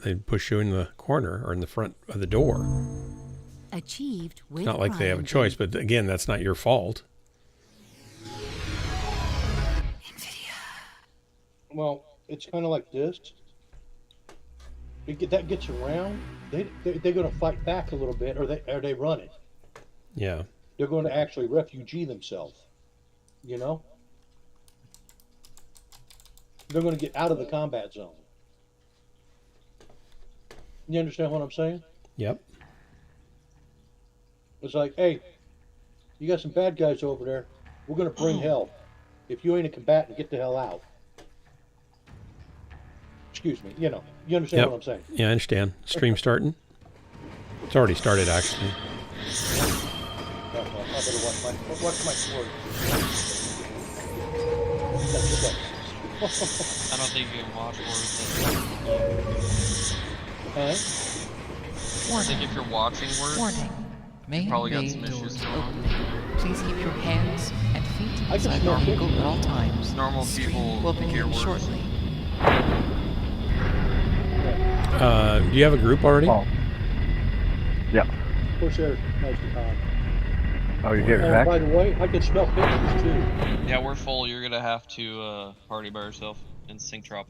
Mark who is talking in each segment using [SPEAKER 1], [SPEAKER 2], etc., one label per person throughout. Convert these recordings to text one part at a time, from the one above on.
[SPEAKER 1] They push you in the corner or in the front of the door.
[SPEAKER 2] Achieved with
[SPEAKER 1] It's not like they have a choice, but again, that's not your fault.
[SPEAKER 3] Well, it's kind of like this. That gets around. They're going to fight back a little bit, or they run it.
[SPEAKER 1] Yeah.
[SPEAKER 3] They're going to actually refugee themselves. You know? They're going to get out of the combat zone. You understand what I'm saying?
[SPEAKER 1] Yep.
[SPEAKER 3] It's like, hey, you got some bad guys over there. We're going to bring hell. If you ain't a combatant, get the hell out. Excuse me. You know, you understand what I'm saying?
[SPEAKER 1] Yeah, I understand. Stream starting? It's already started, actually.
[SPEAKER 3] I better watch my words.
[SPEAKER 4] I don't think you can watch words. I think if you're watching words, you probably got some issues going on.
[SPEAKER 5] Please keep your hands and feet
[SPEAKER 3] I can
[SPEAKER 5] inside
[SPEAKER 3] smell
[SPEAKER 5] the
[SPEAKER 3] it.
[SPEAKER 5] vehicle at all times.
[SPEAKER 4] Normal
[SPEAKER 5] Stream
[SPEAKER 4] people
[SPEAKER 5] will
[SPEAKER 4] hear
[SPEAKER 5] begin
[SPEAKER 4] words.
[SPEAKER 5] shortly.
[SPEAKER 1] Do you have a group already?
[SPEAKER 6] Oh. Yeah.
[SPEAKER 3] Push there, most of the time.
[SPEAKER 6] Oh, you're getting
[SPEAKER 3] And
[SPEAKER 6] back?
[SPEAKER 3] by the way, I can smell pictures too.
[SPEAKER 4] Yeah, we're full. You're gonna have to party by yourself and sync drop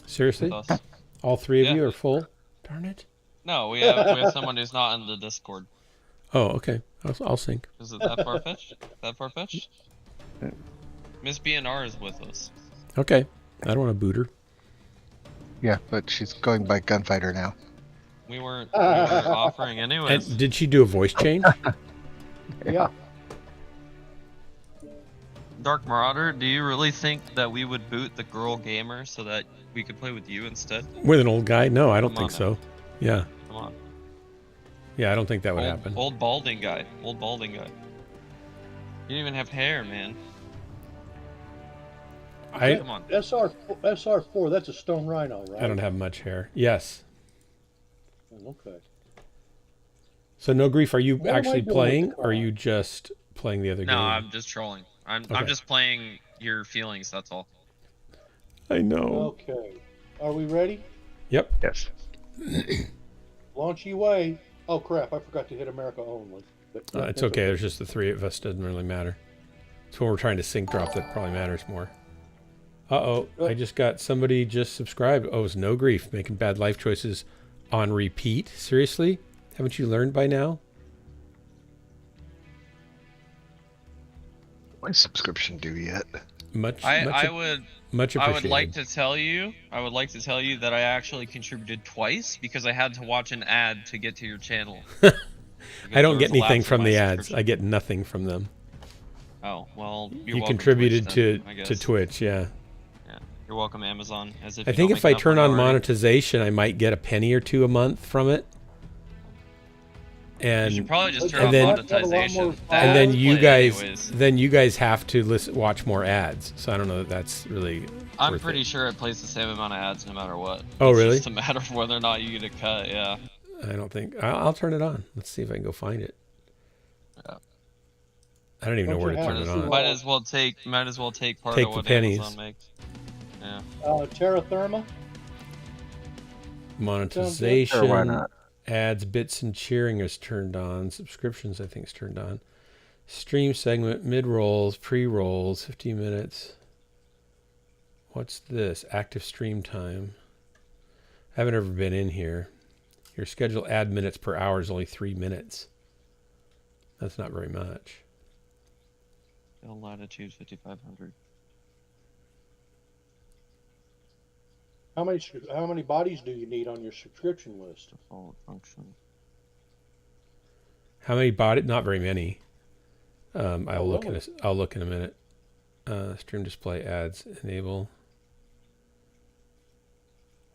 [SPEAKER 1] Seriously?
[SPEAKER 4] with us.
[SPEAKER 1] All three of
[SPEAKER 4] Yeah.
[SPEAKER 1] you are full? Darn it.
[SPEAKER 4] No, we have someone who's not in the Discord.
[SPEAKER 1] Oh, okay. I'll sync.
[SPEAKER 4] Is it that far fetched? That far fetched? Miss BNR is with us.
[SPEAKER 1] Okay. I don't want to boot her.
[SPEAKER 6] Yeah, but she's going by gunfighter now.
[SPEAKER 4] We weren't offering anyways.
[SPEAKER 1] And did she do a voice change?
[SPEAKER 3] Yeah.
[SPEAKER 4] Dark Marauder, do you really think that we would boot the girl gamer so that we could play with you instead?
[SPEAKER 1] With an old guy? No, I don't
[SPEAKER 4] Come
[SPEAKER 1] think
[SPEAKER 4] on
[SPEAKER 1] so. Yeah.
[SPEAKER 4] Come on.
[SPEAKER 1] Yeah, I don't think that would happen.
[SPEAKER 4] Old balding guy. Old balding guy. You didn't even have hair, man. Come on.
[SPEAKER 3] SR4, that's a stone rhino, right?
[SPEAKER 1] I don't have much hair. Yes.
[SPEAKER 3] Okay.
[SPEAKER 1] So no grief. Are you
[SPEAKER 3] What am I
[SPEAKER 1] actually
[SPEAKER 3] doing with
[SPEAKER 1] playing,
[SPEAKER 3] the
[SPEAKER 1] or are you just playing the other
[SPEAKER 4] No,
[SPEAKER 1] game?
[SPEAKER 4] I'm just trolling. I'm
[SPEAKER 1] Okay.
[SPEAKER 4] just playing your feelings, that's all.
[SPEAKER 1] I know.
[SPEAKER 3] Okay. Are we ready?
[SPEAKER 1] Yep.
[SPEAKER 6] Yes.
[SPEAKER 3] Launch away. Oh crap! I forgot to hit America only. But
[SPEAKER 1] It's okay. There's just the three of us. Doesn't really matter. It's when we're trying to sync drop that probably matters more. Uh-oh. I just got somebody just subscribed. Oh, it's no grief. Making bad life choices on repeat. Seriously? Haven't you learned by now?
[SPEAKER 6] My subscription due yet?
[SPEAKER 1] Much
[SPEAKER 4] I
[SPEAKER 1] appreciated.
[SPEAKER 4] would like to tell you that I actually contributed twice because I had to watch an ad to get to your channel.
[SPEAKER 1] I don't get anything from the ads. I get nothing from them.
[SPEAKER 4] Oh, well,
[SPEAKER 1] You contributed to Twitch, yeah.
[SPEAKER 4] Yeah. You're welcome, Amazon. As if
[SPEAKER 1] I
[SPEAKER 4] you
[SPEAKER 1] think
[SPEAKER 4] don't
[SPEAKER 1] if
[SPEAKER 4] make
[SPEAKER 1] I
[SPEAKER 4] enough
[SPEAKER 1] turn
[SPEAKER 4] money
[SPEAKER 1] on
[SPEAKER 4] already.
[SPEAKER 1] monetization, I might get a penny or two a month from it.
[SPEAKER 4] You
[SPEAKER 1] And
[SPEAKER 4] should probably just turn
[SPEAKER 1] and
[SPEAKER 4] on
[SPEAKER 1] then
[SPEAKER 4] monetization.
[SPEAKER 1] and then you guys
[SPEAKER 4] Anyways.
[SPEAKER 1] have to watch more ads. So I don't know that that's really.
[SPEAKER 4] I'm
[SPEAKER 1] worth
[SPEAKER 4] pretty
[SPEAKER 1] it.
[SPEAKER 4] sure it plays the same amount of ads no matter what.
[SPEAKER 1] Oh,
[SPEAKER 4] It's
[SPEAKER 1] really?
[SPEAKER 4] just a matter of whether or not you get a cut. Yeah.
[SPEAKER 1] I don't think I'll turn it on. Let's see if I can go find it.
[SPEAKER 4] Yeah.
[SPEAKER 1] I don't even know where to turn it on.
[SPEAKER 4] Might as well take part
[SPEAKER 1] Take
[SPEAKER 4] of
[SPEAKER 1] the
[SPEAKER 4] what
[SPEAKER 1] pennies.
[SPEAKER 4] Amazon makes. Yeah.
[SPEAKER 3] Terra Therma.
[SPEAKER 1] Monetization,
[SPEAKER 6] Sure, why not?
[SPEAKER 1] ads, bits, and cheering is turned on. Subscriptions, I think, is turned on. Stream segment, mid rolls, pre rolls, 15 minutes. What's this? Active stream time. I haven't ever been in here. Your scheduled ad minutes per hour is only 3 minutes. That's not very much.
[SPEAKER 4] Fill latitude 5500.
[SPEAKER 3] How many bodies do you need on your subscription list?
[SPEAKER 4] Default function.
[SPEAKER 1] How many bought it? Not very many. I'll look
[SPEAKER 3] really?
[SPEAKER 1] I'll look in a minute. Stream display ads enable.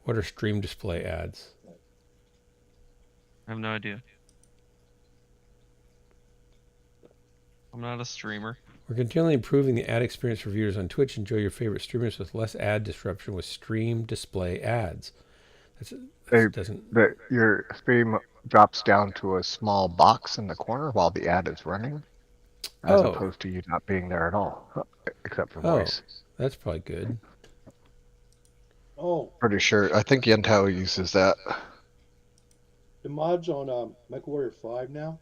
[SPEAKER 1] What are stream display ads?
[SPEAKER 4] I have no idea. I'm not a streamer.
[SPEAKER 1] We're continually improving the ad experience for viewers on Twitch. Enjoy your favorite streamers with less ad disruption with stream display ads.
[SPEAKER 6] Your stream drops down to a small box in the corner while the ad is running, as opposed to you not being there at all, except for voice.
[SPEAKER 1] That's probably good.
[SPEAKER 3] Oh,
[SPEAKER 6] Pretty sure. I think Yentao uses that.
[SPEAKER 3] the mods on MechWarrior 5 now.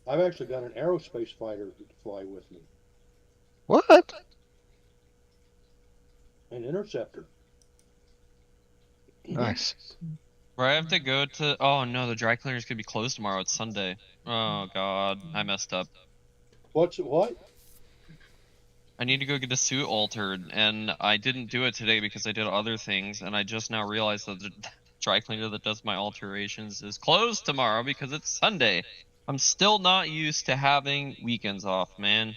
[SPEAKER 3] I've actually got an aerospace fighter to fly with me,
[SPEAKER 6] What?
[SPEAKER 3] an interceptor.
[SPEAKER 6] Nice.
[SPEAKER 4] Where I have to go to. Oh no, the dry cleaners could be closed tomorrow. It's Sunday. Oh god, I messed up.
[SPEAKER 3] What's it? What?
[SPEAKER 4] I need to go get a suit altered, and I didn't do it today because I did other things, and I just now realized that the dry cleaner that does my alterations is closed tomorrow because it's Sunday. I'm still not used to having weekends off, man.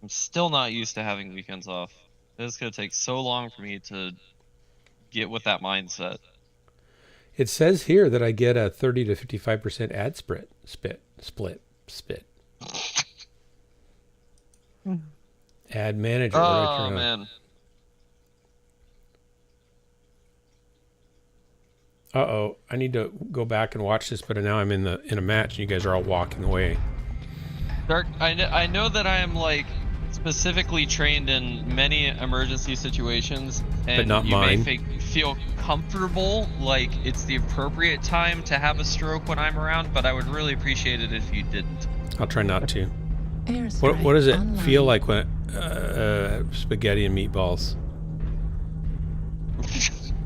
[SPEAKER 4] I'm still not used to having weekends off. It's gonna take so long for me to get with that mindset.
[SPEAKER 1] It says here that I get a 30 to 55% ad split. Ad manager. Where do I
[SPEAKER 4] Oh
[SPEAKER 1] turn on?
[SPEAKER 4] man.
[SPEAKER 1] Uh-oh. I need to go back and watch this, but now I'm in a match and you guys are all walking away.
[SPEAKER 4] Dark, I know that I am like specifically trained in many emergency situations, and
[SPEAKER 1] But not
[SPEAKER 4] you
[SPEAKER 1] mine.
[SPEAKER 4] may feel comfortable like it's the appropriate time to have a stroke when I'm around, but I would really appreciate it if you didn't.
[SPEAKER 1] I'll try not to.
[SPEAKER 2] Airstrike
[SPEAKER 1] What does it
[SPEAKER 2] online.
[SPEAKER 1] feel like when spaghetti and meatballs?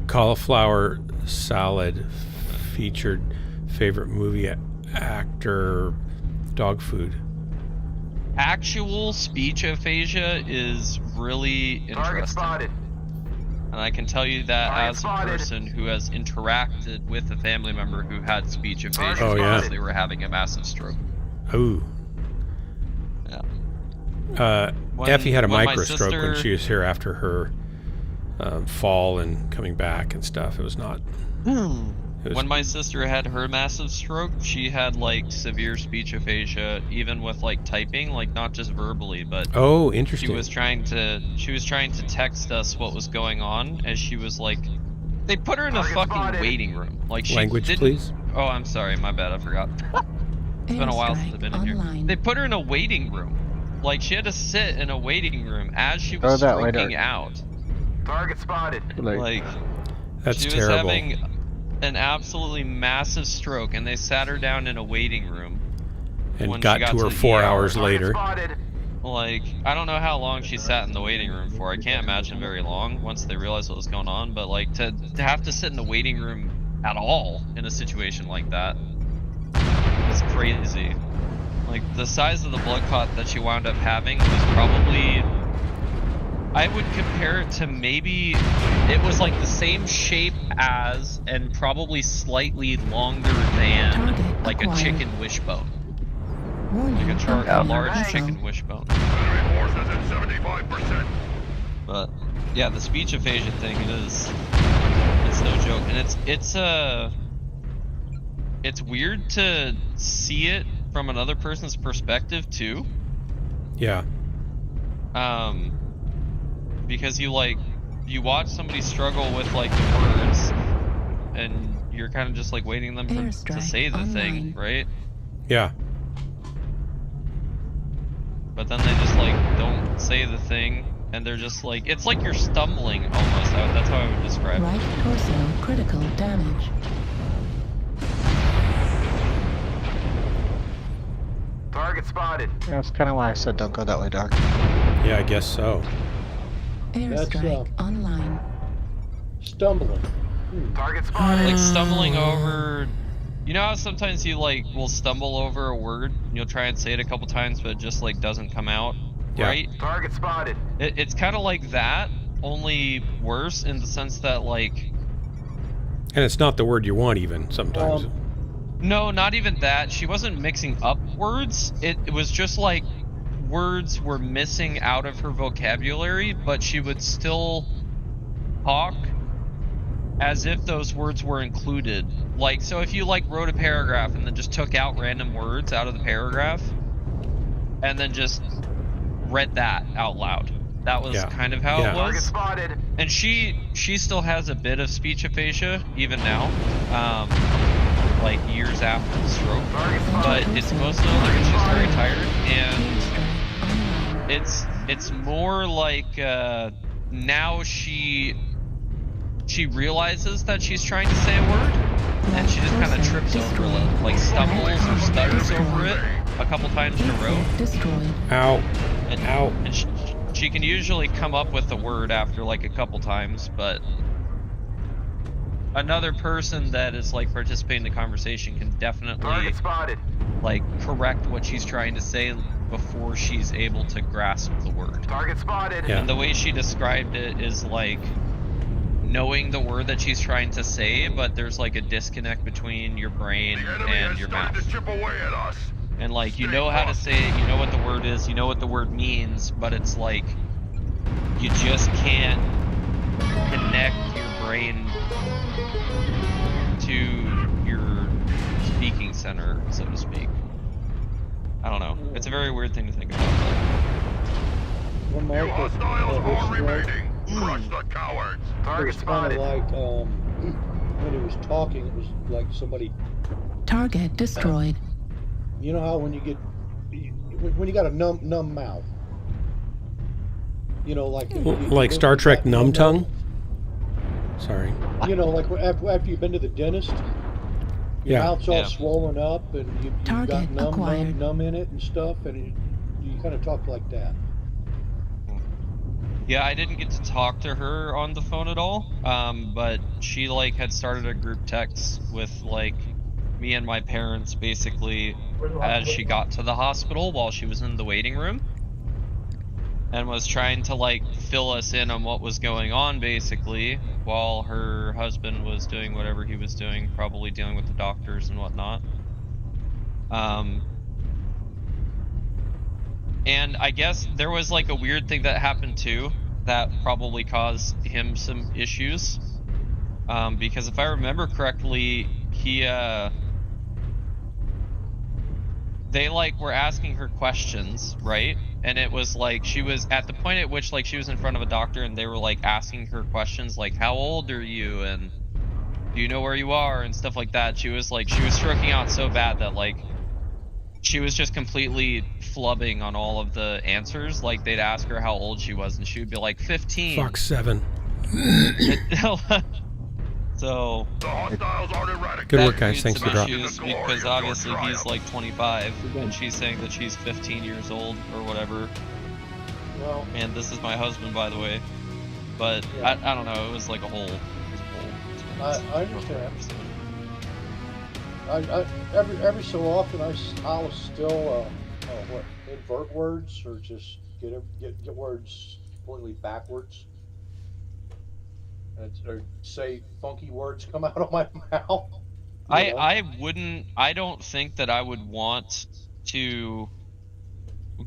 [SPEAKER 1] Cauliflower salad featured favorite movie actor dog food.
[SPEAKER 4] Actual speech aphasia is really interesting. And I can tell you that as a person who has interacted with a family member who had speech aphasia
[SPEAKER 1] Oh, yeah.
[SPEAKER 4] because they were having a massive stroke.
[SPEAKER 1] Ooh.
[SPEAKER 4] Yeah.
[SPEAKER 1] Effie had a
[SPEAKER 4] when my
[SPEAKER 1] micro stroke when
[SPEAKER 4] sister-
[SPEAKER 1] she was here after her fall and coming back and stuff. It was not. It was,
[SPEAKER 4] When my sister had her massive stroke, she had like severe speech aphasia, even with like typing, like not just verbally, but
[SPEAKER 1] oh,
[SPEAKER 4] she
[SPEAKER 1] interesting.
[SPEAKER 4] was trying to text us what was going on, as she was like, they put her in a fucking waiting room. Like she
[SPEAKER 1] Language,
[SPEAKER 4] didn't.
[SPEAKER 1] please.
[SPEAKER 4] Oh, I'm sorry, my bad, I forgot. It's been a while since I've been in here.
[SPEAKER 2] Online.
[SPEAKER 4] They put her in a waiting room. Like she had to sit in a waiting room as she
[SPEAKER 6] Throw
[SPEAKER 4] was
[SPEAKER 6] that later.
[SPEAKER 4] stroking out. Like
[SPEAKER 1] That's
[SPEAKER 4] she was
[SPEAKER 1] terrible.
[SPEAKER 4] having an absolutely massive stroke, and they sat her down in a waiting room.
[SPEAKER 1] And
[SPEAKER 4] when
[SPEAKER 1] got
[SPEAKER 4] she got
[SPEAKER 1] to her
[SPEAKER 4] to the
[SPEAKER 1] 4
[SPEAKER 4] ER.
[SPEAKER 1] hours later.
[SPEAKER 4] Like, I don't know how long she sat in the waiting room for. I can't imagine very long once they realized what was going on. But like to have to sit in the waiting room at all in a situation like that is crazy. Like the size of the blood clot that she wound up having was probably, I would compare it to maybe, it was like the same shape as and probably slightly longer than
[SPEAKER 2] Target
[SPEAKER 4] like
[SPEAKER 2] acquired.
[SPEAKER 4] a chicken wishbone.
[SPEAKER 2] Warning.
[SPEAKER 4] Like a
[SPEAKER 2] incoming
[SPEAKER 4] large
[SPEAKER 2] missile.
[SPEAKER 4] chicken wishbone. But yeah, the speech aphasia thing it's no joke, and it's weird to see it from another person's perspective too.
[SPEAKER 1] Yeah.
[SPEAKER 4] Because you watch somebody struggle with like the words, and you're kind of just like waiting them to
[SPEAKER 2] Airstrike
[SPEAKER 4] say the thing,
[SPEAKER 2] online.
[SPEAKER 4] right?
[SPEAKER 1] Yeah.
[SPEAKER 4] But then they just like don't say the thing, and they're just like, it's like you're stumbling almost. That's how I would describe it.
[SPEAKER 2] Right torso critical damage.
[SPEAKER 6] That's kind of why I said don't go that way, Doc.
[SPEAKER 1] Yeah, I guess so.
[SPEAKER 2] Airstrike online.
[SPEAKER 3] Stumbling.
[SPEAKER 4] Like stumbling over. You know how sometimes you like will stumble over a word and you'll try and say it a couple times, but it just like doesn't come out,
[SPEAKER 1] Yeah.
[SPEAKER 4] right? It's kind of like that, only worse in the sense that like,
[SPEAKER 1] And it's not the word you want even sometimes.
[SPEAKER 4] no, not even that. She wasn't mixing up words. It was just like words were missing out of her vocabulary, but she would still talk as if those words were included. Like, so if you like wrote a paragraph and then just took out random words out of the paragraph and then just read that out loud, that was
[SPEAKER 1] Yeah.
[SPEAKER 4] kind of how
[SPEAKER 1] Yeah.
[SPEAKER 4] it was. And she still has a bit of speech aphasia even now, like years after the stroke, but it's mostly because she's very tired, and
[SPEAKER 2] Airstrike online.
[SPEAKER 4] it's more like now she she realizes that she's trying to say a word, and she just kind of trips over it, like stumbles or stutters over it a couple times in a row.
[SPEAKER 2] Destroyed.
[SPEAKER 1] Ow.
[SPEAKER 4] And,
[SPEAKER 1] Ow.
[SPEAKER 4] and she can usually come up with the word after like a couple times, but another person that is like participating in the conversation can definitely like correct what she's trying to say before she's able to grasp the word.
[SPEAKER 7] Target spotted.
[SPEAKER 1] Yeah.
[SPEAKER 4] And the way she described it is like knowing the word that she's trying to say, but there's like a disconnect between your brain and your mouth.
[SPEAKER 7] To chip away at us.
[SPEAKER 4] And like you know how to say it, you know what the word is, you know what the word means, but it's like you just can't connect your brain to your speaking center, so to speak. I don't know. It's a very weird thing to think about.
[SPEAKER 3] One more
[SPEAKER 7] Hostiles are remaining. Crush the cowards.
[SPEAKER 3] It
[SPEAKER 7] Target
[SPEAKER 3] was kind
[SPEAKER 7] spotted.
[SPEAKER 3] of like when he was talking, it was like somebody.
[SPEAKER 2] Target destroyed.
[SPEAKER 3] You know how when you get when you got a numb mouth. You know,
[SPEAKER 1] Like Star Trek numb tongue? Sorry.
[SPEAKER 3] You know, like after you've been to the dentist, your mouth's all swollen up and you've got
[SPEAKER 2] Target acquired.
[SPEAKER 3] numb in it and stuff, and you kind of talk like that.
[SPEAKER 4] Yeah, I didn't get to talk to her on the phone at all, but she like had started a group text with like me and my parents basically as she got to the hospital while she was in the waiting room, and was trying to like fill us in on what was going on basically while her husband was doing whatever he was doing, probably dealing with the doctors and whatnot. And I guess there was like a weird thing that happened too that probably caused him some issues. Because if I remember correctly, they like were asking her questions, right? And it was like she was at the point at which like she was in front of a doctor and they were like asking her questions like, how old are you? And do you know where you are? And stuff like that. She was stroking out so bad that like she was just completely flubbing on all of the answers. Like they'd ask her how old she was and she would be like 15.
[SPEAKER 1] Fox 7.
[SPEAKER 4] So
[SPEAKER 7] The hostiles aren't eradicated.
[SPEAKER 1] Good work, guys. Thanks for dropping.
[SPEAKER 4] issues because obviously he's like 25 and she's saying that she's 15 years old or whatever.
[SPEAKER 3] Well,
[SPEAKER 4] And this is my husband, by the way. But
[SPEAKER 3] Yeah.
[SPEAKER 4] I don't know. It was like a whole.
[SPEAKER 3] I understand. Every so often I'll still invert words or just get words completely backwards. Or say funky words come out of my mouth.
[SPEAKER 4] I don't think that I would want to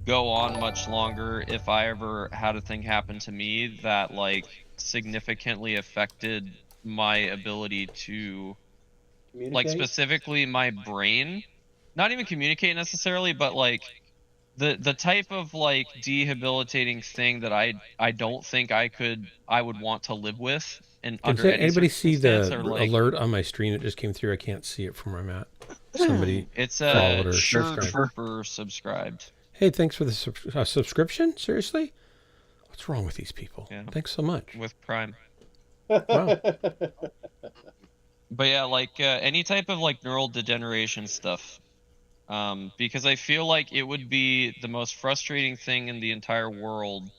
[SPEAKER 4] go on much longer if I ever had a thing happen to me that like significantly affected my ability to like specifically my brain, not even communicate necessarily, but like the type of like debilitating thing that I don't think I would want to live with and under any
[SPEAKER 1] Anybody see the
[SPEAKER 4] circumstance, or, like,
[SPEAKER 1] alert on my screen? It just came through. I can't see it from where I'm at. Somebody
[SPEAKER 4] it's
[SPEAKER 1] followed or
[SPEAKER 4] Sure
[SPEAKER 1] subscribed.
[SPEAKER 4] Trooper subscribed.
[SPEAKER 1] Hey, thanks for the subscription. Seriously, what's wrong with these people?
[SPEAKER 4] Yeah.
[SPEAKER 1] Thanks so much.
[SPEAKER 4] With Prime.
[SPEAKER 1] Wow.
[SPEAKER 4] But yeah, like any type of like neural degeneration stuff. Because I feel like it would be the most frustrating thing in the entire world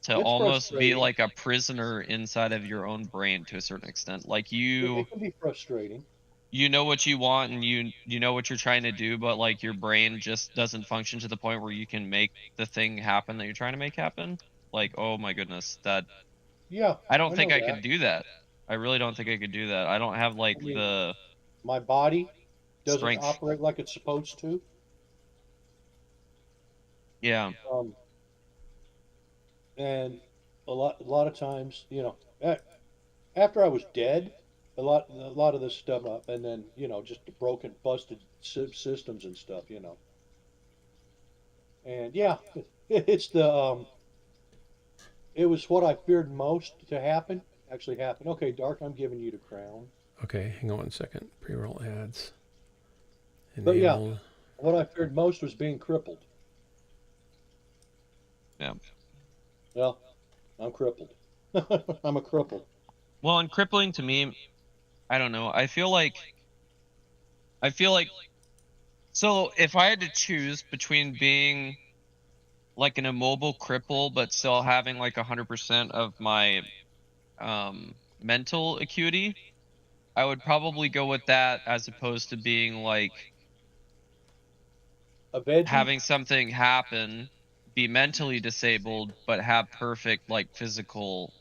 [SPEAKER 4] to
[SPEAKER 3] It's
[SPEAKER 4] almost be
[SPEAKER 3] frustrating.
[SPEAKER 4] like a prisoner inside of your own brain to a certain extent. Like
[SPEAKER 3] It can be frustrating.
[SPEAKER 4] you know what you want and you know what you're trying to do, but like your brain just doesn't function to the point where you can make the thing happen that you're trying to make happen. Like, oh my goodness, that
[SPEAKER 3] Yeah.
[SPEAKER 4] I don't think
[SPEAKER 3] know
[SPEAKER 4] I
[SPEAKER 3] that.
[SPEAKER 4] could do that. I really don't think I could do that. I don't have like
[SPEAKER 3] I mean,
[SPEAKER 4] the
[SPEAKER 3] My body doesn't
[SPEAKER 4] strength.
[SPEAKER 3] operate like it's supposed to.
[SPEAKER 4] Yeah.
[SPEAKER 3] And a lot of times, you know, after I was dead, a lot of this stuff up, and then just the broken, busted systems and stuff, And yeah, it's it was what I feared most to happen. Actually happened. Okay, Dark, I'm giving you the crown.
[SPEAKER 1] Okay, hang on one second. Pre-roll ads.
[SPEAKER 3] But yeah,
[SPEAKER 1] Enabled.
[SPEAKER 3] what I feared most was being crippled.
[SPEAKER 4] Yeah.
[SPEAKER 3] Well, I'm crippled. I'm a cripple.
[SPEAKER 4] Well, and crippling to me, I don't know. I feel like so if I had to choose between being like an immobile cripple but still having like 100% of my mental acuity, I would probably go with that as opposed to being like
[SPEAKER 3] A veggie?
[SPEAKER 4] having something happen, be mentally disabled but have perfect like physical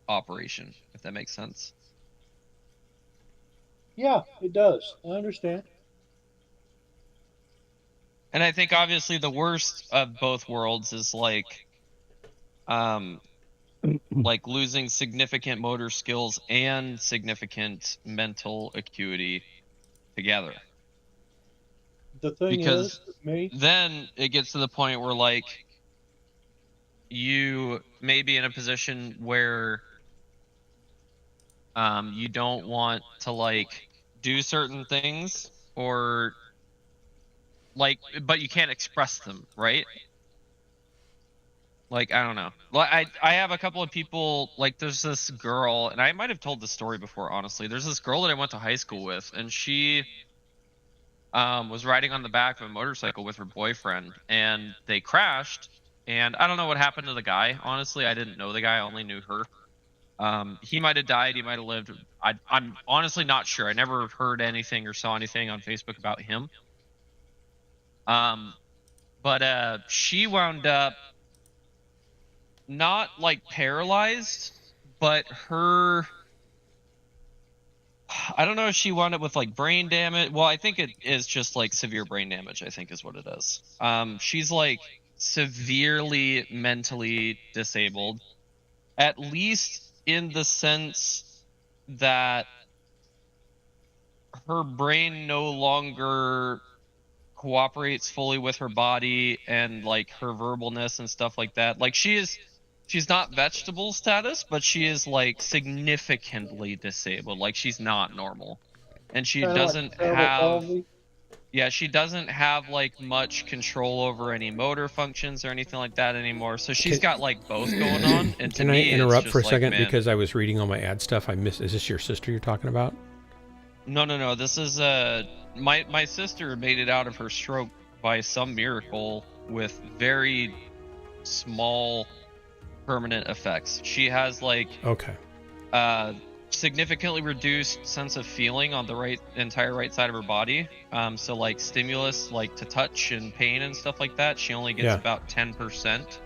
[SPEAKER 4] operation, if that makes sense.
[SPEAKER 3] Yeah, it does. I understand.
[SPEAKER 4] And I think obviously the worst of both worlds is um like losing significant motor skills and significant mental acuity together.
[SPEAKER 3] The thing is,
[SPEAKER 4] Because
[SPEAKER 3] with me,
[SPEAKER 4] then it gets to the point where like you may be in a position where you don't want to like do certain things or like but you can't express them, right? Like I don't know. Like I have a couple of people, like there's this girl, and I might have told this story before, honestly. There's this girl that I went to high school with, and she was riding on the back of a motorcycle with her boyfriend, and they crashed. And I don't know what happened to the guy. Honestly, I didn't know the guy. I only knew her. He might have died. He might have lived. I'm honestly not sure. I never heard anything or saw anything on Facebook about him. Um, but she wound up not like paralyzed, but her. I don't know if she wound up with like brain damage. Well, I think it is just like severe brain damage, I think is what it is. She's like severely mentally disabled, at least in the sense that her brain no longer cooperates fully with her body and like her verbalness and stuff like that. Like she's not vegetable status, but she is like significantly disabled. Like she's not normal. And she
[SPEAKER 3] kind of like
[SPEAKER 4] doesn't
[SPEAKER 3] cerebral
[SPEAKER 4] have
[SPEAKER 3] palsy.
[SPEAKER 4] she doesn't have like much control over any motor functions or anything like that anymore. So she's
[SPEAKER 1] Can-
[SPEAKER 4] got like both going on. And to
[SPEAKER 1] Can I
[SPEAKER 4] me it's
[SPEAKER 1] interrupt for a
[SPEAKER 4] just like,
[SPEAKER 1] second
[SPEAKER 4] man,
[SPEAKER 1] because I was reading all my ad stuff? I missed. Is this your sister you're talking about?
[SPEAKER 4] no. This is my sister made it out of her stroke by some miracle with very small permanent effects. She has like
[SPEAKER 1] Okay.
[SPEAKER 4] significantly reduced sense of feeling on the entire right side of her body. So like stimulus like to touch and pain and stuff like that, she only gets
[SPEAKER 1] Yeah.
[SPEAKER 4] about 10%.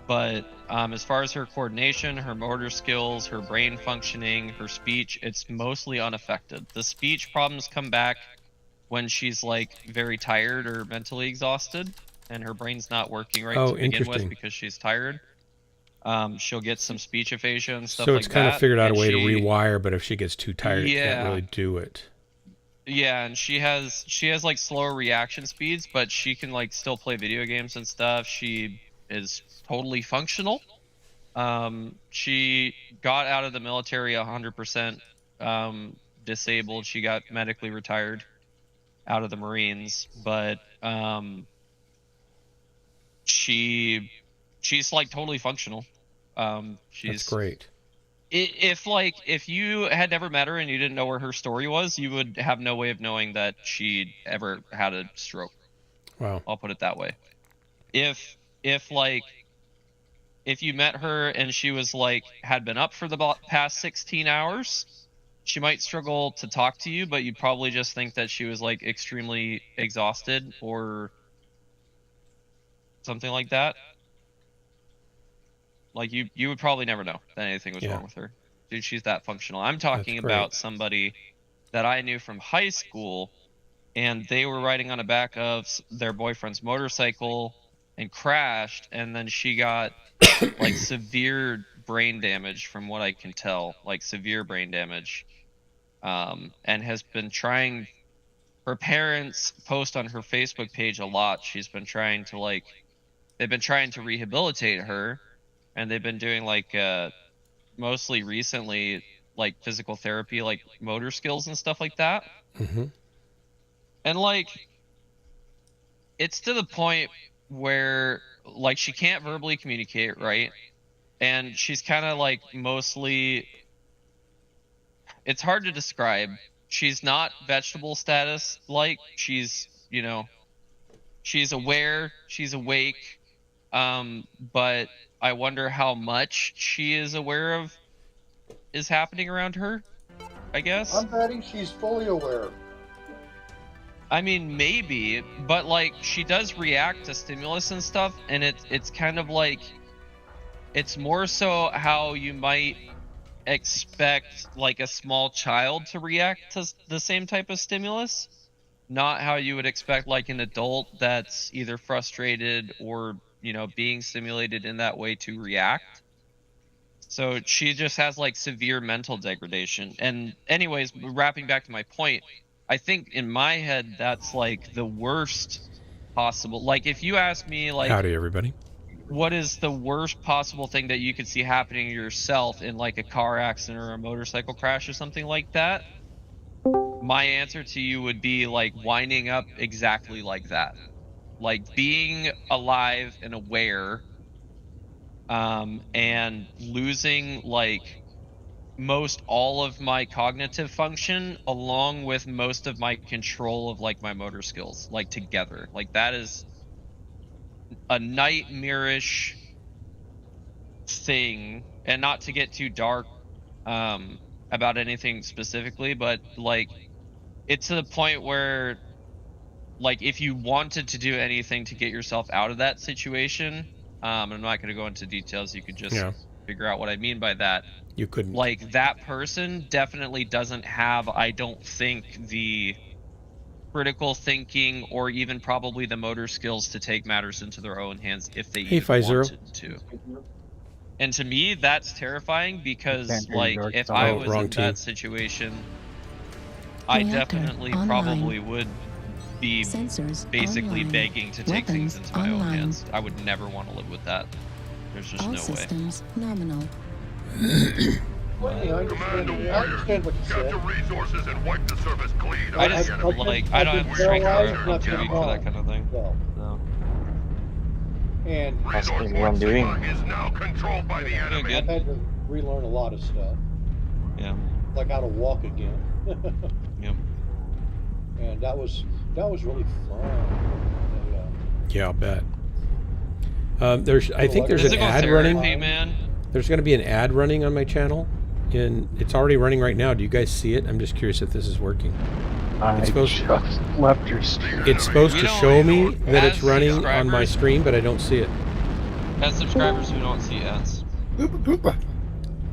[SPEAKER 4] But as far as her coordination, her motor skills, her brain functioning, her speech, it's mostly unaffected. The speech problems come back when she's like very tired or mentally exhausted and her brain's not working right to begin with
[SPEAKER 1] Interesting.
[SPEAKER 4] because she's tired. She'll get some speech aphasia and stuff
[SPEAKER 1] So
[SPEAKER 4] like
[SPEAKER 1] it's kind of
[SPEAKER 4] that.
[SPEAKER 1] figured out a
[SPEAKER 4] And
[SPEAKER 1] way to
[SPEAKER 4] she,
[SPEAKER 1] rewire, but if she gets too tired, it can't
[SPEAKER 4] yeah,
[SPEAKER 1] really do it.
[SPEAKER 4] yeah, and she has like slower reaction speeds, but she can like still play video games and stuff. She is totally functional. She got out of the military 100% disabled. She got medically retired out of the Marines, but she's like totally functional.
[SPEAKER 1] That's
[SPEAKER 4] She's
[SPEAKER 1] great.
[SPEAKER 4] if you had never met her and you didn't know where her story was, you would have no way of knowing that she ever had a stroke.
[SPEAKER 1] Wow.
[SPEAKER 4] I'll put it that way. If like if you met her and she was like had been up for the past 16 hours, she might struggle to talk to you, but you'd probably just think that she was like extremely exhausted or something like that. Like you would probably never know that anything was
[SPEAKER 1] Yeah.
[SPEAKER 4] wrong with her. Dude, she's that functional. I'm
[SPEAKER 1] That's
[SPEAKER 4] talking
[SPEAKER 1] great.
[SPEAKER 4] about somebody that I knew from high school, and they were riding on the back of their boyfriend's motorcycle and crashed, and then she got like severe brain damage from what I can tell, like severe brain damage. And has been trying, her parents post on her Facebook page a lot. She's been trying to like, they've been trying to rehabilitate her, and they've been doing like mostly recently like physical therapy, like motor skills and stuff like that.
[SPEAKER 1] Mm-hmm.
[SPEAKER 4] And like it's to the point where like she can't verbally communicate, right? And she's kind of like mostly it's hard to describe. She's not vegetable status like. She's, you know, she's aware, she's awake, but I wonder how much she is aware of is happening around her, I guess.
[SPEAKER 3] I'm betting she's fully aware.
[SPEAKER 4] I mean, maybe, but like she does react to stimulus and stuff, and it's kind of like, it's more so how you might expect like a small child to react to the same type of stimulus, not how you would expect like an adult that's either frustrated or, you know, being stimulated in that way to react. So she just has like severe mental degradation. And anyways, wrapping back to my point, I think in my head that's like the worst possible. Like if you ask me like,
[SPEAKER 1] Howdy, everybody.
[SPEAKER 4] what is the worst possible thing that you could see happening to yourself in like a car accident or a motorcycle crash or something like that, my answer to you would be like winding up exactly like that. Like being alive and aware, and losing like most all of my cognitive function along with most of my control of like my motor skills, like together. Like that is a nightmarish thing. And not to get too dark about anything specifically, but like it's to the point where like if you wanted to do anything to get yourself out of that situation, I'm not going to go into details, you could just figure out what I mean by that.
[SPEAKER 1] You couldn't.
[SPEAKER 4] Like that person definitely doesn't have, I don't think, the critical thinking or even probably the motor skills to take matters into their own hands if they even wanted to. And to me, that's terrifying because, like, if I was in that situation, I definitely probably would be basically begging to take things into my own hands. I would never want to live with that. There's just no way.
[SPEAKER 2] Systems nominal.
[SPEAKER 3] I understand what you said.
[SPEAKER 7] Capture resources and wipe the surface clean.
[SPEAKER 4] I just like I don't have strength or too for that kind of thing. No.
[SPEAKER 3] And
[SPEAKER 7] Resource
[SPEAKER 8] everyone doing?
[SPEAKER 7] is now controlled by the enemy.
[SPEAKER 3] I've had to relearn a lot of stuff.
[SPEAKER 4] Yeah.
[SPEAKER 3] Like how to walk again.
[SPEAKER 4] Yep.
[SPEAKER 3] And that was really fun.
[SPEAKER 1] Yeah, I'll bet. I think there's an
[SPEAKER 4] Physical
[SPEAKER 1] ad
[SPEAKER 4] therapy,
[SPEAKER 1] running.
[SPEAKER 4] man.
[SPEAKER 1] There's going to be an ad running on my channel, and it's already running right now. Do you guys see it? I'm just curious if this is working.
[SPEAKER 6] I
[SPEAKER 1] It's supposed
[SPEAKER 6] just left your stream.
[SPEAKER 1] It's supposed
[SPEAKER 4] We
[SPEAKER 1] to
[SPEAKER 4] don't-
[SPEAKER 1] show me that it's
[SPEAKER 4] as
[SPEAKER 1] running on my
[SPEAKER 4] subscribers-
[SPEAKER 1] stream, but I don't see it.
[SPEAKER 4] As subscribers who don't see ads.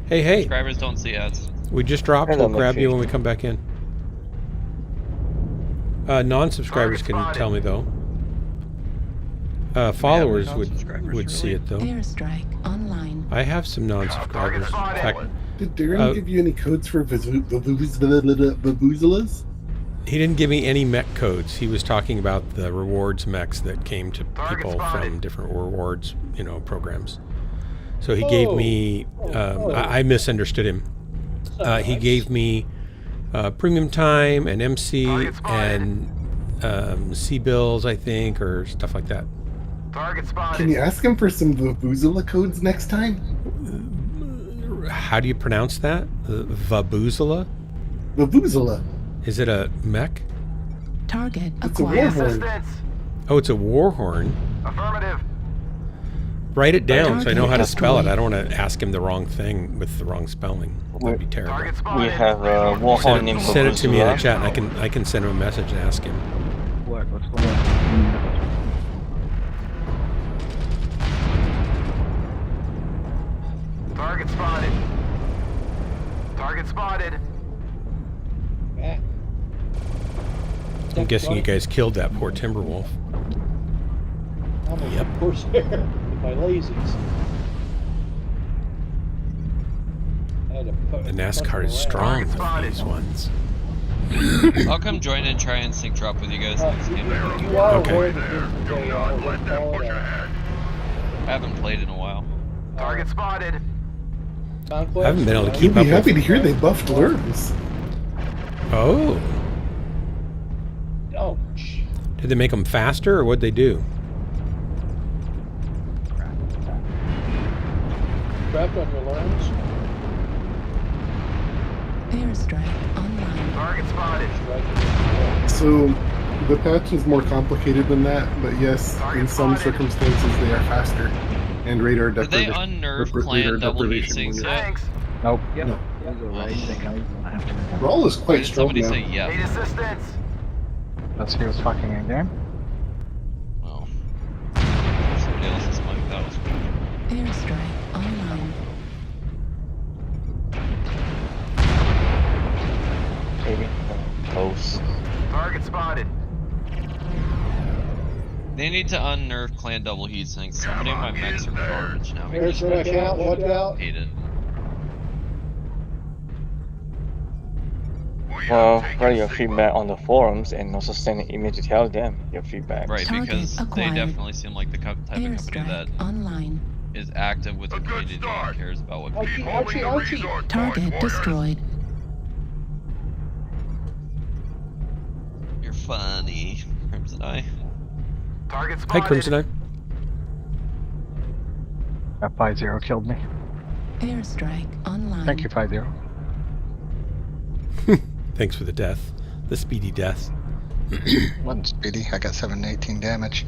[SPEAKER 1] Hey,
[SPEAKER 4] Subscribers don't see ads.
[SPEAKER 1] we just dropped.
[SPEAKER 8] Hello,
[SPEAKER 1] We'll grab you
[SPEAKER 8] Murphy.
[SPEAKER 1] when we come back in. Non-subscribers can tell me though. Followers
[SPEAKER 4] non-subscribers,
[SPEAKER 1] would see it though.
[SPEAKER 2] Airstrike online.
[SPEAKER 1] I have some non-subscribers. In fact,
[SPEAKER 9] Did Darren give you any codes for Babuzalas?
[SPEAKER 1] he didn't give me any mech codes. He was talking about the rewards mechs that came to people from different rewards, programs. So he gave me. I misunderstood him. He gave me premium time and MC and C bills, I think, or stuff like that.
[SPEAKER 7] Target spotted.
[SPEAKER 9] Can you ask him for some Babuzala codes next time?
[SPEAKER 1] How do you pronounce that? Vabuzela?
[SPEAKER 9] Babuzala.
[SPEAKER 1] Is it a mech?
[SPEAKER 2] Target
[SPEAKER 9] It's a
[SPEAKER 2] acquired.
[SPEAKER 9] warhorn.
[SPEAKER 1] Oh, it's a war horn.
[SPEAKER 7] Affirmative.
[SPEAKER 1] Write it down so I know how to spell it.
[SPEAKER 2] Target
[SPEAKER 1] I don't want to ask him the wrong thing with the wrong spelling. That'd be terrible.
[SPEAKER 7] Target
[SPEAKER 8] We
[SPEAKER 7] spotted.
[SPEAKER 8] have a warhorn named
[SPEAKER 1] Send it to me in the
[SPEAKER 8] Babuzula.
[SPEAKER 1] chat, and I can send him a message and ask him.
[SPEAKER 6] What's going on?
[SPEAKER 7] Target spotted. Target spotted.
[SPEAKER 1] I'm guessing you guys killed that poor Timberwolf.
[SPEAKER 3] Yep. Of course, there with my lazies. I had to
[SPEAKER 1] The NASCAR is strong with these ones.
[SPEAKER 4] I'll come join and try and sync drop with you guys next game.
[SPEAKER 3] You are
[SPEAKER 1] Okay.
[SPEAKER 3] aware
[SPEAKER 7] There.
[SPEAKER 3] that
[SPEAKER 7] Do not let them push ahead.
[SPEAKER 4] I haven't played in a while.
[SPEAKER 7] Target spotted.
[SPEAKER 3] Conquest.
[SPEAKER 1] I haven't been able to
[SPEAKER 9] You'd
[SPEAKER 1] keep
[SPEAKER 9] be
[SPEAKER 1] up
[SPEAKER 9] happy
[SPEAKER 1] with.
[SPEAKER 9] to hear they buffed Lurms.
[SPEAKER 1] Oh,
[SPEAKER 3] Oh,
[SPEAKER 1] did they make them faster, or what'd they do?
[SPEAKER 3] trapped on your lungs.
[SPEAKER 2] Airstrike online.
[SPEAKER 7] Target spotted.
[SPEAKER 9] So the patch is more complicated than that, but yes, in some circumstances they are faster. And radar
[SPEAKER 4] Did they
[SPEAKER 9] deprivation.
[SPEAKER 4] unnerve
[SPEAKER 9] radar
[SPEAKER 4] clan double heat
[SPEAKER 9] deprivation
[SPEAKER 4] sinks
[SPEAKER 9] when
[SPEAKER 4] yet?
[SPEAKER 7] Thanks.
[SPEAKER 6] Nope.
[SPEAKER 9] No.
[SPEAKER 4] Why
[SPEAKER 9] Brawl is quite
[SPEAKER 4] did
[SPEAKER 9] strong
[SPEAKER 4] somebody
[SPEAKER 9] now.
[SPEAKER 4] say yeah?
[SPEAKER 7] Need assistance.
[SPEAKER 6] Unless he was fucking in game.
[SPEAKER 4] Well, somebody else's mic, that was weird.
[SPEAKER 2] Airstrike online.
[SPEAKER 8] Maybe. Close.
[SPEAKER 7] Target spotted.
[SPEAKER 4] They need to unnerve clan double heat sinks. So many of my mechs are garbage now.
[SPEAKER 3] Airstrike out, watch out.
[SPEAKER 4] Hate it.
[SPEAKER 8] Well, write your feedback on the forums and also send an email to tell them your feedback.
[SPEAKER 4] Right,
[SPEAKER 2] Target
[SPEAKER 4] because they
[SPEAKER 2] acquired.
[SPEAKER 4] definitely seem like the type of company that
[SPEAKER 2] Airstrike online.
[SPEAKER 4] is active with the community and cares about what people
[SPEAKER 3] Ouchie.
[SPEAKER 2] Target destroyed.
[SPEAKER 4] You're funny, Crimson Eye.
[SPEAKER 7] Target
[SPEAKER 1] Hi,
[SPEAKER 7] spotted.
[SPEAKER 1] Crimson Eye.
[SPEAKER 6] That 5-0 killed me.
[SPEAKER 2] Airstrike online.
[SPEAKER 6] Thank you, 5-0.
[SPEAKER 1] Thanks for the death. The speedy death.
[SPEAKER 6] Wasn't speedy. I got 718 damage.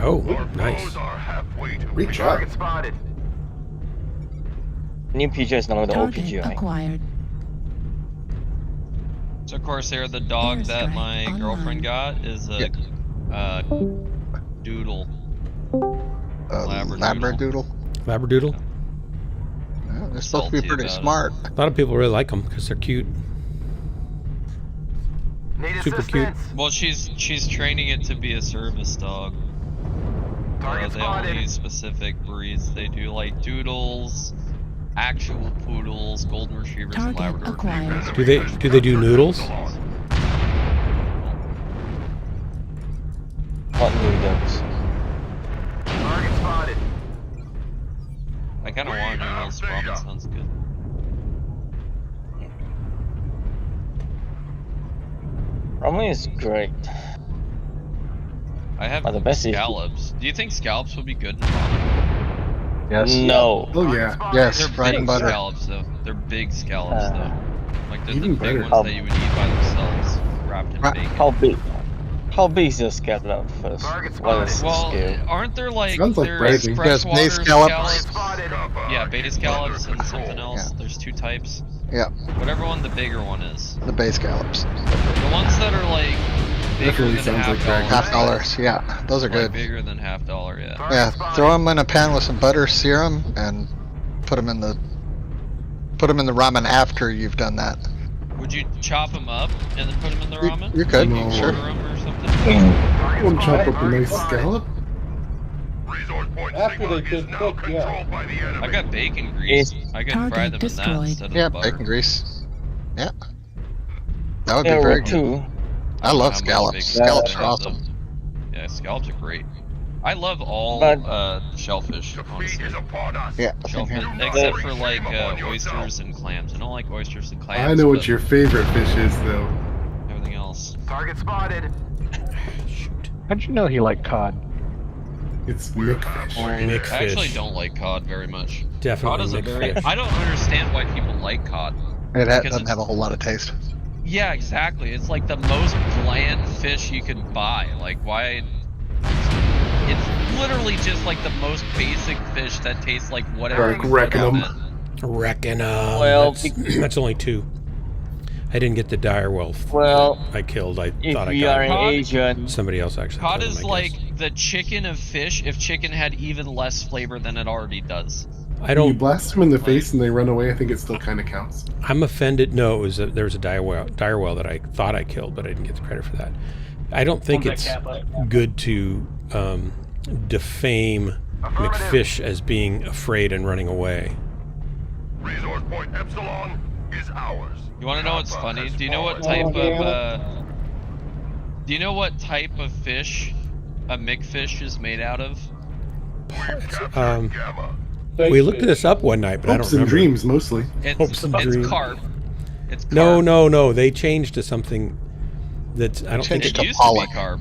[SPEAKER 1] Oh, nice.
[SPEAKER 9] Great job.
[SPEAKER 7] Target spotted.
[SPEAKER 8] New PG is no longer the old
[SPEAKER 2] Target
[SPEAKER 8] PG, right?
[SPEAKER 2] acquired.
[SPEAKER 4] So Corsair, the dog that
[SPEAKER 2] Airstrike
[SPEAKER 4] my
[SPEAKER 2] online.
[SPEAKER 4] girlfriend got is a doodle.
[SPEAKER 6] Labradoodle.
[SPEAKER 1] Labradoodle.
[SPEAKER 6] Yeah, they're supposed to be
[SPEAKER 4] Salty
[SPEAKER 6] pretty
[SPEAKER 4] about it.
[SPEAKER 6] smart.
[SPEAKER 1] A lot of people really like them because they're cute.
[SPEAKER 7] Need
[SPEAKER 1] Super cute.
[SPEAKER 7] assistance.
[SPEAKER 4] Well, she's training it to be a service dog.
[SPEAKER 7] Target
[SPEAKER 4] They only
[SPEAKER 7] spotted.
[SPEAKER 4] use specific breeds. They do like doodles, actual poodles, golden retrievers, and
[SPEAKER 2] Target
[SPEAKER 4] Labrador
[SPEAKER 2] acquired.
[SPEAKER 4] retrievers.
[SPEAKER 1] Do they do noodles?
[SPEAKER 8] What noodles?
[SPEAKER 7] Target spotted.
[SPEAKER 4] I kind of want noodles. Ramen sounds good.
[SPEAKER 8] Ramen is great.
[SPEAKER 4] I have
[SPEAKER 8] Oh, the best is-
[SPEAKER 4] scallops. Do you think scallops would be good in ramen?
[SPEAKER 6] Yes.
[SPEAKER 8] No.
[SPEAKER 9] Oh yeah.
[SPEAKER 6] Yes,
[SPEAKER 4] They're
[SPEAKER 6] bread
[SPEAKER 4] big
[SPEAKER 6] and butter.
[SPEAKER 4] scallops though. They're big scallops though. Like they're the
[SPEAKER 9] Even
[SPEAKER 4] big
[SPEAKER 9] better.
[SPEAKER 4] ones that you would eat by themselves, wrapped in
[SPEAKER 6] Right.
[SPEAKER 4] bacon.
[SPEAKER 8] How big? How big is your scallop first?
[SPEAKER 7] Target
[SPEAKER 8] What is
[SPEAKER 7] spotted.
[SPEAKER 8] the
[SPEAKER 4] Well,
[SPEAKER 8] scale?
[SPEAKER 4] aren't there like
[SPEAKER 9] Sounds like
[SPEAKER 4] there's
[SPEAKER 9] bragging.
[SPEAKER 6] Yes,
[SPEAKER 4] freshwater
[SPEAKER 6] bay scallops.
[SPEAKER 7] Target spotted.
[SPEAKER 4] Yeah, bay scallops and something else. There's two types.
[SPEAKER 6] Yeah,
[SPEAKER 4] Whatever one the bigger one is.
[SPEAKER 6] the bay scallops.
[SPEAKER 4] The ones that are like bigger
[SPEAKER 9] Definitely
[SPEAKER 4] than
[SPEAKER 9] sounds like
[SPEAKER 4] $half.
[SPEAKER 9] bragging.
[SPEAKER 6] $half. Yeah, those are
[SPEAKER 4] Like
[SPEAKER 6] good.
[SPEAKER 4] bigger than $half, yeah.
[SPEAKER 7] Target
[SPEAKER 6] Yeah,
[SPEAKER 7] spotted.
[SPEAKER 6] throw them in a pan with some butter, sear them, and put them in the ramen after you've done that.
[SPEAKER 4] Would you chop them up and then put them in the ramen?
[SPEAKER 6] You could,
[SPEAKER 4] Like
[SPEAKER 9] sure.
[SPEAKER 4] quarter 'em or something?
[SPEAKER 7] Target
[SPEAKER 9] Wouldn't chop
[SPEAKER 7] spotted.
[SPEAKER 9] up a nice
[SPEAKER 7] Target
[SPEAKER 9] scallop.
[SPEAKER 3] After they've been cooked, yeah.
[SPEAKER 4] I've got bacon grease. I could fry
[SPEAKER 2] Target
[SPEAKER 4] them in that
[SPEAKER 2] destroyed.
[SPEAKER 4] instead of
[SPEAKER 6] Yeah,
[SPEAKER 4] the butter.
[SPEAKER 6] bacon grease. Yeah. That would be
[SPEAKER 8] Yeah,
[SPEAKER 6] very
[SPEAKER 8] or
[SPEAKER 6] good.
[SPEAKER 8] two.
[SPEAKER 6] I love
[SPEAKER 4] I'm a
[SPEAKER 6] scallops.
[SPEAKER 4] big
[SPEAKER 6] Scallops
[SPEAKER 4] fan
[SPEAKER 6] are
[SPEAKER 4] of them.
[SPEAKER 6] awesome.
[SPEAKER 4] Yeah, scallops are great. I love all
[SPEAKER 8] But-
[SPEAKER 4] shellfish, honestly.
[SPEAKER 6] Yeah, I think
[SPEAKER 4] Shellfish,
[SPEAKER 6] here.
[SPEAKER 4] except for like oysters and clams. I don't like oysters and clams.
[SPEAKER 9] I know what
[SPEAKER 4] but
[SPEAKER 9] your favorite fish is, though.
[SPEAKER 4] everything else.
[SPEAKER 7] Target spotted.
[SPEAKER 6] How'd you know he liked cod?
[SPEAKER 9] It's mickfish.
[SPEAKER 1] Mickfish.
[SPEAKER 4] I actually don't like cod very much. Cod
[SPEAKER 1] Definitely
[SPEAKER 4] is a very.
[SPEAKER 1] mickfish.
[SPEAKER 4] I don't understand why people like cod.
[SPEAKER 6] It
[SPEAKER 4] Because
[SPEAKER 6] doesn't
[SPEAKER 4] it's-
[SPEAKER 6] have a whole lot of taste.
[SPEAKER 4] Yeah, exactly. It's like the most bland fish you could buy. Like, why? It's literally just like the most basic fish that tastes like whatever.
[SPEAKER 9] Like
[SPEAKER 4] you put on
[SPEAKER 9] reckonum.
[SPEAKER 4] it.
[SPEAKER 1] Reckon
[SPEAKER 8] Well,
[SPEAKER 1] that's only 2. I didn't get the direwolf.
[SPEAKER 8] Well,
[SPEAKER 1] that I killed. I
[SPEAKER 8] If
[SPEAKER 1] thought I
[SPEAKER 8] you
[SPEAKER 1] got
[SPEAKER 8] are
[SPEAKER 1] it.
[SPEAKER 8] an
[SPEAKER 4] Cod-
[SPEAKER 8] Asian,
[SPEAKER 1] Somebody else actually
[SPEAKER 4] Cod
[SPEAKER 1] killed
[SPEAKER 4] is
[SPEAKER 1] him, I
[SPEAKER 4] like
[SPEAKER 1] guess.
[SPEAKER 4] the chicken of fish if chicken had even less flavor than it already does.
[SPEAKER 1] I
[SPEAKER 9] You
[SPEAKER 1] don't.
[SPEAKER 9] blast them in the face and they run away. I think it still kind of counts.
[SPEAKER 1] I'm offended. No, it was there was a direwell that I thought I killed, but I didn't get the credit for that. I don't think it's good to defame McFish as being afraid and running away.
[SPEAKER 7] Resource point Epsilon is ours.
[SPEAKER 4] You want to know what's funny? Do you know what type of do you know what type of fish a McFish is made out of?
[SPEAKER 1] We looked this up one night, but I
[SPEAKER 9] Hopes
[SPEAKER 1] don't
[SPEAKER 9] and
[SPEAKER 1] remember.
[SPEAKER 9] dreams, mostly.
[SPEAKER 4] It's
[SPEAKER 1] and dreams.
[SPEAKER 4] carp. It's carp.
[SPEAKER 1] No. They changed to something that I don't think
[SPEAKER 6] Changed
[SPEAKER 4] It
[SPEAKER 6] to
[SPEAKER 4] used
[SPEAKER 6] pollock.
[SPEAKER 4] to be carp.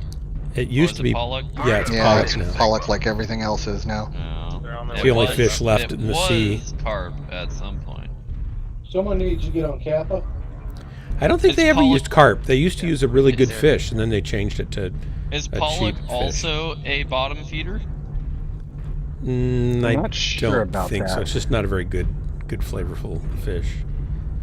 [SPEAKER 1] it used
[SPEAKER 4] is
[SPEAKER 1] to
[SPEAKER 4] it
[SPEAKER 1] be.
[SPEAKER 4] pollock?
[SPEAKER 1] Yeah, it's
[SPEAKER 6] Yeah,
[SPEAKER 1] pollock
[SPEAKER 6] it's
[SPEAKER 1] now.
[SPEAKER 6] pollock like everything else is now.
[SPEAKER 4] No.
[SPEAKER 1] It's the only fish left in the sea.
[SPEAKER 4] It was carp at some point.
[SPEAKER 3] Someone needs to get on Kappa.
[SPEAKER 1] I don't think
[SPEAKER 4] Is
[SPEAKER 1] they ever
[SPEAKER 4] pollock-
[SPEAKER 1] used carp. They used to use a really good
[SPEAKER 4] Is there-
[SPEAKER 1] fish, and then they changed it to
[SPEAKER 4] Is
[SPEAKER 1] a
[SPEAKER 4] pollock
[SPEAKER 1] cheap fish.
[SPEAKER 4] also a bottom feeder?
[SPEAKER 1] I
[SPEAKER 6] not sure
[SPEAKER 1] don't
[SPEAKER 6] about
[SPEAKER 1] think so.
[SPEAKER 6] that.
[SPEAKER 1] It's just not a very good flavorful fish.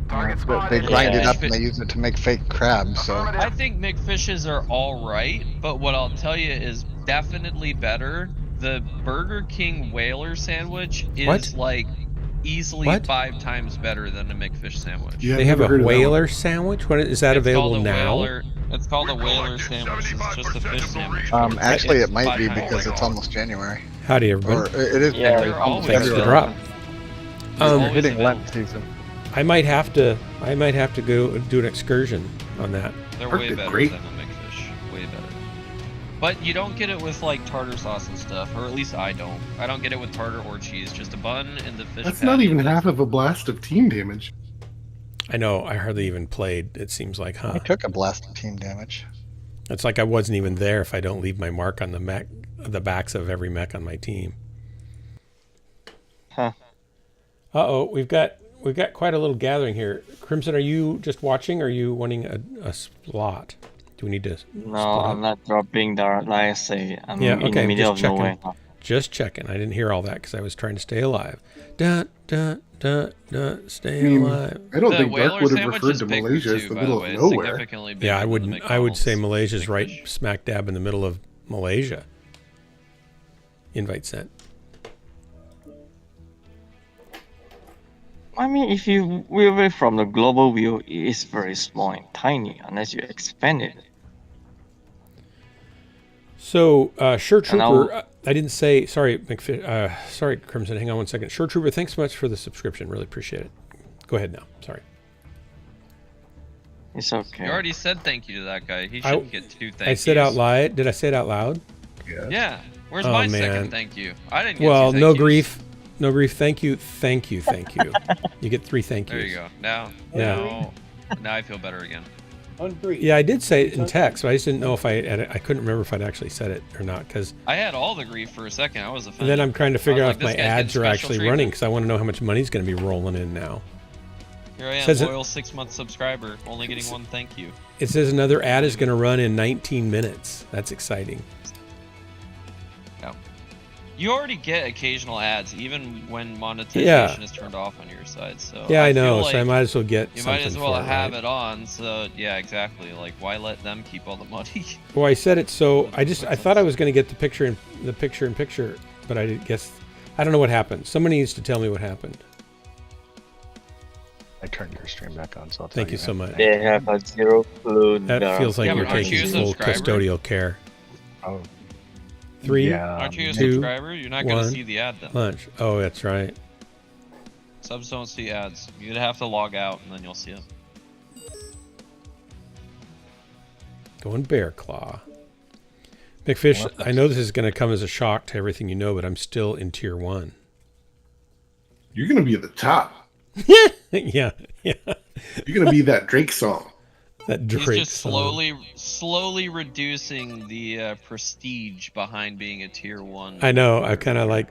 [SPEAKER 7] Target
[SPEAKER 6] But they
[SPEAKER 7] spotted.
[SPEAKER 6] grind it
[SPEAKER 4] Yeah.
[SPEAKER 6] up and they use it to make fake crabs. So
[SPEAKER 7] Affirmative.
[SPEAKER 4] I think McFishes are all right, but what I'll tell you is definitely better. The Burger King Whaler sandwich is
[SPEAKER 1] What?
[SPEAKER 4] like easily
[SPEAKER 1] What?
[SPEAKER 4] 5 times better than a McFish sandwich.
[SPEAKER 9] Yeah,
[SPEAKER 1] They
[SPEAKER 9] I've
[SPEAKER 1] have
[SPEAKER 9] never
[SPEAKER 1] a
[SPEAKER 9] heard of that one.
[SPEAKER 1] whaler sandwich. What is that
[SPEAKER 4] It's
[SPEAKER 1] available
[SPEAKER 4] called a
[SPEAKER 1] now?
[SPEAKER 4] Whaler. It's called a
[SPEAKER 7] We
[SPEAKER 4] Whaler
[SPEAKER 7] collected
[SPEAKER 4] sandwich. It's just a
[SPEAKER 7] 75%
[SPEAKER 4] fish
[SPEAKER 7] of the
[SPEAKER 4] sandwich.
[SPEAKER 7] region.
[SPEAKER 6] actually, it might
[SPEAKER 4] 5
[SPEAKER 6] be
[SPEAKER 4] times
[SPEAKER 6] because it's
[SPEAKER 4] better.
[SPEAKER 6] almost January,
[SPEAKER 1] Howdy,
[SPEAKER 6] or
[SPEAKER 1] everybody.
[SPEAKER 6] it is
[SPEAKER 8] Yeah,
[SPEAKER 6] February,
[SPEAKER 4] they're
[SPEAKER 6] almost
[SPEAKER 4] always
[SPEAKER 1] Thanks for the
[SPEAKER 6] February.
[SPEAKER 1] drop.
[SPEAKER 6] We're
[SPEAKER 4] Always
[SPEAKER 6] hitting
[SPEAKER 4] available.
[SPEAKER 6] Lent season.
[SPEAKER 1] I might have to go do an excursion on that.
[SPEAKER 4] They're
[SPEAKER 9] Aren't
[SPEAKER 4] way
[SPEAKER 9] they
[SPEAKER 4] better
[SPEAKER 9] great?
[SPEAKER 4] than a McFish. Way better. But you don't get it with like tartar sauce and stuff, or at least I don't. I don't get it with tartar or cheese. Just a bun and the fish.
[SPEAKER 9] That's not
[SPEAKER 4] patty.
[SPEAKER 9] even half of a blast of team damage.
[SPEAKER 1] I know. I hardly even played. It seems like,
[SPEAKER 6] I
[SPEAKER 1] huh?
[SPEAKER 6] took a blast of team damage.
[SPEAKER 1] It's like I wasn't even there if I don't leave my mark on the mech, the backs of every mech on my team.
[SPEAKER 8] Huh.
[SPEAKER 1] Uh-oh, we've got quite a little gathering here. Crimson, are you just watching, or are you wanting a slot? Do we need to split
[SPEAKER 8] No,
[SPEAKER 1] up?
[SPEAKER 8] I'm not dropping there. Like I say, I'm
[SPEAKER 1] Yeah,
[SPEAKER 8] in
[SPEAKER 1] okay,
[SPEAKER 8] the
[SPEAKER 1] I'm
[SPEAKER 8] middle
[SPEAKER 1] just
[SPEAKER 8] of nowhere.
[SPEAKER 1] Just checking. I didn't hear all that because I was trying to stay alive. Dun, dun, dun, dun, stay
[SPEAKER 9] I mean,
[SPEAKER 1] alive.
[SPEAKER 9] I don't
[SPEAKER 4] The
[SPEAKER 9] think
[SPEAKER 4] Whaler
[SPEAKER 9] Dark would have
[SPEAKER 4] sandwich
[SPEAKER 9] referred
[SPEAKER 4] is
[SPEAKER 9] to
[SPEAKER 4] bigger
[SPEAKER 9] Malaysia as
[SPEAKER 4] too,
[SPEAKER 9] the
[SPEAKER 4] by
[SPEAKER 9] middle
[SPEAKER 4] way.
[SPEAKER 9] of
[SPEAKER 4] It's
[SPEAKER 9] nowhere.
[SPEAKER 4] significantly bigger
[SPEAKER 1] Yeah, I
[SPEAKER 4] than the
[SPEAKER 1] wouldn't. I would say
[SPEAKER 4] McDonald's
[SPEAKER 1] Malaysia's right
[SPEAKER 4] McFish.
[SPEAKER 1] smack dab in the middle of Malaysia. Invite sent.
[SPEAKER 8] I mean, if you view it from the global view, it is very small and tiny unless you expand it.
[SPEAKER 1] So, Sure
[SPEAKER 8] And I'll-
[SPEAKER 1] Trooper, I didn't say, sorry, sorry, Crimson, hang on one second. Sure Trooper, thanks so much for the subscription. Really appreciate it. Go ahead now. Sorry.
[SPEAKER 8] It's okay.
[SPEAKER 4] You already said thank you to that guy. He shouldn't get 2 thank
[SPEAKER 1] I said
[SPEAKER 4] yous.
[SPEAKER 1] out loud. Did I say it out loud?
[SPEAKER 4] Yeah. Where's
[SPEAKER 1] Oh,
[SPEAKER 4] my
[SPEAKER 1] man.
[SPEAKER 4] second thank you? I didn't get
[SPEAKER 1] Well,
[SPEAKER 4] 2
[SPEAKER 1] no
[SPEAKER 4] thank yous.
[SPEAKER 1] grief. No grief. Thank you. Thank you. Thank you. You get 3 thank yous.
[SPEAKER 4] There you go. Now,
[SPEAKER 1] Yeah.
[SPEAKER 4] now I feel better again.
[SPEAKER 3] Ungrief.
[SPEAKER 1] Yeah, I did say it in text, but I just didn't know if I couldn't remember if I'd actually said it or not. Because
[SPEAKER 4] I had all the grief for a second. I was offended.
[SPEAKER 1] and then I'm trying to figure
[SPEAKER 4] I
[SPEAKER 1] out
[SPEAKER 4] was
[SPEAKER 1] if
[SPEAKER 4] like,
[SPEAKER 1] my
[SPEAKER 4] this guy's
[SPEAKER 1] ads
[SPEAKER 4] getting
[SPEAKER 1] are
[SPEAKER 4] special
[SPEAKER 1] actually
[SPEAKER 4] treatment.
[SPEAKER 1] running because I want to know how much money's going to be rolling in now.
[SPEAKER 4] Here I am,
[SPEAKER 1] Says it-
[SPEAKER 4] loyal 6-month subscriber, only getting 1 thank you.
[SPEAKER 1] It says another ad is going to run in 19 minutes. That's exciting.
[SPEAKER 4] You already get occasional ads, even when monetization is turned off on your side. So
[SPEAKER 1] Yeah, I
[SPEAKER 4] feel
[SPEAKER 1] know.
[SPEAKER 4] like
[SPEAKER 1] so I might as well get
[SPEAKER 4] you
[SPEAKER 1] something
[SPEAKER 4] might as well
[SPEAKER 1] for it,
[SPEAKER 4] have
[SPEAKER 1] right?
[SPEAKER 4] it on. So yeah, exactly. Like, why let them keep all the money?
[SPEAKER 1] Well, I said it so I thought I was going to get the picture in picture, but I guess I don't know what happened. Somebody needs to tell me what happened.
[SPEAKER 6] I turned your stream back on, so I'll tell
[SPEAKER 1] Thank you so much.
[SPEAKER 8] They have a zero clue.
[SPEAKER 1] That feels like
[SPEAKER 4] Yeah,
[SPEAKER 1] you're
[SPEAKER 4] but aren't you a
[SPEAKER 1] taking full
[SPEAKER 4] subscriber?
[SPEAKER 1] custodial care.
[SPEAKER 6] Oh,
[SPEAKER 1] 3,
[SPEAKER 6] yeah.
[SPEAKER 4] Aren't you a
[SPEAKER 1] 2,
[SPEAKER 4] subscriber? You're not going
[SPEAKER 1] 1,
[SPEAKER 4] to see the ad then.
[SPEAKER 1] lunch. Oh, that's right.
[SPEAKER 4] Subs don't see ads. You'd have to log out, and then you'll see it.
[SPEAKER 1] Going Bear Claw. McFish, I know this is going to come as a shock to everything you know, but I'm still in tier 1.
[SPEAKER 9] You're going to be at the top.
[SPEAKER 1] yeah, yeah.
[SPEAKER 9] You're going to be that Drake song.
[SPEAKER 1] That Drake
[SPEAKER 4] He's just
[SPEAKER 1] song.
[SPEAKER 4] slowly reducing the prestige behind being a tier 1.
[SPEAKER 1] I know. I kind of like,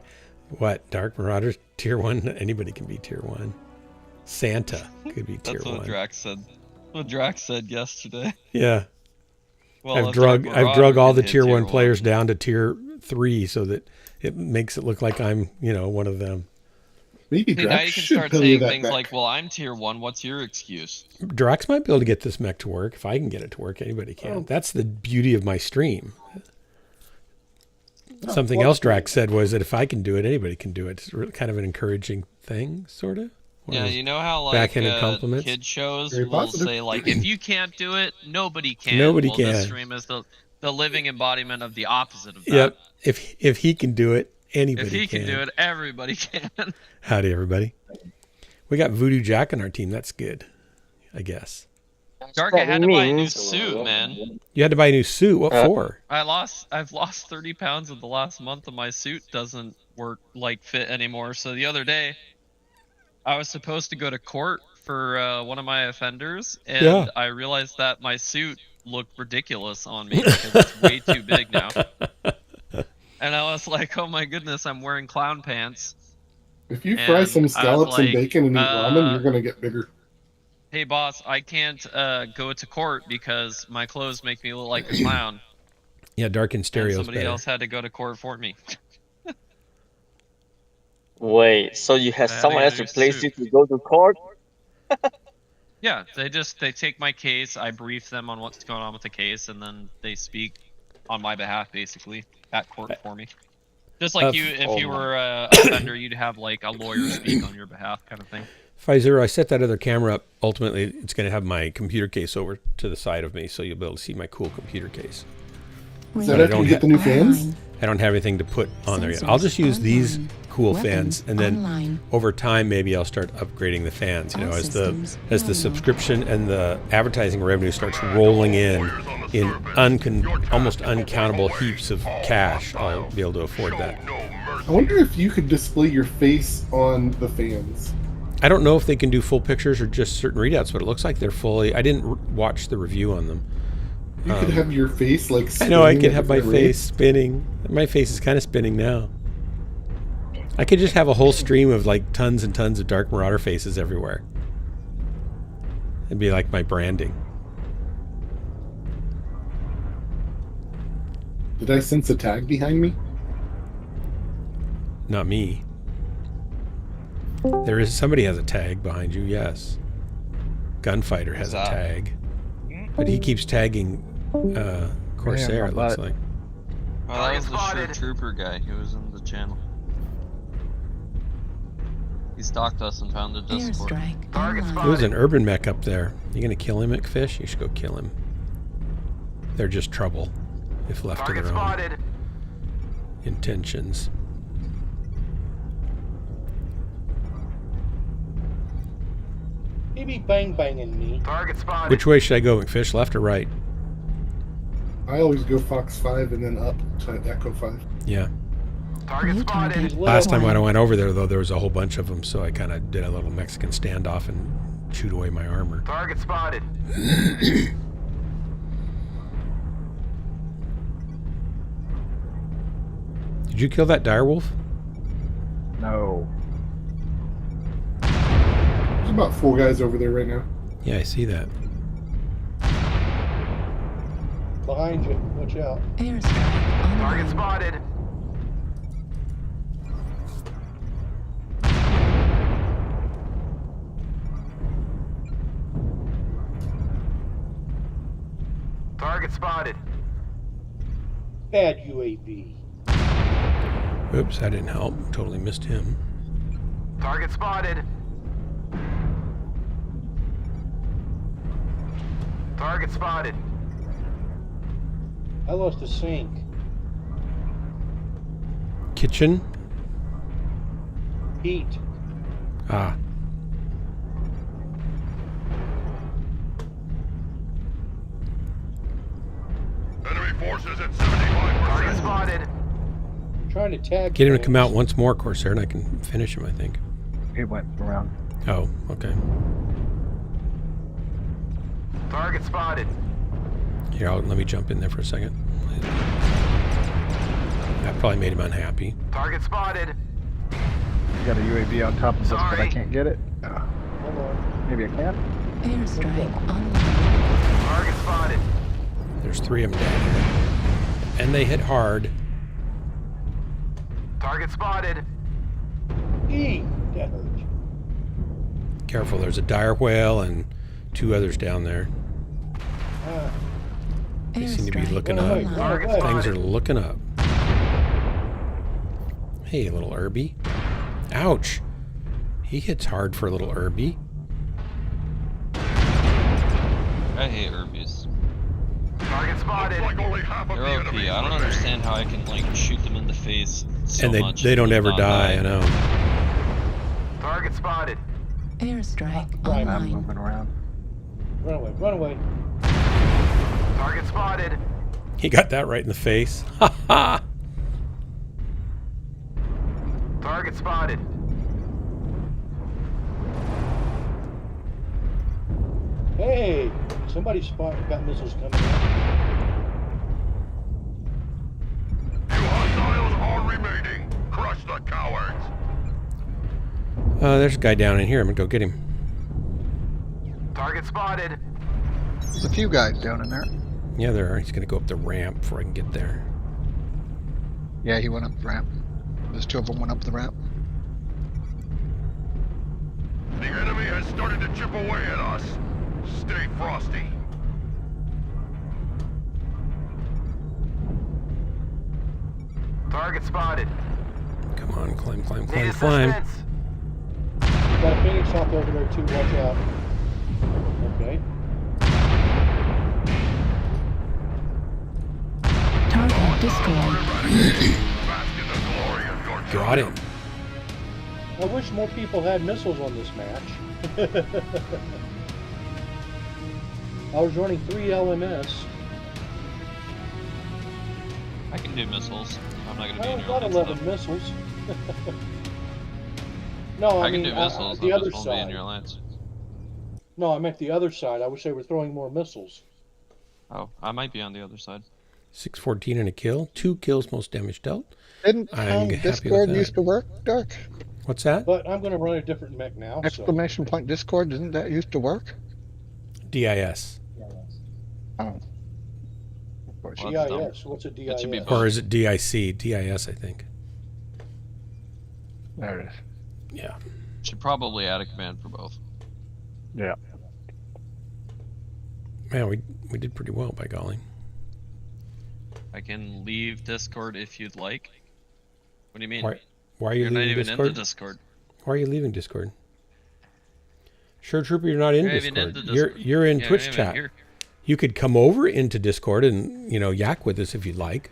[SPEAKER 1] what, Dark Marauders tier 1? Anybody can be tier 1. Santa could be tier
[SPEAKER 4] That's what
[SPEAKER 1] 1.
[SPEAKER 4] Drax said. What Drax said yesterday.
[SPEAKER 1] Yeah.
[SPEAKER 4] Well,
[SPEAKER 1] I've
[SPEAKER 4] a
[SPEAKER 1] drug
[SPEAKER 4] Dark Marauder
[SPEAKER 1] all
[SPEAKER 4] can
[SPEAKER 1] the
[SPEAKER 4] hit
[SPEAKER 1] tier 1
[SPEAKER 4] 1.
[SPEAKER 1] players down to tier 3 so that it makes it look like I'm, one of them.
[SPEAKER 9] Maybe
[SPEAKER 4] See, now
[SPEAKER 9] Drax
[SPEAKER 4] you can
[SPEAKER 9] should
[SPEAKER 4] start
[SPEAKER 9] tell you
[SPEAKER 4] saying
[SPEAKER 9] that
[SPEAKER 4] things
[SPEAKER 9] back.
[SPEAKER 4] like, well, I'm tier 1, what's your excuse?
[SPEAKER 1] Drax might be able to get this mech to work. If I can get it to work, anybody can.
[SPEAKER 9] Oh.
[SPEAKER 1] That's the beauty of my stream.
[SPEAKER 9] Oh,
[SPEAKER 1] Something
[SPEAKER 9] well,
[SPEAKER 1] else Drax said was that if I can do it, anybody can do it. It's kind of an encouraging thing, sort of.
[SPEAKER 4] Yeah, you know how like
[SPEAKER 1] backhanded compliments?
[SPEAKER 4] kid shows
[SPEAKER 9] Very
[SPEAKER 4] will
[SPEAKER 9] positive.
[SPEAKER 4] say like, if you can't do it, nobody can.
[SPEAKER 1] Nobody
[SPEAKER 4] well,
[SPEAKER 1] can.
[SPEAKER 4] This stream is the living embodiment of the opposite of that.
[SPEAKER 1] Yep. If he can do it, anybody
[SPEAKER 4] If he
[SPEAKER 1] can.
[SPEAKER 4] can do it, everybody can.
[SPEAKER 1] Howdy, everybody. We got Voodoo Jack on our team. That's good, I guess.
[SPEAKER 4] Dark, I had to buy a new suit, man.
[SPEAKER 1] You had to buy a new suit. What for?
[SPEAKER 4] I've lost 30 pounds in the last month, and my suit doesn't fit anymore. So the other day, I was supposed to go to court for one of my offenders, and
[SPEAKER 1] Yeah.
[SPEAKER 4] I realized that my suit looked ridiculous on me because it's way too big now. And I was like, oh my goodness, I'm wearing clown pants.
[SPEAKER 9] If you fry
[SPEAKER 4] And
[SPEAKER 9] some
[SPEAKER 4] I was
[SPEAKER 9] scallops and
[SPEAKER 4] like,
[SPEAKER 9] bacon and eat ramen, you're going to get bigger.
[SPEAKER 4] hey boss, I can't go to court because my clothes make me look like a clown.
[SPEAKER 1] Yeah, dark and
[SPEAKER 4] And
[SPEAKER 1] stereo is
[SPEAKER 4] somebody
[SPEAKER 1] better.
[SPEAKER 4] else had to go to court for me.
[SPEAKER 8] Wait, so you had
[SPEAKER 4] I had to
[SPEAKER 8] someone
[SPEAKER 4] get
[SPEAKER 8] else
[SPEAKER 4] a new
[SPEAKER 8] replace you
[SPEAKER 4] suit.
[SPEAKER 8] to go to court?
[SPEAKER 4] Yeah, they take my case, I brief them on what's going on with the case, and then they speak on my behalf, basically, at court for me. Just like you, if
[SPEAKER 8] Oh
[SPEAKER 4] you
[SPEAKER 8] my.
[SPEAKER 4] were a offender, you'd have like a lawyer speak on your behalf, kind of thing.
[SPEAKER 1] Pfizer, I set that other camera up. Ultimately, it's going to have my computer case over to the side of me, so you'll be able to see my cool computer case.
[SPEAKER 9] Is
[SPEAKER 1] But
[SPEAKER 9] that
[SPEAKER 1] I
[SPEAKER 9] after
[SPEAKER 1] don't
[SPEAKER 9] you get the new fans?
[SPEAKER 2] Online.
[SPEAKER 1] I don't have anything to put on there yet. I'll just use these cool
[SPEAKER 2] Weapons
[SPEAKER 1] fans, and then
[SPEAKER 2] online.
[SPEAKER 1] over time, maybe I'll start upgrading the fans. You know,
[SPEAKER 2] All
[SPEAKER 1] as the
[SPEAKER 2] systems
[SPEAKER 1] as the
[SPEAKER 2] normal.
[SPEAKER 1] subscription and the advertising revenue starts rolling in almost uncountable heaps of cash, I'll be able to afford that.
[SPEAKER 9] I wonder if you could display your face on the fans.
[SPEAKER 1] I don't know if they can do full pictures or just certain readouts, but it looks like they're fully. I didn't watch the review on them.
[SPEAKER 9] You could have your face like.
[SPEAKER 1] I know I
[SPEAKER 9] spinning
[SPEAKER 1] could
[SPEAKER 9] at
[SPEAKER 1] have my
[SPEAKER 9] different
[SPEAKER 1] face
[SPEAKER 9] rates.
[SPEAKER 1] spinning. My face is kind of spinning now. I could just have a whole stream of like tons and tons of Dark Marauder faces everywhere. It'd be like my branding.
[SPEAKER 9] Did I sense a tag behind me?
[SPEAKER 1] Not me. There is somebody has a tag behind you. Yes. Gunfighter has a
[SPEAKER 4] that?
[SPEAKER 1] tag, but he keeps tagging Corsair.
[SPEAKER 6] my
[SPEAKER 1] It looks
[SPEAKER 6] butt.
[SPEAKER 1] like.
[SPEAKER 4] Oh, that was the Sure Trooper guy who was in the channel. He stalked us and found the Discord.
[SPEAKER 2] Airstrike
[SPEAKER 7] Target
[SPEAKER 2] online.
[SPEAKER 1] There was an urban mech up there. You gonna kill him, McFish? You should go kill him. They're just trouble if left to
[SPEAKER 7] Target
[SPEAKER 1] their own
[SPEAKER 7] spotted.
[SPEAKER 1] intentions.
[SPEAKER 3] He be bang banging me.
[SPEAKER 7] Target spotted.
[SPEAKER 1] Which way should I go, McFish? Left or right?
[SPEAKER 9] I always go Fox 5 and then up to Echo 5.
[SPEAKER 1] Yeah.
[SPEAKER 7] Target
[SPEAKER 2] New
[SPEAKER 7] spotted.
[SPEAKER 2] target.
[SPEAKER 1] Last time when I
[SPEAKER 2] acquired.
[SPEAKER 1] went over there, though, there was a whole bunch of them, so I kind of did a little Mexican standoff and chewed away my armor.
[SPEAKER 7] Target spotted.
[SPEAKER 1] Did you kill that direwolf?
[SPEAKER 6] No.
[SPEAKER 9] There's about 4 guys over there right now.
[SPEAKER 1] Yeah, I see that.
[SPEAKER 3] Behind you. Watch out.
[SPEAKER 2] Airstrike
[SPEAKER 7] Target
[SPEAKER 2] online.
[SPEAKER 7] spotted. Target spotted.
[SPEAKER 3] Bad UAV.
[SPEAKER 1] Oops, I didn't help. Totally missed him.
[SPEAKER 7] Target spotted. Target spotted.
[SPEAKER 3] I lost a sink.
[SPEAKER 1] Kitchen?
[SPEAKER 3] Heat.
[SPEAKER 1] Ah.
[SPEAKER 7] Enemy forces at 75%. Target spotted.
[SPEAKER 3] Trying to tag.
[SPEAKER 1] Get him to
[SPEAKER 3] things.
[SPEAKER 1] come out once more, Corsair, and I can finish him, I think.
[SPEAKER 6] It went around.
[SPEAKER 1] Oh, okay.
[SPEAKER 7] Target spotted.
[SPEAKER 1] Here, let me jump in there for a second. That probably made him unhappy.
[SPEAKER 7] Target spotted.
[SPEAKER 6] You got a UAV on top of us, but I
[SPEAKER 7] Sorry.
[SPEAKER 6] can't get it.
[SPEAKER 3] Hold on.
[SPEAKER 6] Maybe I can.
[SPEAKER 2] Airstrike online.
[SPEAKER 7] Target spotted.
[SPEAKER 1] There's 3 of them down here. And they hit hard.
[SPEAKER 7] Target spotted.
[SPEAKER 3] Eee, that hurt.
[SPEAKER 1] Careful, there's a dire whale and 2 others down there.
[SPEAKER 3] Ah,
[SPEAKER 1] They seem to be
[SPEAKER 2] Airstrike
[SPEAKER 1] looking
[SPEAKER 3] run
[SPEAKER 1] up.
[SPEAKER 3] away,
[SPEAKER 2] online.
[SPEAKER 3] run
[SPEAKER 7] Target
[SPEAKER 3] away.
[SPEAKER 1] Things are looking up. Hey, little Herbie. Ouch. He hits hard for a little Herbie.
[SPEAKER 4] I hate Urbies.
[SPEAKER 7] Target spotted. Looks like only half of
[SPEAKER 4] They're
[SPEAKER 7] the
[SPEAKER 4] OP.
[SPEAKER 7] enemy
[SPEAKER 4] I don't
[SPEAKER 7] remain.
[SPEAKER 4] understand how I can like shoot them in the face so
[SPEAKER 1] And
[SPEAKER 4] much
[SPEAKER 1] they don't
[SPEAKER 4] and
[SPEAKER 1] ever
[SPEAKER 4] not
[SPEAKER 1] die, I know.
[SPEAKER 7] Target spotted.
[SPEAKER 2] Airstrike
[SPEAKER 3] Right.
[SPEAKER 6] I'm
[SPEAKER 2] online.
[SPEAKER 6] moving around.
[SPEAKER 3] Run away, run away.
[SPEAKER 7] Target spotted.
[SPEAKER 1] He got that right in the face. Ha ha!
[SPEAKER 7] Target spotted.
[SPEAKER 3] Hey, somebody got missiles coming in.
[SPEAKER 7] Two hostiles are remaining. Crush the cowards.
[SPEAKER 1] There's a guy down in here. I'm gonna go get him.
[SPEAKER 10] Target spotted.
[SPEAKER 6] There's a few guys down in there.
[SPEAKER 1] Yeah, there are. He's going to go up the ramp before I can get there.
[SPEAKER 6] Yeah, he went up the ramp. There's 2 of them went up the ramp.
[SPEAKER 7] The enemy has started to chip away at us. Stay frosty.
[SPEAKER 10] Target spotted.
[SPEAKER 1] Come on, climb, climb,
[SPEAKER 10] Need
[SPEAKER 1] climb, climb.
[SPEAKER 10] assistance.
[SPEAKER 3] Got a Phoenix hop over there too, watch out. Okay.
[SPEAKER 2] Target destroyed.
[SPEAKER 7] Bask in the glory of your
[SPEAKER 1] Got him.
[SPEAKER 3] I wish more people had missiles on this match. I was running 3 LMS.
[SPEAKER 4] I can do missiles. I'm not gonna
[SPEAKER 3] I
[SPEAKER 4] be in
[SPEAKER 3] only
[SPEAKER 4] your
[SPEAKER 3] got
[SPEAKER 4] alliance,
[SPEAKER 3] 11
[SPEAKER 4] though.
[SPEAKER 3] missiles. No, I
[SPEAKER 4] I can
[SPEAKER 3] mean,
[SPEAKER 4] do missiles.
[SPEAKER 3] the
[SPEAKER 4] I
[SPEAKER 3] other
[SPEAKER 4] just won't be in
[SPEAKER 3] side.
[SPEAKER 4] your alliance.
[SPEAKER 3] No, I meant the other side. I wish they were throwing more missiles.
[SPEAKER 4] Oh, I might be on the other side.
[SPEAKER 1] 614 and a kill. 2 kills, most damage dealt.
[SPEAKER 6] Didn't
[SPEAKER 1] I'm happy with
[SPEAKER 6] Discord
[SPEAKER 1] that.
[SPEAKER 6] used to work, Dark?
[SPEAKER 1] What's that?
[SPEAKER 3] But I'm going to run a different mech now. So.
[SPEAKER 6] Exclamation point Discord, didn't that used to work?
[SPEAKER 1] DIS.
[SPEAKER 6] Oh.
[SPEAKER 4] Well,
[SPEAKER 3] DIS. What's a DIS?
[SPEAKER 4] It should be
[SPEAKER 1] Or is it DIC? DIS, I think.
[SPEAKER 6] There it is.
[SPEAKER 1] Yeah.
[SPEAKER 4] Should probably add a command for both.
[SPEAKER 6] Yeah.
[SPEAKER 1] Man, we did pretty well, by golly.
[SPEAKER 4] I can leave Discord if you'd like. What do you mean?
[SPEAKER 1] Why are you
[SPEAKER 4] You're not
[SPEAKER 1] leaving
[SPEAKER 4] even
[SPEAKER 1] Discord?
[SPEAKER 4] in the Discord.
[SPEAKER 1] Why are you leaving Discord? Sure, Trooper, you're not in
[SPEAKER 4] You're not even
[SPEAKER 1] Discord.
[SPEAKER 4] in the Discord.
[SPEAKER 1] You're in
[SPEAKER 4] Yeah,
[SPEAKER 1] Twitch
[SPEAKER 4] you're not even
[SPEAKER 1] chat.
[SPEAKER 4] here.
[SPEAKER 1] You could come over into Discord and, yak with us if you'd like.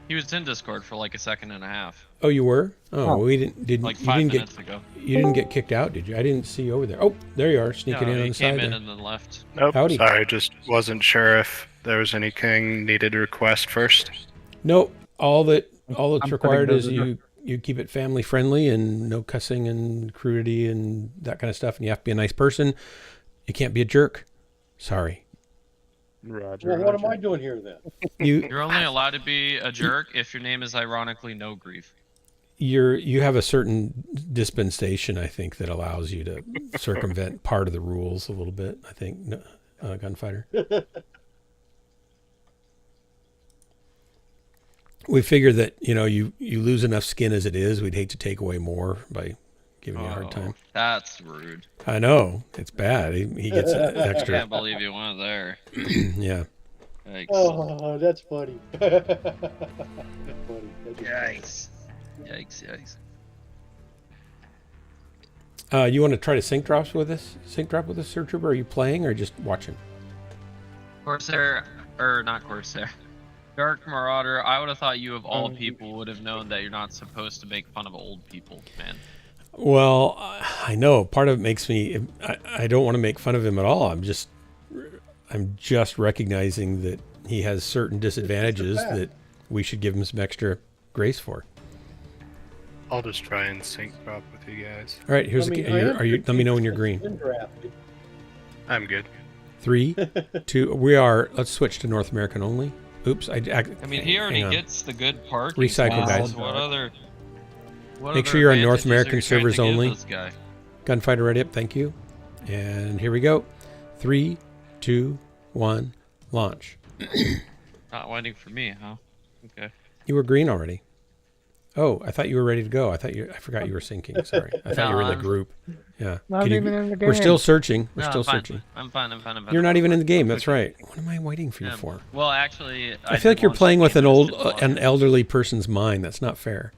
[SPEAKER 4] He was in Discord for like a second and a half.
[SPEAKER 1] Oh, you were? Oh, we didn't
[SPEAKER 4] Like
[SPEAKER 1] you
[SPEAKER 4] 5
[SPEAKER 1] didn't
[SPEAKER 4] minutes
[SPEAKER 1] get
[SPEAKER 4] ago.
[SPEAKER 1] you didn't get kicked out, did you? I didn't see you over there. Oh, there you are, sneaking
[SPEAKER 4] No,
[SPEAKER 1] in on
[SPEAKER 4] he
[SPEAKER 1] the
[SPEAKER 4] came
[SPEAKER 1] side
[SPEAKER 4] in
[SPEAKER 1] there.
[SPEAKER 4] and then left.
[SPEAKER 11] Nope.
[SPEAKER 1] Howdy.
[SPEAKER 11] Sorry, just wasn't sure if there was anything needed request first.
[SPEAKER 1] Nope. All that's
[SPEAKER 6] I'm
[SPEAKER 1] required
[SPEAKER 6] putting
[SPEAKER 1] is
[SPEAKER 6] those
[SPEAKER 1] you keep it family friendly and no cussing and crudity and that kind of stuff, and you have to be a nice person. You can't be a jerk. Sorry.
[SPEAKER 11] Roger.
[SPEAKER 3] Well, what am I doing here then?
[SPEAKER 4] You're only allowed to be a jerk if your name is ironically No Grief.
[SPEAKER 1] You have a certain dispensation, I think, that allows you to circumvent part of the rules a little bit. I think, Gunfighter. We figure that you lose enough skin as it is. We'd hate to take away more by giving you a hard time.
[SPEAKER 4] That's rude.
[SPEAKER 1] I know it's bad. He gets
[SPEAKER 4] I
[SPEAKER 1] extra.
[SPEAKER 4] can't believe you went there.
[SPEAKER 1] Yeah.
[SPEAKER 4] Yikes.
[SPEAKER 3] Oh, that's funny. That's funny.
[SPEAKER 4] Yikes. Yikes.
[SPEAKER 1] You want to try to sync drop with us, Sir Trooper? Are you playing or just watching?
[SPEAKER 4] Corsair, or not Corsair. Dark Marauder, I would have thought you of all people would have known that you're not supposed to make fun of old people, man.
[SPEAKER 1] Well, I know part of it makes me. I don't want to make fun of him at all. I'm just recognizing that he has certain disadvantages that we should give him some extra grace for.
[SPEAKER 11] I'll just try and sync drop with you guys.
[SPEAKER 1] All right, here's are you? Let me know when you're green.
[SPEAKER 11] I'm good.
[SPEAKER 1] 3, 2. We are. Let's switch to North American only. Oops, I mean,
[SPEAKER 4] he already gets the good part.
[SPEAKER 1] Recycle, guys.
[SPEAKER 4] What other?
[SPEAKER 1] Make sure you're on North American
[SPEAKER 4] advantages are you
[SPEAKER 1] servers
[SPEAKER 4] trying to
[SPEAKER 1] only.
[SPEAKER 4] give this guy?
[SPEAKER 1] Gunfighter ready up, thank you. And here we go. 3, 2, 1, launch.
[SPEAKER 4] Not waiting for me, huh? Okay.
[SPEAKER 1] You were green already. Oh, I thought you were ready to go. I forgot you were syncing. Sorry. I thought you were in the group. Yeah.
[SPEAKER 6] Not even in the game.
[SPEAKER 1] We're still searching. We're
[SPEAKER 4] No,
[SPEAKER 1] still
[SPEAKER 4] I'm fine.
[SPEAKER 1] searching.
[SPEAKER 4] I'm fine.
[SPEAKER 1] You're not even in the game. That's right. What am I waiting for you
[SPEAKER 4] Yeah,
[SPEAKER 1] for?
[SPEAKER 4] Well, actually,
[SPEAKER 1] I feel like you're playing with an elderly person's mind. That's not fair.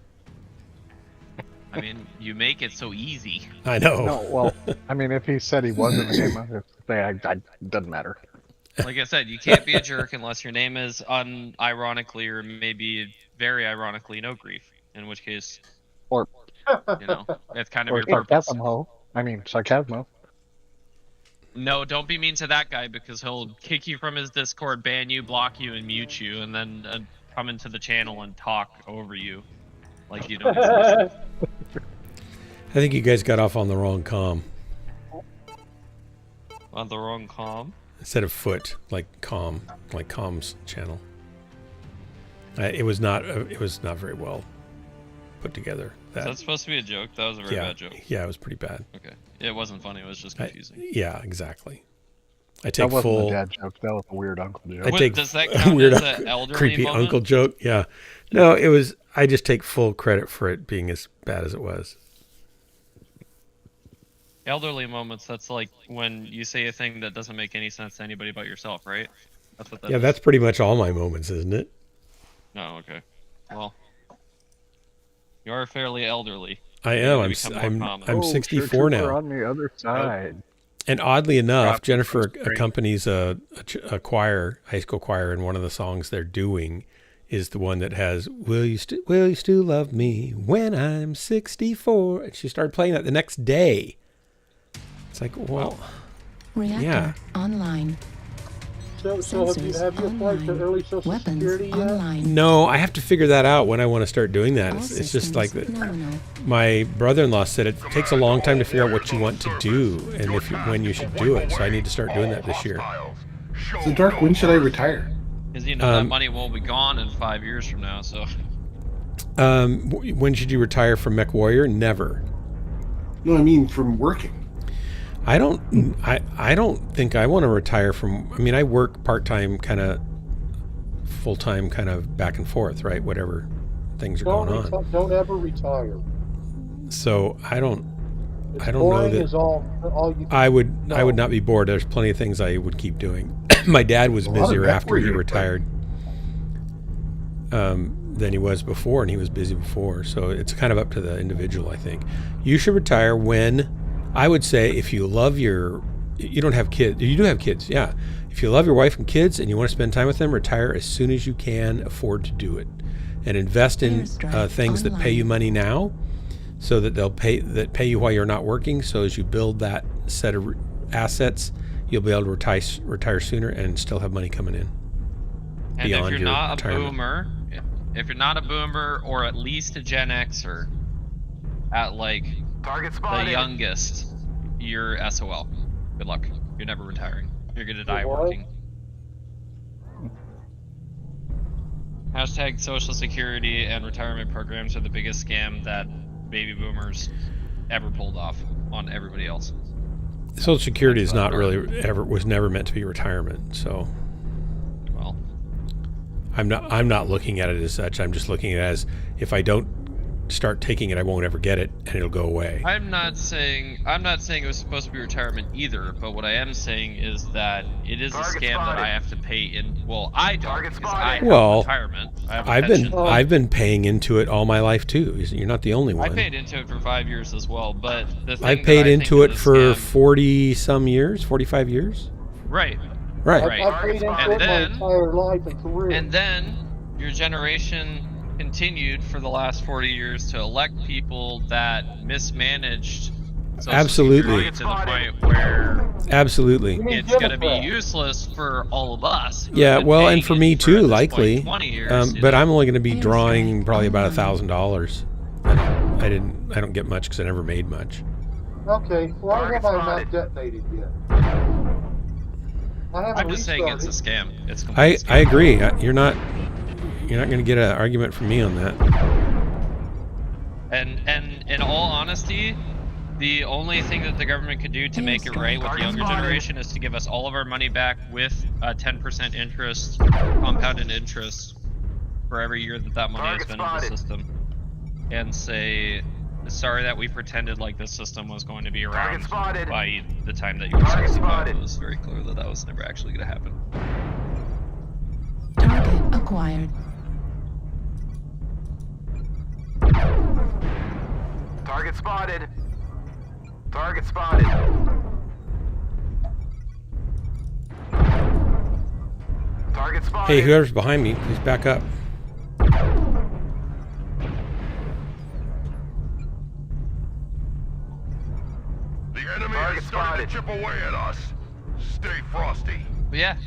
[SPEAKER 4] I mean, you make it so easy.
[SPEAKER 1] I know.
[SPEAKER 6] No, well, I mean, if he said he was in the game, I would say it doesn't matter.
[SPEAKER 4] Like I said, you can't be a jerk unless your name is unironically or maybe very ironically No Grief. In which case,
[SPEAKER 6] or
[SPEAKER 4] that's kind of
[SPEAKER 6] or
[SPEAKER 4] your purpose.
[SPEAKER 6] Sarcasmo.
[SPEAKER 4] No, don't be mean to that guy because he'll kick you from his Discord, ban you, block you, and mute you, and then come into the channel and talk over you like you don't exist.
[SPEAKER 1] I think you guys got off on the wrong comm.
[SPEAKER 4] On the wrong comm?
[SPEAKER 1] Instead of foot, like comm, like comms channel. It was not very well put together.
[SPEAKER 4] Is that supposed to be a joke? That was a very bad joke.
[SPEAKER 1] Yeah, it was pretty bad.
[SPEAKER 4] Okay. It wasn't funny. It was just confusing.
[SPEAKER 1] Yeah, exactly. I
[SPEAKER 6] That
[SPEAKER 1] take
[SPEAKER 6] wasn't
[SPEAKER 1] full.
[SPEAKER 6] a dad joke. That was a weird uncle joke.
[SPEAKER 1] I take
[SPEAKER 4] does that count
[SPEAKER 1] weird
[SPEAKER 4] as an elderly
[SPEAKER 1] creepy
[SPEAKER 4] moment?
[SPEAKER 1] uncle joke. Yeah. No, it was. I just take full credit for it being as bad as it was.
[SPEAKER 4] Elderly moments, that's like when you say a thing that doesn't make any sense to anybody but yourself, right? That's what that
[SPEAKER 1] Yeah,
[SPEAKER 4] is.
[SPEAKER 1] that's pretty much all my moments, isn't it?
[SPEAKER 4] No, okay. Well, you are fairly elderly.
[SPEAKER 1] I
[SPEAKER 4] You
[SPEAKER 1] am.
[SPEAKER 4] need to become more common.
[SPEAKER 1] I'm 64
[SPEAKER 6] We're
[SPEAKER 1] now.
[SPEAKER 6] on the other side.
[SPEAKER 1] And oddly enough,
[SPEAKER 11] Drop
[SPEAKER 1] Jennifer
[SPEAKER 11] from spring.
[SPEAKER 1] accompanies a choir, high school choir, and one of the songs they're doing is the one that has will you still love me when I'm 64? And she started playing that the next day. It's like, well,
[SPEAKER 2] Reactor
[SPEAKER 1] yeah.
[SPEAKER 2] online.
[SPEAKER 3] So have you
[SPEAKER 2] Sensors
[SPEAKER 3] applied for
[SPEAKER 2] online.
[SPEAKER 3] early Social
[SPEAKER 2] Weapons
[SPEAKER 3] Security yet?
[SPEAKER 2] online.
[SPEAKER 1] No, I have to figure that out when I want to start doing that.
[SPEAKER 2] All
[SPEAKER 1] It's just like
[SPEAKER 2] systems
[SPEAKER 1] that.
[SPEAKER 2] nominal.
[SPEAKER 1] My brother-in-law said it takes a long time to figure out what you want to do and when you should do it. So I need to start doing that this year.
[SPEAKER 9] So, Dark, when should I retire?
[SPEAKER 4] Because you know that money will be gone in 5 years from now, so...
[SPEAKER 1] When should you retire from Mech Warrior? Never.
[SPEAKER 9] No, I mean from working.
[SPEAKER 1] I don't think I want to retire from. I mean, I work part-time, kind of full-time, kind of back and forth, right? Whatever things are going on.
[SPEAKER 3] Don't ever retire.
[SPEAKER 1] So I don't know
[SPEAKER 3] Boring
[SPEAKER 1] that
[SPEAKER 3] is all you.
[SPEAKER 1] I would not be bored. There's plenty of things I would keep doing. My dad was busier after he retired than he was before, and he was busy before. So it's kind of up to the individual, I think. You should retire when, I would say, if you love you don't have kids. You do have kids, yeah. If you love your wife and kids and you want to spend time with them, retire as soon as you can afford to do it, and invest in things that pay you money now, so that they'll pay you while you're not working. So as you build that set of assets, you'll be able to retire sooner and still have money coming in.
[SPEAKER 4] And
[SPEAKER 1] beyond
[SPEAKER 4] if you're
[SPEAKER 1] your
[SPEAKER 4] not
[SPEAKER 1] retirement.
[SPEAKER 4] a boomer, if you're not a boomer or at least a Gen Xer, at like the youngest, you're SOL. Good luck. You're never retiring. You're gonna die
[SPEAKER 3] What?
[SPEAKER 4] working. Hashtag Social Security and retirement programs are the biggest scam that baby boomers ever pulled off on everybody else.
[SPEAKER 1] Social Security is not really was never meant to be retirement. So
[SPEAKER 4] Well,
[SPEAKER 1] I'm not looking at it as such. I'm just looking at it as, if I don't start taking it, I won't ever get it, and it'll go away.
[SPEAKER 4] I'm not saying it was supposed to be retirement either, but what I am saying is that it is a scam that I have to pay in. Well, I don't, because I have retirement. I have a pension.
[SPEAKER 1] I've been paying into it all my life too. You're not the only one.
[SPEAKER 4] I paid into it for 5 years as well, but the thing
[SPEAKER 1] I've paid
[SPEAKER 4] that I
[SPEAKER 1] into
[SPEAKER 4] think
[SPEAKER 1] it
[SPEAKER 4] is a
[SPEAKER 1] for
[SPEAKER 4] scam-
[SPEAKER 1] 40 some years, 45 years.
[SPEAKER 4] Right.
[SPEAKER 1] Right.
[SPEAKER 3] I've paid into it my entire life and career.
[SPEAKER 4] And then your generation continued for the last 40 years to elect people that mismanaged Social
[SPEAKER 1] Absolutely.
[SPEAKER 4] Security to the point where
[SPEAKER 1] Absolutely.
[SPEAKER 4] it's going to be useless for all of us. who
[SPEAKER 1] Yeah,
[SPEAKER 4] have been
[SPEAKER 1] well,
[SPEAKER 4] paying
[SPEAKER 1] and for
[SPEAKER 4] in
[SPEAKER 1] me
[SPEAKER 4] for,
[SPEAKER 1] too,
[SPEAKER 4] at this
[SPEAKER 1] likely.
[SPEAKER 4] point, 20 years,
[SPEAKER 1] But I'm only going to be drawing probably about $1,000. I don't get much because I never made much.
[SPEAKER 3] Okay, why have I not detonated yet?
[SPEAKER 4] I'm just saying it's a scam. It's a complete
[SPEAKER 1] I
[SPEAKER 4] scam.
[SPEAKER 1] agree. You're not going to get an argument from me on that.
[SPEAKER 4] And in all honesty, the only thing that the government could do to make it right with the younger generation is to give us all of our money back with 10% interest, compounded interest, for every year that money has been in the system. And say, sorry that we pretended like this system was going to be around by the time that you were 65. It was very clear that was never actually going to happen.
[SPEAKER 2] Target acquired.
[SPEAKER 7] Target spotted. Target spotted. Target spotted.
[SPEAKER 1] Hey, whoever's behind me, please back up.
[SPEAKER 7] The enemy has started to chip away at us. Stay frosty.
[SPEAKER 4] But yeah,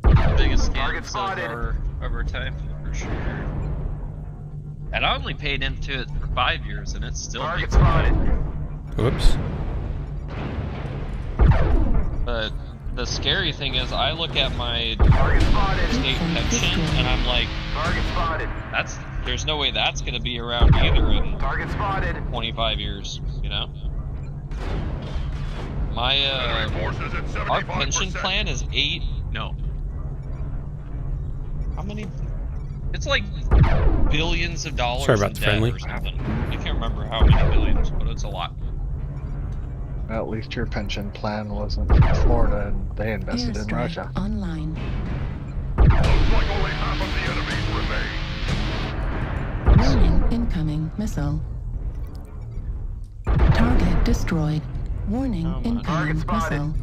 [SPEAKER 4] the biggest scams of our time, for sure. And I only paid into it for 5 years, and it's still makes money.
[SPEAKER 1] Whoops.
[SPEAKER 4] But the scary thing is, I look at my state pension, and I'm like, there's no way that's going to be around either in
[SPEAKER 7] Target spotted.
[SPEAKER 4] 25 years, you know? My,
[SPEAKER 7] Forces at 75%.
[SPEAKER 4] our pension plan is how many? It's like billions of dollars
[SPEAKER 1] Sorry about
[SPEAKER 4] in
[SPEAKER 1] the
[SPEAKER 4] debt
[SPEAKER 1] friendly.
[SPEAKER 4] or something. I can't remember how many billions, but it's a lot.
[SPEAKER 6] At least your pension plan wasn't from Florida and they invested in
[SPEAKER 2] Airstrike
[SPEAKER 6] Russia.
[SPEAKER 2] online.
[SPEAKER 7] Looks like only half of the enemies remain.
[SPEAKER 2] Warning, incoming missile. Target destroyed. Warning,
[SPEAKER 4] Oh my.
[SPEAKER 2] incoming
[SPEAKER 7] Target
[SPEAKER 2] missile.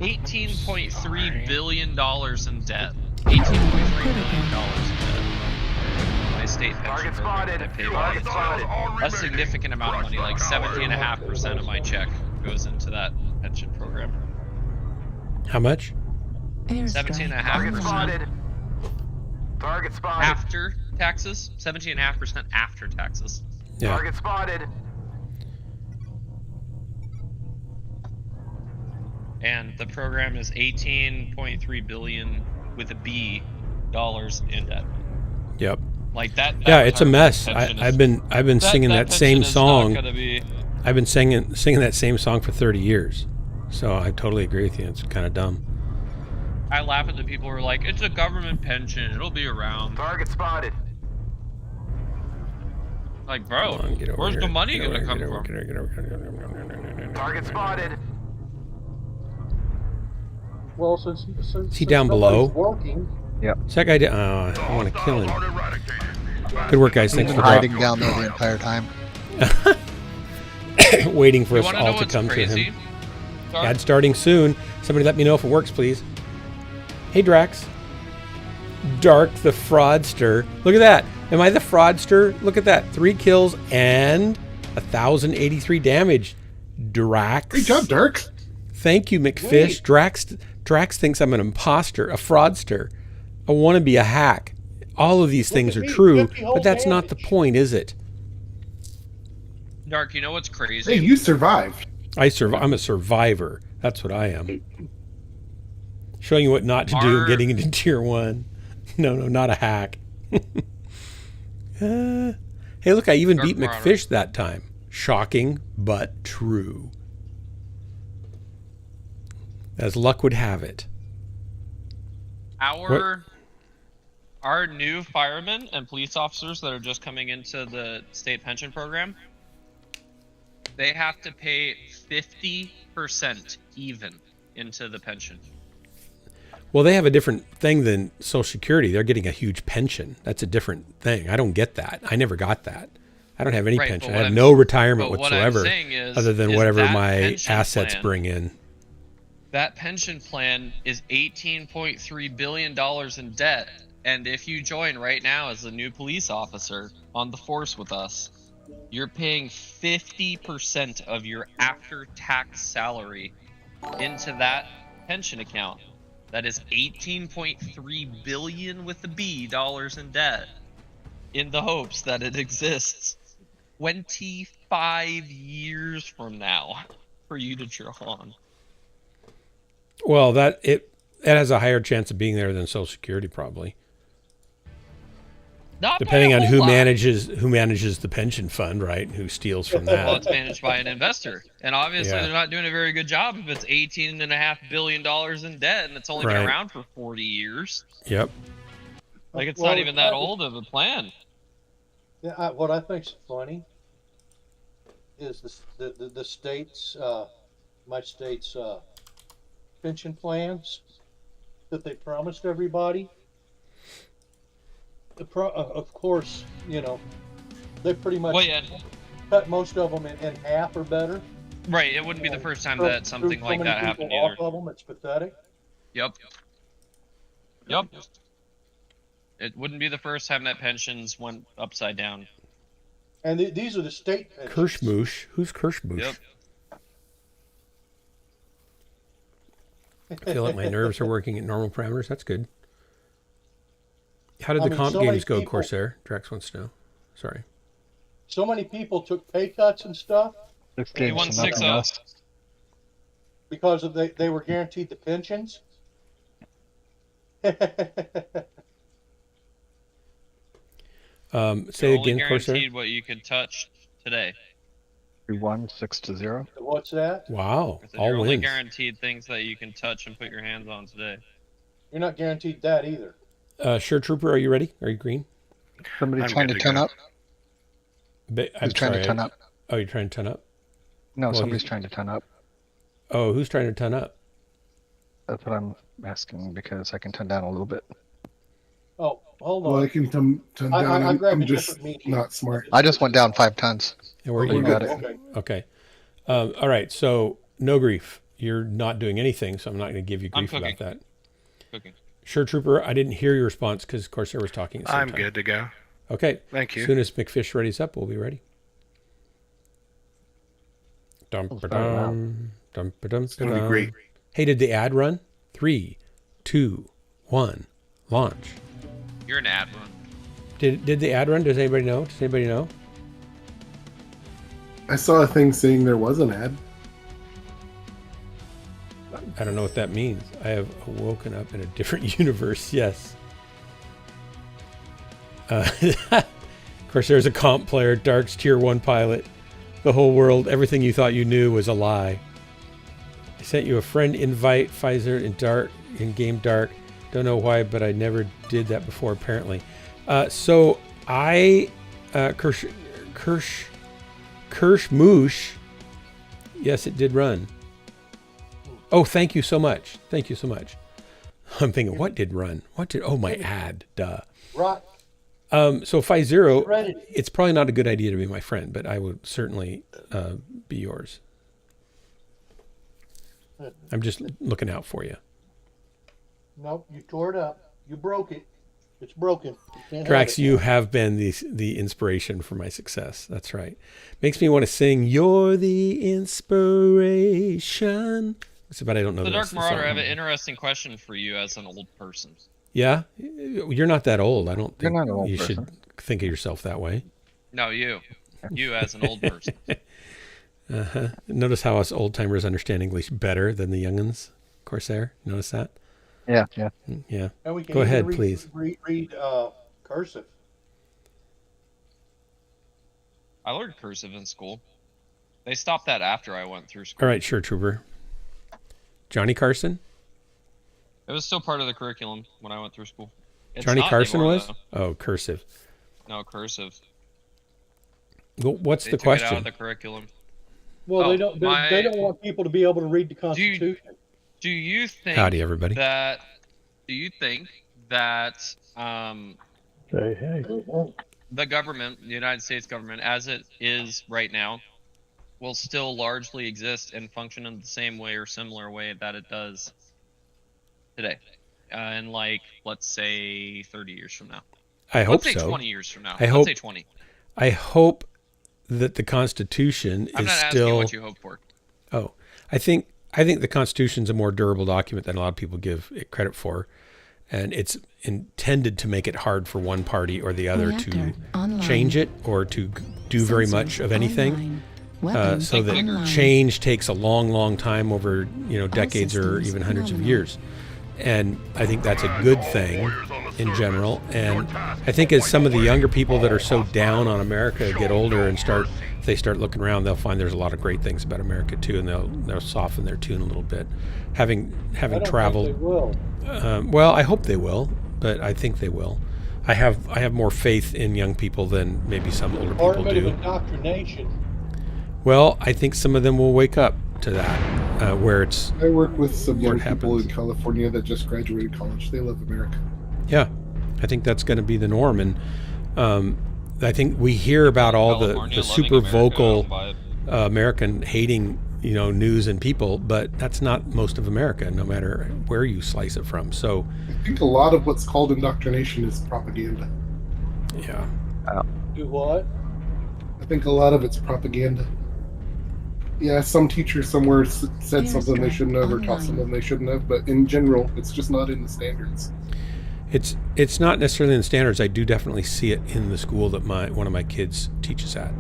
[SPEAKER 4] $18.3 billion in debt. $18.3 billion in debt. My state pension
[SPEAKER 7] Target
[SPEAKER 4] program
[SPEAKER 7] spotted.
[SPEAKER 4] I pay
[SPEAKER 7] Target
[SPEAKER 4] for.
[SPEAKER 7] spotted.
[SPEAKER 4] A significant amount of money, like 17.5% of my check goes into that pension program.
[SPEAKER 1] How much?
[SPEAKER 2] Airstrike
[SPEAKER 4] 17.5%.
[SPEAKER 7] Target
[SPEAKER 2] online.
[SPEAKER 7] spotted. Target spotted.
[SPEAKER 4] After taxes, 17.5% after taxes.
[SPEAKER 1] Yeah.
[SPEAKER 7] Target spotted.
[SPEAKER 4] And the program is 18.3 billion with a B dollars in debt.
[SPEAKER 1] Yep.
[SPEAKER 4] Like that.
[SPEAKER 1] Yeah, it's a mess.
[SPEAKER 4] Pension
[SPEAKER 1] I've been singing that same song. I've been singing that same song for 30 years. So I totally agree with you. It's kind of dumb.
[SPEAKER 4] I laugh at the people who are like, it's a government pension. It'll be around.
[SPEAKER 7] Target spotted.
[SPEAKER 4] Like, bro,
[SPEAKER 1] Come on, get over
[SPEAKER 4] where's
[SPEAKER 1] here.
[SPEAKER 4] the money
[SPEAKER 1] Get
[SPEAKER 4] gonna
[SPEAKER 1] over,
[SPEAKER 4] come
[SPEAKER 1] get over,
[SPEAKER 4] from?
[SPEAKER 1] get over, get over.
[SPEAKER 7] Target spotted.
[SPEAKER 3] Well, since
[SPEAKER 1] Is he down below?
[SPEAKER 3] Working,
[SPEAKER 1] Is that guy? I want to kill him. Good work, guys. Thanks
[SPEAKER 6] Been
[SPEAKER 1] for
[SPEAKER 6] hiding down there the entire time.
[SPEAKER 1] waiting for
[SPEAKER 4] You
[SPEAKER 1] us
[SPEAKER 4] wanna know
[SPEAKER 1] all to
[SPEAKER 4] what's
[SPEAKER 1] come
[SPEAKER 4] crazy?
[SPEAKER 1] to him.
[SPEAKER 4] Dark?
[SPEAKER 1] Ad starting soon. Somebody let me know if it works, please. Hey, Drax. Dark the fraudster. Look at that. Am I the fraudster? Look at that. 3 kills and 1,083 damage. Drax.
[SPEAKER 9] Great job, Dark.
[SPEAKER 1] Thank you, McFish. Drax thinks I'm an imposter, a fraudster, a wannabe, a hack. All of these things
[SPEAKER 3] at
[SPEAKER 1] are
[SPEAKER 3] me,
[SPEAKER 1] true,
[SPEAKER 3] 50 whole
[SPEAKER 1] but that's not the
[SPEAKER 3] damage.
[SPEAKER 1] point, is it?
[SPEAKER 4] Dark, you know what's crazy?
[SPEAKER 9] Hey, you survived.
[SPEAKER 1] I'm a survivor. That's what I am. Showing you what not to do, getting into tier 1. No, not a hack. Hey, look, I even
[SPEAKER 4] Dark
[SPEAKER 1] beat
[SPEAKER 4] Marauder.
[SPEAKER 1] McFish that time. Shocking, but true. As luck would have it.
[SPEAKER 4] Our new firemen and police officers that are just coming into the state pension program, they have to pay 50% even into the pension.
[SPEAKER 1] Well, they have a different thing than Social Security. They're getting a huge pension. That's a different thing. I don't get that. I never got that. I don't have any
[SPEAKER 4] Right,
[SPEAKER 1] pension.
[SPEAKER 4] but
[SPEAKER 1] I
[SPEAKER 4] what
[SPEAKER 1] have
[SPEAKER 4] I'm-
[SPEAKER 1] no retirement
[SPEAKER 4] but what I'm
[SPEAKER 1] whatsoever,
[SPEAKER 4] saying is
[SPEAKER 1] other than whatever
[SPEAKER 4] that
[SPEAKER 1] my
[SPEAKER 4] pension
[SPEAKER 1] assets
[SPEAKER 4] plan-
[SPEAKER 1] bring in.
[SPEAKER 4] That pension plan is $18.3 billion in debt. And if you join right now as a new police officer on the force with us, you're paying 50% of your after-tax salary into that pension account. That is 18.3 billion with the B dollars in debt, in the hopes that it exists 25 years from now for you to draw on.
[SPEAKER 1] Well, it has a higher chance of being there than Social Security, probably.
[SPEAKER 4] Not by
[SPEAKER 1] Depending
[SPEAKER 4] a
[SPEAKER 1] on
[SPEAKER 4] whole
[SPEAKER 1] who
[SPEAKER 4] lot.
[SPEAKER 1] manages the pension fund, right? Who steals from
[SPEAKER 4] Well,
[SPEAKER 1] that?
[SPEAKER 4] it's managed by an investor, and obviously
[SPEAKER 1] Yeah.
[SPEAKER 4] they're not doing a very good job if it's $18.5 billion in debt and it's only been
[SPEAKER 1] Right.
[SPEAKER 4] around for 40 years.
[SPEAKER 1] Yep.
[SPEAKER 4] Like, it's
[SPEAKER 3] Well,
[SPEAKER 4] not even that old of a plan.
[SPEAKER 3] yeah, what I think's funny is the state's my state's pension plans that they promised everybody. Of course, they pretty much
[SPEAKER 4] Well, yeah,
[SPEAKER 3] cut most of them in half or better.
[SPEAKER 4] right. It wouldn't be the first time
[SPEAKER 3] Threw-
[SPEAKER 4] that something
[SPEAKER 3] threw so
[SPEAKER 4] like
[SPEAKER 3] many
[SPEAKER 4] that
[SPEAKER 3] people
[SPEAKER 4] happened either.
[SPEAKER 3] off of them, it's pathetic.
[SPEAKER 4] Yep. Yep. It wouldn't be the first time that pensions went upside down.
[SPEAKER 3] And these are the state pensions.
[SPEAKER 1] Kirschmoosh. Who's Kirschmoosh?
[SPEAKER 4] Yep.
[SPEAKER 1] I feel like my nerves are working at normal parameters. That's good. How did
[SPEAKER 3] I
[SPEAKER 1] the
[SPEAKER 3] mean,
[SPEAKER 1] comp
[SPEAKER 3] so many
[SPEAKER 1] games go,
[SPEAKER 3] people-
[SPEAKER 1] Corsair? Drax wants to know. Sorry.
[SPEAKER 3] So many people took pay cuts and stuff
[SPEAKER 6] This
[SPEAKER 4] He
[SPEAKER 6] game's
[SPEAKER 4] won
[SPEAKER 6] nothing
[SPEAKER 4] 6-0.
[SPEAKER 6] else.
[SPEAKER 3] because they were guaranteed the pensions.
[SPEAKER 1] Say
[SPEAKER 4] You're only
[SPEAKER 1] again, Corsair.
[SPEAKER 4] guaranteed what you can touch today.
[SPEAKER 6] 3-1, 6-0.
[SPEAKER 3] What's that?
[SPEAKER 1] Wow,
[SPEAKER 4] I said
[SPEAKER 1] all
[SPEAKER 4] you're only
[SPEAKER 1] wins.
[SPEAKER 4] guaranteed things that you can touch and put your hands on today.
[SPEAKER 3] You're not guaranteed that either.
[SPEAKER 1] Sure, Trooper, are you ready? Are you green?
[SPEAKER 6] Somebody
[SPEAKER 11] I'm
[SPEAKER 6] trying
[SPEAKER 11] good
[SPEAKER 6] to
[SPEAKER 11] to
[SPEAKER 6] turn
[SPEAKER 11] go.
[SPEAKER 6] up?
[SPEAKER 1] I'm
[SPEAKER 6] Who's trying
[SPEAKER 1] sorry,
[SPEAKER 6] to turn up?
[SPEAKER 1] Oh, you're trying to turn up?
[SPEAKER 6] No,
[SPEAKER 1] Well,
[SPEAKER 6] somebody's trying to turn up.
[SPEAKER 1] Oh, who's trying to turn up?
[SPEAKER 6] That's what I'm asking because I can turn down a little bit.
[SPEAKER 3] Oh, hold
[SPEAKER 9] Well, I
[SPEAKER 3] on.
[SPEAKER 9] can turn down.
[SPEAKER 3] I grabbed
[SPEAKER 9] I'm
[SPEAKER 3] a
[SPEAKER 9] just
[SPEAKER 3] different medium.
[SPEAKER 9] not smart.
[SPEAKER 6] I just went down 5 tons.
[SPEAKER 1] Yeah, we're
[SPEAKER 6] We
[SPEAKER 1] even.
[SPEAKER 6] got it.
[SPEAKER 3] Okay.
[SPEAKER 1] Okay. All right. So no grief. You're not doing anything, so I'm not going to give you
[SPEAKER 4] I'm
[SPEAKER 1] grief about
[SPEAKER 4] cooking.
[SPEAKER 1] that.
[SPEAKER 4] Cooking.
[SPEAKER 1] Sure, Trooper. I didn't hear your response because Corsair was talking at the same
[SPEAKER 11] I'm
[SPEAKER 1] time.
[SPEAKER 11] good to go.
[SPEAKER 1] Okay.
[SPEAKER 11] Thank you.
[SPEAKER 1] As soon as McFish ready's up, we'll be ready. Dum-ba-dum, dum-ba-dum,
[SPEAKER 9] It's gonna be great.
[SPEAKER 1] Hey, did the ad run? 3, 2, 1, launch.
[SPEAKER 4] You're an ad run.
[SPEAKER 1] Did the ad run? Does anybody know? Does anybody know?
[SPEAKER 9] I saw a thing saying there was an ad.
[SPEAKER 1] I don't know what that means. I have woken up in a different universe. Yes. Of course, there's a comp player, Dark's Tier 1 pilot. The whole world, everything you thought you knew was a lie. I sent you a friend invite, Pfizer, in Game Dark. Don't know why, but I never did that before, apparently. So I, Kirschmoosh, yes, it did run. Oh, thank you so much. Thank you so much. I'm thinking, what did run? Oh, my ad, duh.
[SPEAKER 3] Right.
[SPEAKER 1] So Pfizer,
[SPEAKER 3] Serenity.
[SPEAKER 1] it's probably not a good idea to be my friend, but I would certainly be yours. I'm just looking out for you.
[SPEAKER 3] Nope, you tore it up. You broke it. It's broken. You can't
[SPEAKER 1] Drax,
[SPEAKER 3] have it.
[SPEAKER 1] you have been the inspiration for my success. That's right. Makes me want to sing, "You're the inspiration." But I don't know
[SPEAKER 4] The
[SPEAKER 1] the
[SPEAKER 4] Dark
[SPEAKER 1] rest of the
[SPEAKER 4] Marauder, I
[SPEAKER 1] song.
[SPEAKER 4] have an interesting question for you as an old person.
[SPEAKER 1] Yeah? You're not that old. I don't
[SPEAKER 6] You're
[SPEAKER 1] think
[SPEAKER 6] not an old
[SPEAKER 1] you
[SPEAKER 6] person.
[SPEAKER 1] should think of yourself that way.
[SPEAKER 4] No, you. You as an old person.
[SPEAKER 1] Uh-huh. Notice how us old-timers understand English better than the young'uns, Corsair? Notice that?
[SPEAKER 6] Yeah.
[SPEAKER 1] Yeah.
[SPEAKER 3] And we can
[SPEAKER 1] Go
[SPEAKER 3] even
[SPEAKER 1] ahead,
[SPEAKER 3] read,
[SPEAKER 1] please.
[SPEAKER 3] Read cursive.
[SPEAKER 4] I learned cursive in school. They stopped that after I went through school.
[SPEAKER 1] All right, sure, Trooper. Johnny Carson?
[SPEAKER 4] It was still part of the curriculum when I went through school. It's
[SPEAKER 1] Johnny
[SPEAKER 4] not
[SPEAKER 1] Carson
[SPEAKER 4] anymore,
[SPEAKER 1] was?
[SPEAKER 4] though.
[SPEAKER 1] Oh, cursive.
[SPEAKER 4] No, cursive.
[SPEAKER 1] Well, what's
[SPEAKER 4] They
[SPEAKER 1] the
[SPEAKER 4] took it out
[SPEAKER 1] question?
[SPEAKER 4] of the curriculum.
[SPEAKER 3] Well,
[SPEAKER 4] Oh,
[SPEAKER 3] they don't. They don't want people to be able to read the Constitution.
[SPEAKER 4] Do you think
[SPEAKER 1] Howdy, everybody.
[SPEAKER 4] that the government, the United States government, as it is right now, will still largely exist and function in the same way or similar way that it does today? In like, let's say 30 years from now.
[SPEAKER 1] I hope
[SPEAKER 4] Let's say
[SPEAKER 1] so.
[SPEAKER 4] 20 years from now.
[SPEAKER 1] I
[SPEAKER 4] Let's
[SPEAKER 1] hope-
[SPEAKER 4] say 20.
[SPEAKER 1] I hope that the Constitution
[SPEAKER 4] I'm
[SPEAKER 1] is
[SPEAKER 4] not asking
[SPEAKER 1] still.
[SPEAKER 4] what you hope for.
[SPEAKER 1] Oh, I think the Constitution's a more durable document than a lot of people give it credit for, and it's intended to make it hard for one party or the other to
[SPEAKER 2] Reactor online.
[SPEAKER 1] change it or to do very
[SPEAKER 2] Sensors
[SPEAKER 1] much of anything.
[SPEAKER 2] online. Weapons
[SPEAKER 1] So that
[SPEAKER 2] online.
[SPEAKER 1] change takes a long, long time over decades or
[SPEAKER 2] systems
[SPEAKER 1] even hundreds of
[SPEAKER 2] nominal.
[SPEAKER 1] years, and I think that's a good thing in general. And I think as some of the younger people that are so down on America get older and start looking around, they'll find there's a lot of great things about America too, and they'll soften their tune a little bit. Having
[SPEAKER 3] I don't
[SPEAKER 1] traveled,
[SPEAKER 3] think they will.
[SPEAKER 1] well, I hope they will, but I think they will. I have more faith in young people than maybe some older people
[SPEAKER 3] Department of
[SPEAKER 1] do.
[SPEAKER 3] Indoctrination.
[SPEAKER 1] Well, I think some of them will wake up to that, where it's
[SPEAKER 9] I work with some
[SPEAKER 1] Where
[SPEAKER 9] young
[SPEAKER 1] it
[SPEAKER 9] people
[SPEAKER 1] happens.
[SPEAKER 9] in California that just graduated college. They love America.
[SPEAKER 1] yeah. I think that's going to be the norm, and I think we hear about all
[SPEAKER 4] California
[SPEAKER 1] the
[SPEAKER 4] loving
[SPEAKER 1] super
[SPEAKER 4] America,
[SPEAKER 1] vocal
[SPEAKER 4] vibe.
[SPEAKER 1] American hating news and people, but that's not most of America, no matter where you slice it from. So
[SPEAKER 9] I think a lot of what's called indoctrination is propaganda.
[SPEAKER 1] yeah,
[SPEAKER 3] Do what?
[SPEAKER 9] I think a lot of it's propaganda. Yeah, some teacher somewhere said something they shouldn't have or taught something they shouldn't have, but in general, it's just not in the standards.
[SPEAKER 1] it's not necessarily in the standards. I do definitely see it in the school that one of my kids teaches at.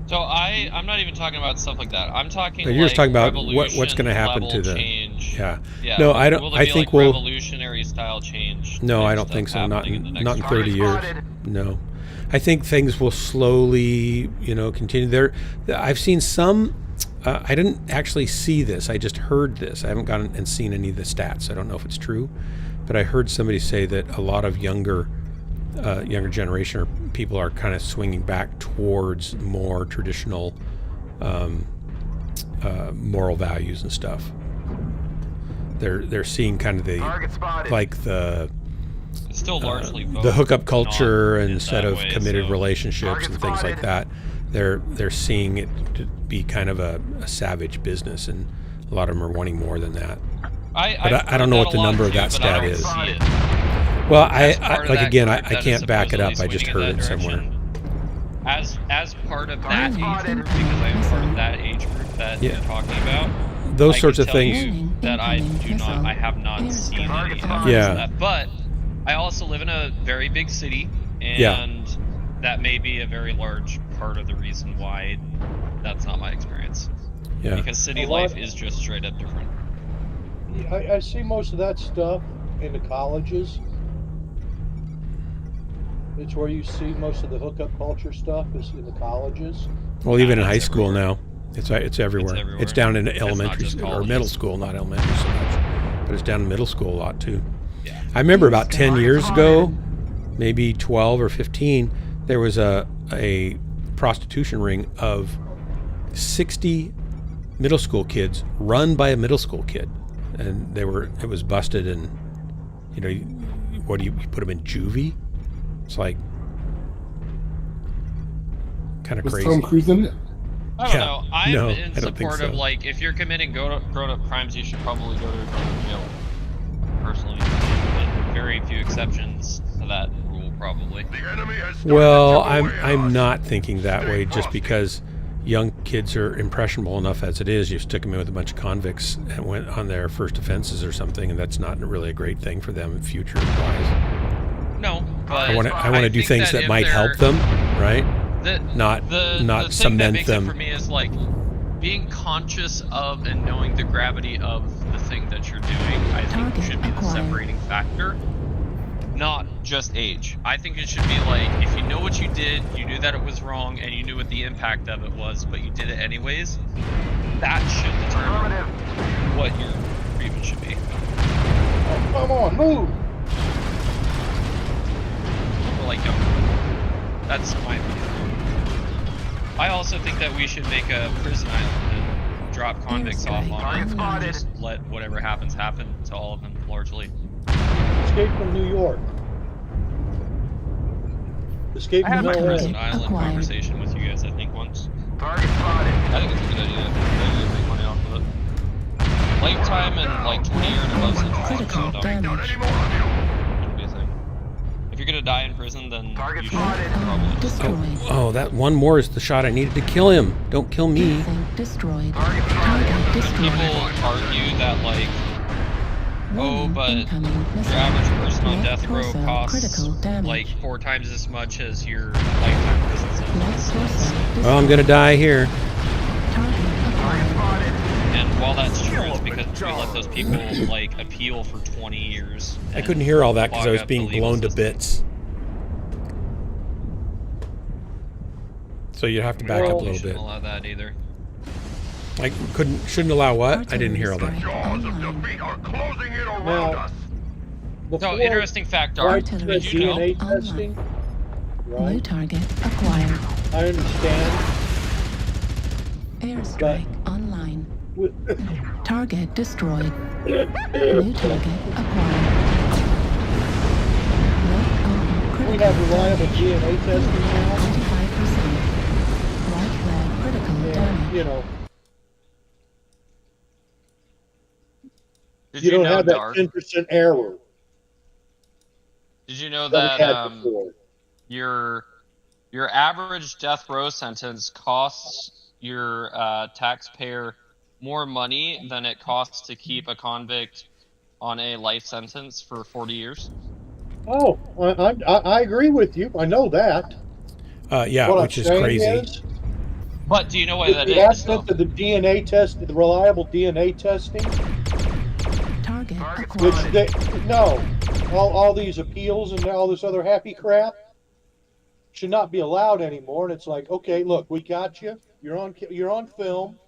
[SPEAKER 4] So I'm not even talking about stuff like that. I'm talking.
[SPEAKER 1] But you're just talking about what's
[SPEAKER 4] revolution
[SPEAKER 1] going to happen to
[SPEAKER 4] level
[SPEAKER 1] the
[SPEAKER 4] change.
[SPEAKER 1] yeah.
[SPEAKER 4] Yeah.
[SPEAKER 1] No, I don't.
[SPEAKER 4] Will there
[SPEAKER 1] I
[SPEAKER 4] be,
[SPEAKER 1] think
[SPEAKER 4] like,
[SPEAKER 1] we'll.
[SPEAKER 4] revolutionary style change.
[SPEAKER 1] No, I
[SPEAKER 4] type
[SPEAKER 1] don't
[SPEAKER 4] stuff
[SPEAKER 1] think so. Not
[SPEAKER 4] happening
[SPEAKER 1] in
[SPEAKER 4] the
[SPEAKER 1] not in
[SPEAKER 4] next
[SPEAKER 1] 30 years.
[SPEAKER 7] Spotted.
[SPEAKER 1] No, I think things will slowly, continue. I've seen some. I didn't actually see this. I just heard this. I haven't gone and seen any of the stats. I don't know if it's true, but I heard somebody say that a lot of younger generation or people are kind of swinging back towards more traditional moral values and stuff. They're seeing kind of the
[SPEAKER 4] It's still largely
[SPEAKER 1] the hookup culture
[SPEAKER 4] not
[SPEAKER 1] instead
[SPEAKER 4] that
[SPEAKER 1] of
[SPEAKER 4] way,
[SPEAKER 1] committed
[SPEAKER 4] so-
[SPEAKER 1] relationships and things like that. They're seeing it to be kind of a savage business, and a lot of them are wanting more than that. I don't know what the number of that stat is. Well, I can't back it up. I just heard it somewhere.
[SPEAKER 4] As part of that age group, because I'm part of that age group that you're talking about.
[SPEAKER 1] Those
[SPEAKER 4] I
[SPEAKER 1] sorts
[SPEAKER 4] can
[SPEAKER 1] of
[SPEAKER 4] tell
[SPEAKER 1] things.
[SPEAKER 4] you that I have not seen any evidence of that. But I also live in a very big city, and that may be a very large part of the reason why that's not my experience.
[SPEAKER 1] Yeah.
[SPEAKER 4] Because city life is just straight up different.
[SPEAKER 3] I see most of that stuff in the colleges. It's where you see most of the hookup culture stuff is in the colleges.
[SPEAKER 1] Well, even in high school now, it's everywhere.
[SPEAKER 4] everywhere.
[SPEAKER 1] It's down in
[SPEAKER 4] It's not
[SPEAKER 1] elementary
[SPEAKER 4] just
[SPEAKER 1] or
[SPEAKER 4] colleges.
[SPEAKER 1] middle school, not elementary so much, but it's down in middle school a lot too.
[SPEAKER 4] Yeah.
[SPEAKER 1] I remember about 10 years ago, maybe 12 or 15, there was a prostitution ring of 60 middle school kids run by a middle school kid, and it was busted, and you put them in juvie? It's like kind of
[SPEAKER 9] Was
[SPEAKER 1] crazy.
[SPEAKER 9] Tom Cruise in it?
[SPEAKER 4] I don't know. I'm
[SPEAKER 1] no,
[SPEAKER 4] in
[SPEAKER 1] I don't think
[SPEAKER 4] support of,
[SPEAKER 1] so.
[SPEAKER 4] like, if you're committing grown-up crimes, you should probably go to jail. Personally, and very few exceptions to that rule, probably.
[SPEAKER 1] Well, I'm not thinking that way just because young kids are impressionable enough as it is. You stick them in with a bunch of convicts and went on their first offenses or something, and that's not really a great thing for them future-wise.
[SPEAKER 4] No, but
[SPEAKER 1] I want to do
[SPEAKER 4] think
[SPEAKER 1] things that
[SPEAKER 4] if
[SPEAKER 1] might help
[SPEAKER 4] they're-
[SPEAKER 1] them, right? Not
[SPEAKER 4] the thing that
[SPEAKER 1] cement
[SPEAKER 4] makes
[SPEAKER 1] them.
[SPEAKER 4] it for me is like being conscious of and knowing the gravity of the thing that you're doing. I think should be the separating factor, not just age. I think it should be like, if you know what you did, you knew that it was wrong, and you knew what the impact of it was, but you did it anyways. That should determine what your grievance should be.
[SPEAKER 3] Oh, come on, move!
[SPEAKER 4] Or like, that's my opinion. I also think that we should make a prison island and drop convicts off on it and just let whatever happens happen to all of them, largely.
[SPEAKER 3] Escape from New York. Escape
[SPEAKER 4] I had
[SPEAKER 3] from
[SPEAKER 4] my
[SPEAKER 3] LA.
[SPEAKER 4] prison island conversation with you guys, I think, once. Target spotted. I think it's a good idea. Maybe we make money off of it. Lifetime and like 20-year and above sentences.
[SPEAKER 2] Critical damage.
[SPEAKER 4] Shouldn't be a thing. If you're gonna die in prison, then you should probably
[SPEAKER 2] Destroyed.
[SPEAKER 1] Oh, that one more is the shot I needed to kill him. Don't kill me.
[SPEAKER 2] Think destroyed. Target destroyed.
[SPEAKER 4] People argue that, like, oh, but
[SPEAKER 2] Incoming
[SPEAKER 4] your
[SPEAKER 2] missile.
[SPEAKER 4] average person on
[SPEAKER 2] Left
[SPEAKER 4] death row
[SPEAKER 2] torso
[SPEAKER 4] costs
[SPEAKER 2] critical damage.
[SPEAKER 4] like 4 times as much as your lifetime prison
[SPEAKER 2] Left
[SPEAKER 4] sentence.
[SPEAKER 2] torso
[SPEAKER 1] Well, I'm gonna die here.
[SPEAKER 2] Target acquired.
[SPEAKER 4] And while that's true, it's because we let those people like appeal for 20 years.
[SPEAKER 1] I couldn't hear all that because I
[SPEAKER 4] clog
[SPEAKER 1] was
[SPEAKER 4] up
[SPEAKER 1] being
[SPEAKER 4] the legal
[SPEAKER 1] blown to
[SPEAKER 4] system.
[SPEAKER 1] bits. So you have to back up a
[SPEAKER 4] You
[SPEAKER 1] little
[SPEAKER 4] shouldn't
[SPEAKER 1] bit.
[SPEAKER 4] allow that either.
[SPEAKER 1] I shouldn't allow what? I didn't hear all that.
[SPEAKER 7] Jaws of defeat are closing in around
[SPEAKER 3] Now,
[SPEAKER 7] us.
[SPEAKER 4] So, interesting fact, Dark.
[SPEAKER 3] Widespread
[SPEAKER 4] Did you know?
[SPEAKER 3] DNA testing,
[SPEAKER 2] New
[SPEAKER 3] right?
[SPEAKER 2] target acquired.
[SPEAKER 3] I understand.
[SPEAKER 2] Airstrike online.
[SPEAKER 3] With-
[SPEAKER 2] Target destroyed. New target acquired. Left arm
[SPEAKER 3] We
[SPEAKER 2] critical
[SPEAKER 3] have reliable DNA testing now,
[SPEAKER 2] 25%. Right leg critical
[SPEAKER 3] and,
[SPEAKER 2] damage.
[SPEAKER 3] you know,
[SPEAKER 4] Did
[SPEAKER 3] you don't
[SPEAKER 4] know,
[SPEAKER 3] have that
[SPEAKER 4] Dark?
[SPEAKER 3] 10% error
[SPEAKER 4] Did you know
[SPEAKER 3] that
[SPEAKER 4] that
[SPEAKER 3] we had before.
[SPEAKER 4] your average death row sentence costs your taxpayer more money than it costs to keep a convict on a life sentence for 40 years?
[SPEAKER 3] Oh, I agree with you. I know that.
[SPEAKER 1] Yeah,
[SPEAKER 3] What
[SPEAKER 1] which
[SPEAKER 3] I'm
[SPEAKER 1] is
[SPEAKER 3] saying
[SPEAKER 1] crazy.
[SPEAKER 3] is,
[SPEAKER 4] But do you know why that
[SPEAKER 3] the
[SPEAKER 4] is?
[SPEAKER 3] advent of the DNA test, the reliable DNA testing,
[SPEAKER 2] Target
[SPEAKER 3] which
[SPEAKER 2] acquired.
[SPEAKER 3] they, no, all these appeals and all this other happy crap should not be allowed anymore. And it's like, okay, look, we got you. You're on film.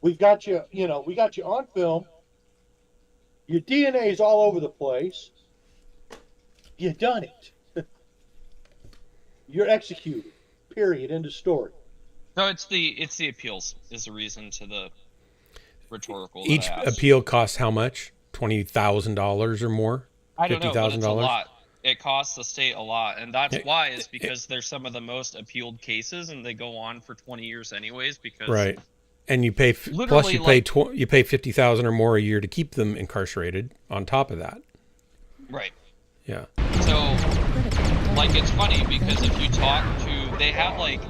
[SPEAKER 3] We've got you. You know, we got you on film. Your DNA is all over the place. You done it. You're executed. Period. End of story.
[SPEAKER 4] No, it's the appeals is the reason to the rhetorical.
[SPEAKER 1] Each
[SPEAKER 4] that I asked.
[SPEAKER 1] appeal costs how much? $20,000 or more?
[SPEAKER 4] I don't know, but it's a
[SPEAKER 1] $50,000?
[SPEAKER 4] lot. It costs the state a lot, and that's why is because they're some of the most appealed cases, and they go on for 20 years anyways. Because
[SPEAKER 1] Right, and you pay plus you pay you pay $50,000 or more a year to keep them incarcerated. On top of that,
[SPEAKER 4] right.
[SPEAKER 1] Yeah.
[SPEAKER 4] So, like, it's funny because if you talk to, they have like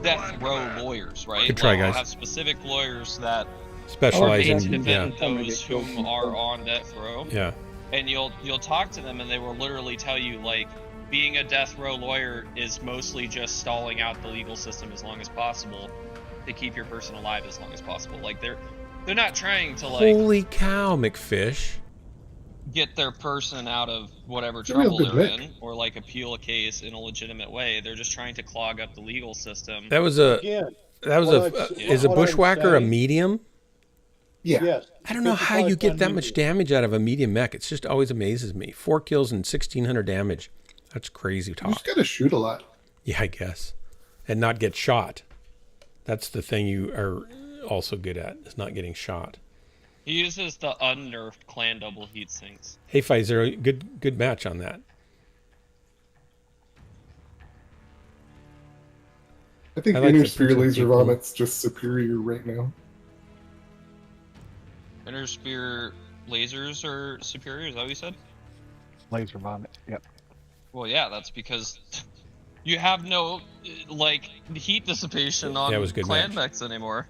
[SPEAKER 4] death row lawyers, right?
[SPEAKER 1] Good try,
[SPEAKER 4] like,
[SPEAKER 1] guys.
[SPEAKER 4] Have specific lawyers that
[SPEAKER 1] Specialize in
[SPEAKER 4] defend those whom are on death row.
[SPEAKER 1] Yeah.
[SPEAKER 4] And you'll talk to them, and they will literally tell you, like, being a death row lawyer is mostly just stalling out the legal system as long as possible to keep your person alive as long as possible. Like, they're not trying to, like,
[SPEAKER 1] Holy cow, McFish!
[SPEAKER 4] get their person out of whatever
[SPEAKER 9] It's a real
[SPEAKER 4] trouble
[SPEAKER 9] good
[SPEAKER 4] they're
[SPEAKER 9] lick.
[SPEAKER 4] in, or like appeal a case in a legitimate way. They're just trying to clog up the legal system.
[SPEAKER 1] That was a
[SPEAKER 3] Again,
[SPEAKER 1] is a
[SPEAKER 3] what I'm
[SPEAKER 1] bushwhacker a
[SPEAKER 3] saying-
[SPEAKER 1] medium?
[SPEAKER 9] Yeah.
[SPEAKER 3] Yes.
[SPEAKER 1] I don't know how you
[SPEAKER 3] 55
[SPEAKER 1] get
[SPEAKER 3] ton
[SPEAKER 1] that much
[SPEAKER 3] medium.
[SPEAKER 1] damage out of a medium mech. It's just always amazes me. 4 kills and 1,600 damage. That's crazy
[SPEAKER 9] You
[SPEAKER 1] talk.
[SPEAKER 9] just gotta shoot a lot.
[SPEAKER 1] Yeah, I guess, and not get shot. That's the thing you are also good at, is not getting shot.
[SPEAKER 4] He uses the unnerfed clan double heat sinks.
[SPEAKER 1] Hey, Pfizer, good match on that.
[SPEAKER 9] I think
[SPEAKER 1] I like
[SPEAKER 9] Inner
[SPEAKER 1] the
[SPEAKER 9] Sphere
[SPEAKER 1] potential
[SPEAKER 9] Laser
[SPEAKER 1] people.
[SPEAKER 9] Vomit's just superior right now.
[SPEAKER 4] Inner spear lasers are superior, is that what you said?
[SPEAKER 6] Laser vomit. Yep.
[SPEAKER 4] Well, yeah, that's because you have no, like, heat dissipation on
[SPEAKER 1] That was a good
[SPEAKER 4] clan
[SPEAKER 1] match.
[SPEAKER 4] mechs anymore.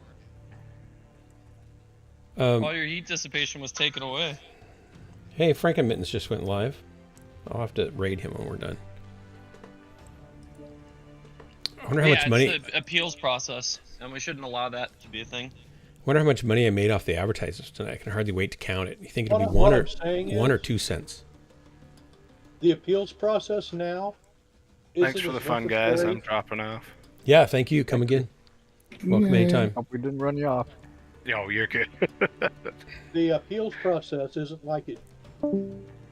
[SPEAKER 4] All your heat dissipation was taken away.
[SPEAKER 1] Hey, Frankenmittens just went live. I'll have to raid him when we're done. I wonder how much money.
[SPEAKER 4] It's the appeals process, and we shouldn't allow that to be a thing.
[SPEAKER 1] Wonder how much money I made off the advertisements tonight. I can hardly wait to count it. You think it'll be
[SPEAKER 3] What
[SPEAKER 1] 1
[SPEAKER 3] I'm saying
[SPEAKER 1] or
[SPEAKER 3] is-
[SPEAKER 1] 2 cents?
[SPEAKER 3] The appeals process now.
[SPEAKER 11] Thanks
[SPEAKER 3] isn't
[SPEAKER 11] for the
[SPEAKER 3] as
[SPEAKER 11] fun, guys.
[SPEAKER 3] necessary-
[SPEAKER 11] I'm dropping off.
[SPEAKER 1] Yeah, thank you. Come again. Welcome
[SPEAKER 9] Yeah.
[SPEAKER 1] anytime.
[SPEAKER 6] Hope we didn't run you off.
[SPEAKER 11] Yo, you're good.
[SPEAKER 3] The appeals process isn't like it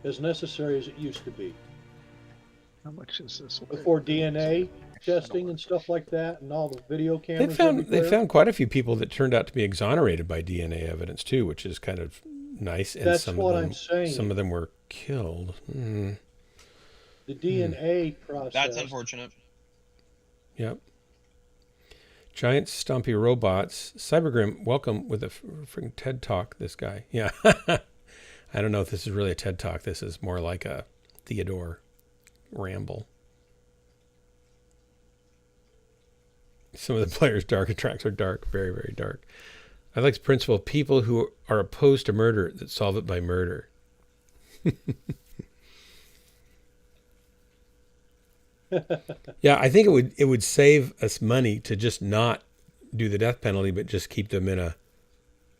[SPEAKER 3] as necessary as it used to be.
[SPEAKER 6] How much is this?
[SPEAKER 3] Before DNA testing and stuff like that, and all the video
[SPEAKER 1] They
[SPEAKER 3] cameras.
[SPEAKER 1] found
[SPEAKER 3] everywhere.
[SPEAKER 1] quite a few people that turned out to be exonerated by DNA evidence too, which is kind of nice. And
[SPEAKER 3] That's
[SPEAKER 1] some
[SPEAKER 3] what
[SPEAKER 1] of them,
[SPEAKER 3] I'm saying.
[SPEAKER 1] Some of them were killed.
[SPEAKER 3] The DNA process.
[SPEAKER 4] That's unfortunate.
[SPEAKER 1] Yep. Giant stumpy robots. Cybergrim, welcome with a freaking TED Talk. This guy. Yeah. I don't know if this is really a TED Talk. This is more like a Theodore ramble. Some of the players' dark attacks are dark, very, very dark. I like the principle of people who are opposed to murder that solve it by murder. Yeah, I think it would save us money to just not do the death penalty, but just keep them in a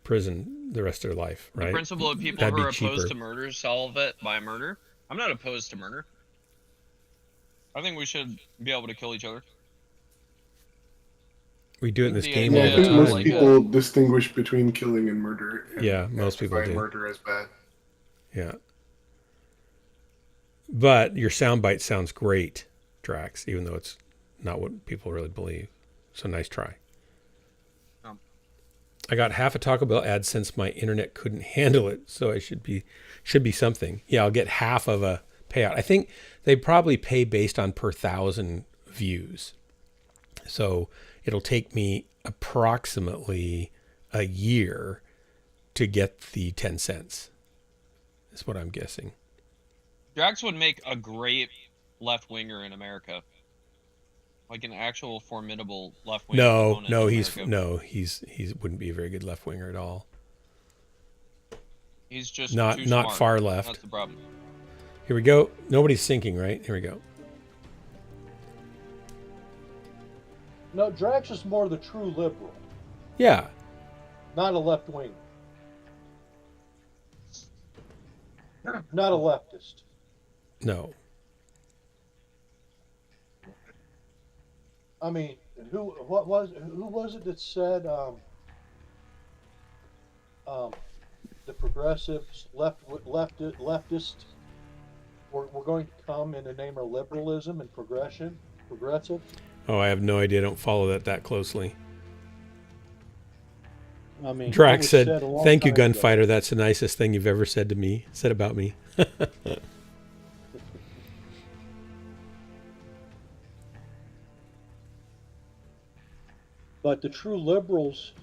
[SPEAKER 1] prison the rest of their life, right?
[SPEAKER 4] The principle of people
[SPEAKER 1] That'd
[SPEAKER 4] who
[SPEAKER 1] be
[SPEAKER 4] are opposed
[SPEAKER 1] cheaper.
[SPEAKER 4] to murder solve it by murder. I'm not opposed to murder. I think we should be able to kill each other.
[SPEAKER 1] We do it in this
[SPEAKER 4] The
[SPEAKER 1] game
[SPEAKER 9] Yeah,
[SPEAKER 1] all
[SPEAKER 9] I
[SPEAKER 1] the
[SPEAKER 9] think
[SPEAKER 1] time.
[SPEAKER 9] most
[SPEAKER 4] like
[SPEAKER 9] people distinguish between killing and murder. And
[SPEAKER 1] Yeah, most people
[SPEAKER 9] classify
[SPEAKER 1] do.
[SPEAKER 9] murder as bad.
[SPEAKER 1] Yeah. But your soundbite sounds great, Drax, even though it's not what people really believe. So nice try. I got half a Taco Bell ad since my internet couldn't handle it, so I should be something. Yeah, I'll get half of a payout. I think they probably pay based on per 1,000 views. So it'll take me approximately a year to get the 10 cents. Is what I'm guessing.
[SPEAKER 4] Drax would make a great left winger in America. Like an actual formidable left winger.
[SPEAKER 1] No, he's wouldn't be a very good left winger at all.
[SPEAKER 4] He's just
[SPEAKER 1] Not
[SPEAKER 4] too
[SPEAKER 1] not
[SPEAKER 4] smart.
[SPEAKER 1] far left.
[SPEAKER 4] That's the problem.
[SPEAKER 1] Here we go. Nobody's sinking, right? Here we go.
[SPEAKER 3] No, Drax is more the true liberal,
[SPEAKER 1] Yeah.
[SPEAKER 3] not a left wing. Not a leftist.
[SPEAKER 1] No.
[SPEAKER 3] I mean, who was it that said the progressives leftists we're going to come in the name of liberalism and progressive.
[SPEAKER 1] Oh, I have no idea. I don't follow that closely.
[SPEAKER 3] I mean,
[SPEAKER 1] Drax said, "Thank you,
[SPEAKER 3] time ago.
[SPEAKER 1] gunfighter. That's the nicest thing you've ever said about me."
[SPEAKER 3] But the true liberals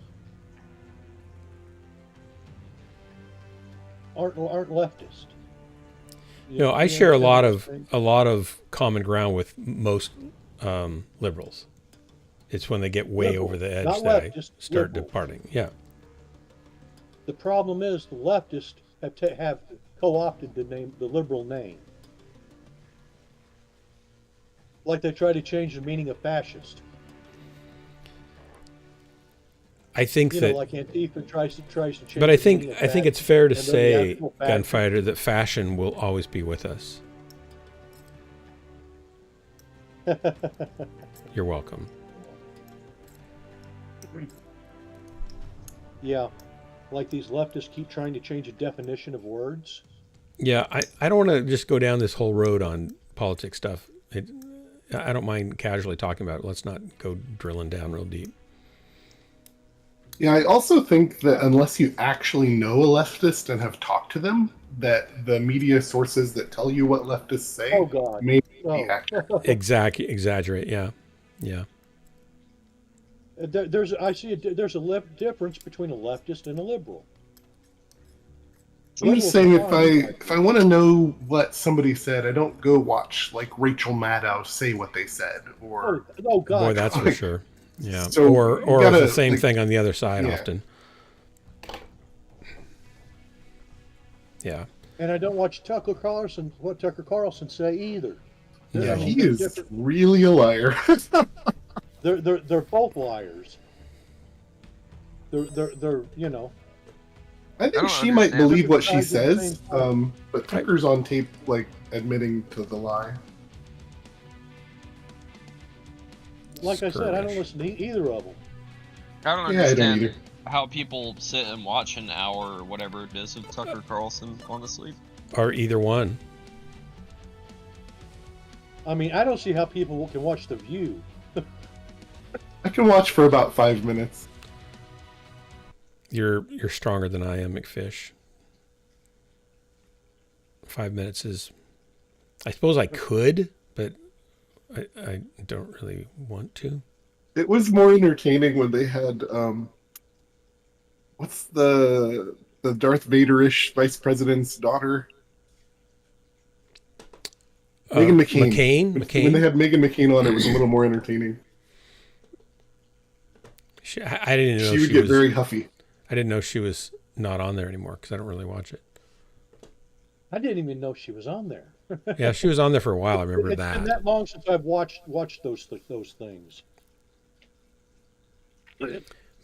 [SPEAKER 3] aren't leftist.
[SPEAKER 1] No, I share a lot of common ground with most liberals. It's when they get way over the edge
[SPEAKER 3] not
[SPEAKER 1] that I
[SPEAKER 3] leftist,
[SPEAKER 1] start
[SPEAKER 3] liberals.
[SPEAKER 1] departing. Yeah.
[SPEAKER 3] The problem is the leftists have co-opted the liberal name. Like they try to change the meaning of fascist.
[SPEAKER 1] I think that,
[SPEAKER 3] like Antifa tries to change.
[SPEAKER 1] but I think it's fair to
[SPEAKER 3] and then the
[SPEAKER 1] say,
[SPEAKER 3] actual fascist-
[SPEAKER 1] gunfighter, that fashion will always be with us. You're welcome.
[SPEAKER 3] Yeah, like these leftists keep trying to change the definition of words.
[SPEAKER 1] Yeah, I don't want to just go down this whole road on politics stuff. I don't mind casually talking about it. Let's not go drilling down real deep.
[SPEAKER 9] Yeah, I also think that unless you actually know a leftist and have talked to them, that the media sources that tell you what leftists say may be accurate.
[SPEAKER 1] Exaggerate, yeah.
[SPEAKER 3] There's a difference between a leftist and a liberal.
[SPEAKER 9] I'm just saying, if I want to know what somebody said, I don't go watch like Rachel Maddow say what they said, or
[SPEAKER 3] God,
[SPEAKER 1] boy, that's for sure. Yeah,
[SPEAKER 9] So
[SPEAKER 1] or
[SPEAKER 9] gotta,
[SPEAKER 1] the same thing on the other side often. Yeah.
[SPEAKER 3] And I don't watch what Tucker Carlson say either.
[SPEAKER 9] Yeah, he is really a liar.
[SPEAKER 3] They're both liars. They're
[SPEAKER 9] I think she might believe what she says, but Tucker's on tape like admitting to the lie.
[SPEAKER 3] Like I said, I don't listen to either of them.
[SPEAKER 4] I don't
[SPEAKER 9] Yeah, I don't
[SPEAKER 4] understand
[SPEAKER 9] either.
[SPEAKER 4] how people sit and watch an hour or whatever it is of Tucker Carlson, honestly.
[SPEAKER 1] Or either one.
[SPEAKER 3] I mean, I don't see how people can watch The View.
[SPEAKER 9] I can watch for about 5 minutes.
[SPEAKER 1] You're stronger than I am, McFish. 5 minutes is... I suppose I could, but I don't really want to.
[SPEAKER 9] It was more entertaining when they had what's the Darth Vader-ish vice president's daughter? Meghan McCain.
[SPEAKER 1] McCain.
[SPEAKER 9] When they had Meghan McCain on, it was a little more entertaining.
[SPEAKER 1] I didn't know
[SPEAKER 9] she would get very huffy.
[SPEAKER 1] I didn't know she was not on there anymore because I don't really watch it.
[SPEAKER 3] I didn't even know she was on there.
[SPEAKER 1] Yeah, she was on there for a while. I remember that.
[SPEAKER 3] It's been that long since I've watched those things.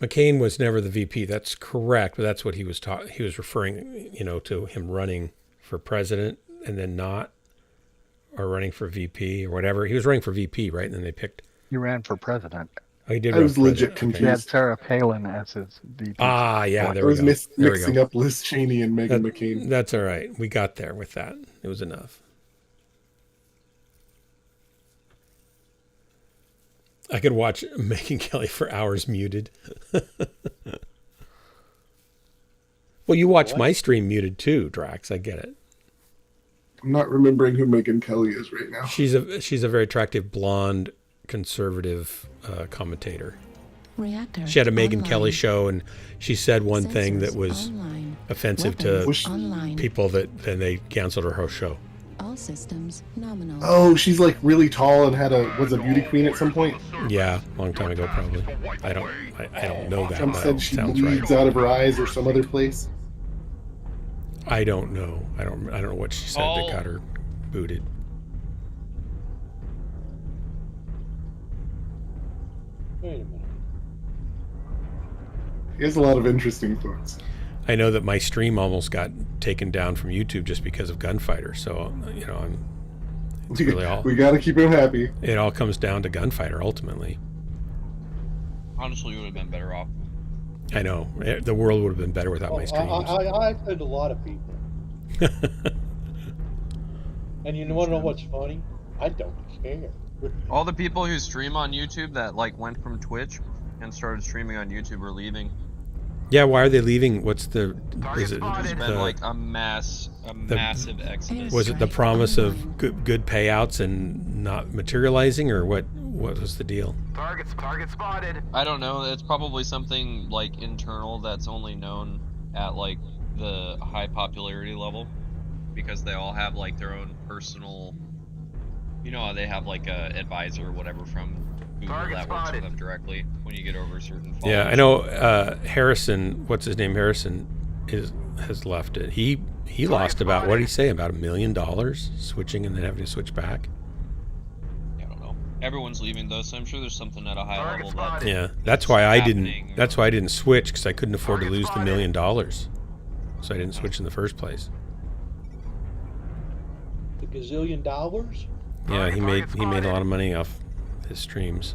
[SPEAKER 1] McCain was never the VP. That's correct, but that's what he was taught. He was referring, to him running for president and then not, or running for VP or whatever. He was running for VP, right? And then they picked.
[SPEAKER 6] He ran for president.
[SPEAKER 1] Oh, he did.
[SPEAKER 9] I was legit confused.
[SPEAKER 6] He had Sarah Palin as his VP.
[SPEAKER 1] Ah, yeah, there
[SPEAKER 9] I
[SPEAKER 1] we
[SPEAKER 9] was
[SPEAKER 1] go.
[SPEAKER 9] mixing up Liz Cheney and Meghan McCain.
[SPEAKER 1] That's all right. We got there with that. It was enough. I could watch Megyn Kelly for hours muted. Well, you watch my stream muted too, Drax. I get it.
[SPEAKER 9] I'm not remembering who Megyn Kelly is right now.
[SPEAKER 1] She's a very attractive blonde conservative commentator.
[SPEAKER 2] Reactor
[SPEAKER 1] She had a Megyn
[SPEAKER 2] online.
[SPEAKER 1] Kelly show, and she said one thing that was
[SPEAKER 2] Online.
[SPEAKER 1] offensive
[SPEAKER 2] Weapons
[SPEAKER 1] to
[SPEAKER 2] online.
[SPEAKER 1] people that then they canceled her whole show.
[SPEAKER 2] All systems nominal.
[SPEAKER 9] Oh, she's like really tall and was a beauty queen at some point.
[SPEAKER 1] Yeah, long time ago probably. I don't know that.
[SPEAKER 9] Some
[SPEAKER 1] But
[SPEAKER 9] said
[SPEAKER 1] it
[SPEAKER 9] she
[SPEAKER 1] sounds
[SPEAKER 9] bleeds
[SPEAKER 1] right.
[SPEAKER 9] out of her eyes or some other place.
[SPEAKER 1] I don't know. I don't know what she said that got her booted.
[SPEAKER 3] Wait a minute.
[SPEAKER 9] He has a lot of interesting thoughts.
[SPEAKER 1] I know that my stream almost got taken down from YouTube just because of Gunfighter. So, it's really all.
[SPEAKER 9] We got to keep him happy.
[SPEAKER 1] It all comes down to Gunfighter ultimately.
[SPEAKER 4] Honestly, you would have been better off.
[SPEAKER 1] I know. The world would have been better without my streams.
[SPEAKER 3] I offend a lot of people. And you want to know what's funny? I don't care.
[SPEAKER 4] All the people who stream on YouTube that like went from Twitch and started streaming on YouTube are leaving.
[SPEAKER 1] Yeah, why are they leaving? What's the? Is it
[SPEAKER 4] There's been like a massive exodus.
[SPEAKER 1] Was it the promise of good payouts and not materializing, or what? What was the deal?
[SPEAKER 7] Target spotted.
[SPEAKER 4] I don't know. It's probably something like internal that's only known at like the high popularity level, because they all have like their own personal. You know, they have like a advisor or whatever from Google that works with them directly when you get over a certain followers.
[SPEAKER 1] Yeah, I know. Harrison, what's his name? Harrison has left it. He lost about, what did he say, about $1 million switching and then having to switch back.
[SPEAKER 4] I don't know. Everyone's leaving though, so I'm sure there's something at a high level that.
[SPEAKER 1] Yeah, that's why I didn't. That's why I didn't switch, because I couldn't afford to lose the $1 million, so I didn't switch in the first place.
[SPEAKER 3] The gazillion dollars?
[SPEAKER 1] Yeah, he made a lot of money off his streams.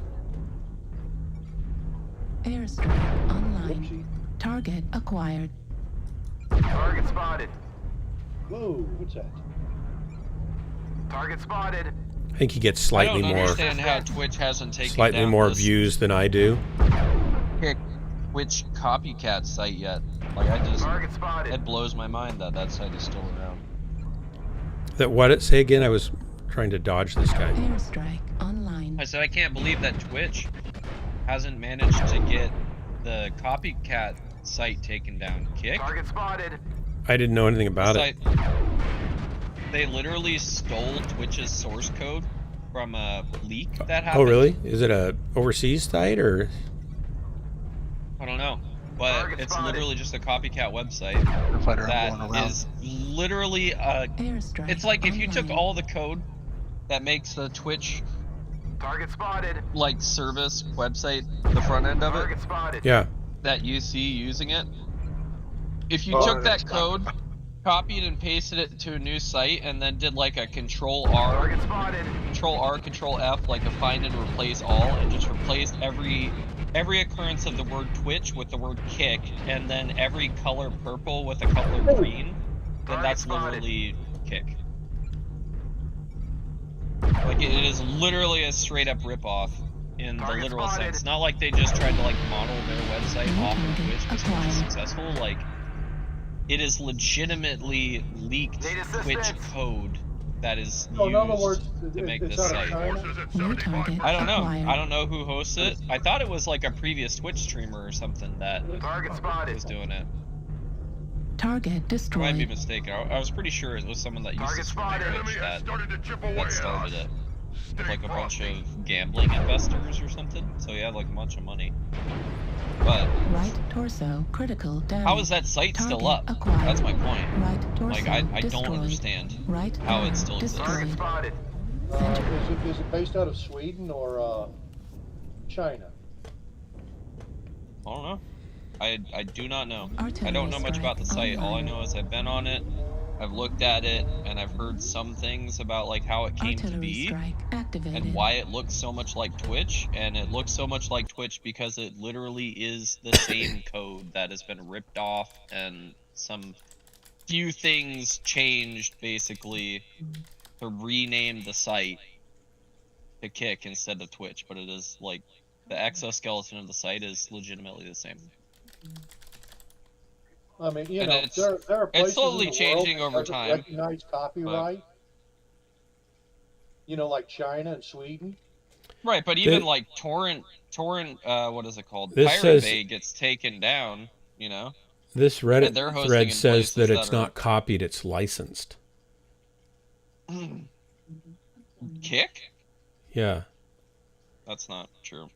[SPEAKER 2] Airstrike online.
[SPEAKER 3] Whoopsie.
[SPEAKER 2] Target acquired.
[SPEAKER 7] Target spotted.
[SPEAKER 3] Whoa, what's that?
[SPEAKER 7] Target spotted.
[SPEAKER 1] I think he gets
[SPEAKER 4] I
[SPEAKER 1] slightly
[SPEAKER 4] don't
[SPEAKER 1] more
[SPEAKER 4] understand how Twitch hasn't taken down
[SPEAKER 1] more
[SPEAKER 4] this
[SPEAKER 1] views than I do.
[SPEAKER 4] Twitch copycat site yet. Like
[SPEAKER 7] Target spotted.
[SPEAKER 4] it blows my mind that site is still around.
[SPEAKER 1] That what? Say again. I was trying to dodge this guy.
[SPEAKER 2] Airstrike online.
[SPEAKER 4] I said I can't believe that Twitch hasn't managed to get the copycat site taken down. Kick.
[SPEAKER 7] Target spotted.
[SPEAKER 1] I didn't know anything about it.
[SPEAKER 4] They literally stole Twitch's source code from a leak that happened.
[SPEAKER 1] Oh, really? Is it a overseas site or?
[SPEAKER 4] I don't know, but it's literally just a copycat website that is literally a.
[SPEAKER 2] Airstrike
[SPEAKER 4] It's like if you took
[SPEAKER 2] online.
[SPEAKER 4] all the code that makes the Twitch
[SPEAKER 7] Target spotted.
[SPEAKER 4] like service website, the front end of it
[SPEAKER 7] Target spotted.
[SPEAKER 1] Yeah.
[SPEAKER 4] that you see using it. If you took that code, copied and pasted it to a new site, and then did like a Control R,
[SPEAKER 7] Target spotted.
[SPEAKER 4] Control R, Control F, like a find and replace all, and just replaced every occurrence of the word Twitch with the word kick, and then every color purple with a color green, then that's literally kick. Like it is literally a straight up ripoff in the literal sense. Not like they just tried to like model their website off of Twitch because it was successful. Like it is legitimately leaked Twitch code that is used
[SPEAKER 3] in other words,
[SPEAKER 4] to make
[SPEAKER 3] it's
[SPEAKER 4] this
[SPEAKER 3] out of
[SPEAKER 4] site.
[SPEAKER 3] China?
[SPEAKER 2] New target
[SPEAKER 4] I don't know.
[SPEAKER 2] acquired.
[SPEAKER 4] I don't know who hosts it. I thought it was like a previous Twitch streamer or something that
[SPEAKER 7] Target spotted.
[SPEAKER 4] was doing it.
[SPEAKER 2] Target
[SPEAKER 4] I might be
[SPEAKER 2] destroyed.
[SPEAKER 4] mistaken. I was pretty sure it was someone that used to
[SPEAKER 7] Target
[SPEAKER 4] stream on
[SPEAKER 7] spotted.
[SPEAKER 4] Twitch
[SPEAKER 7] Enemy has
[SPEAKER 4] that
[SPEAKER 7] started to chip away at
[SPEAKER 4] started
[SPEAKER 7] us.
[SPEAKER 4] it. With
[SPEAKER 7] Stay
[SPEAKER 4] like a bunch
[SPEAKER 7] frosty.
[SPEAKER 4] of gambling investors or something. So he had like a bunch of money. But
[SPEAKER 2] Right torso critical damage.
[SPEAKER 4] how is that site still
[SPEAKER 2] Target
[SPEAKER 4] up?
[SPEAKER 2] acquired.
[SPEAKER 4] That's my point.
[SPEAKER 2] Right torso
[SPEAKER 4] Like I don't
[SPEAKER 2] destroyed.
[SPEAKER 4] understand
[SPEAKER 2] Right
[SPEAKER 4] how it
[SPEAKER 2] arm
[SPEAKER 4] still exists.
[SPEAKER 7] Target
[SPEAKER 2] destroyed.
[SPEAKER 7] spotted.
[SPEAKER 2] Center.
[SPEAKER 3] Is it based out of Sweden or China?
[SPEAKER 4] I don't know. I do not know. I
[SPEAKER 2] Artillery
[SPEAKER 4] don't know much
[SPEAKER 2] strike
[SPEAKER 4] about the site. All I
[SPEAKER 2] online.
[SPEAKER 4] know is I've been on it, I've looked at it, and I've heard some things about like how it came to
[SPEAKER 2] Artillery
[SPEAKER 4] be
[SPEAKER 2] strike activated.
[SPEAKER 4] and why it looks so much like Twitch. And it looks so much like Twitch because it literally is the same code that has been ripped off, and some few things changed basically to rename the site to Kick instead of Twitch. But it is like the exoskeleton of the site is legitimately the same.
[SPEAKER 3] I mean, you
[SPEAKER 4] And
[SPEAKER 3] know,
[SPEAKER 4] it's-
[SPEAKER 3] there are places
[SPEAKER 4] slowly
[SPEAKER 3] in the
[SPEAKER 4] changing
[SPEAKER 3] world
[SPEAKER 4] over
[SPEAKER 3] that doesn't
[SPEAKER 4] time,
[SPEAKER 3] recognize copyright. You know, like China and Sweden.
[SPEAKER 4] Right, but even like torrent, what is it called?
[SPEAKER 1] This
[SPEAKER 4] Pirate
[SPEAKER 1] says-
[SPEAKER 4] Bay gets taken down, you know.
[SPEAKER 1] This
[SPEAKER 4] And
[SPEAKER 1] Reddit
[SPEAKER 4] they're hosting
[SPEAKER 1] thread
[SPEAKER 4] in
[SPEAKER 1] says that
[SPEAKER 4] places
[SPEAKER 1] it's
[SPEAKER 4] that are-
[SPEAKER 1] not copied, it's licensed.
[SPEAKER 4] Kick?
[SPEAKER 1] Yeah.
[SPEAKER 4] That's not true.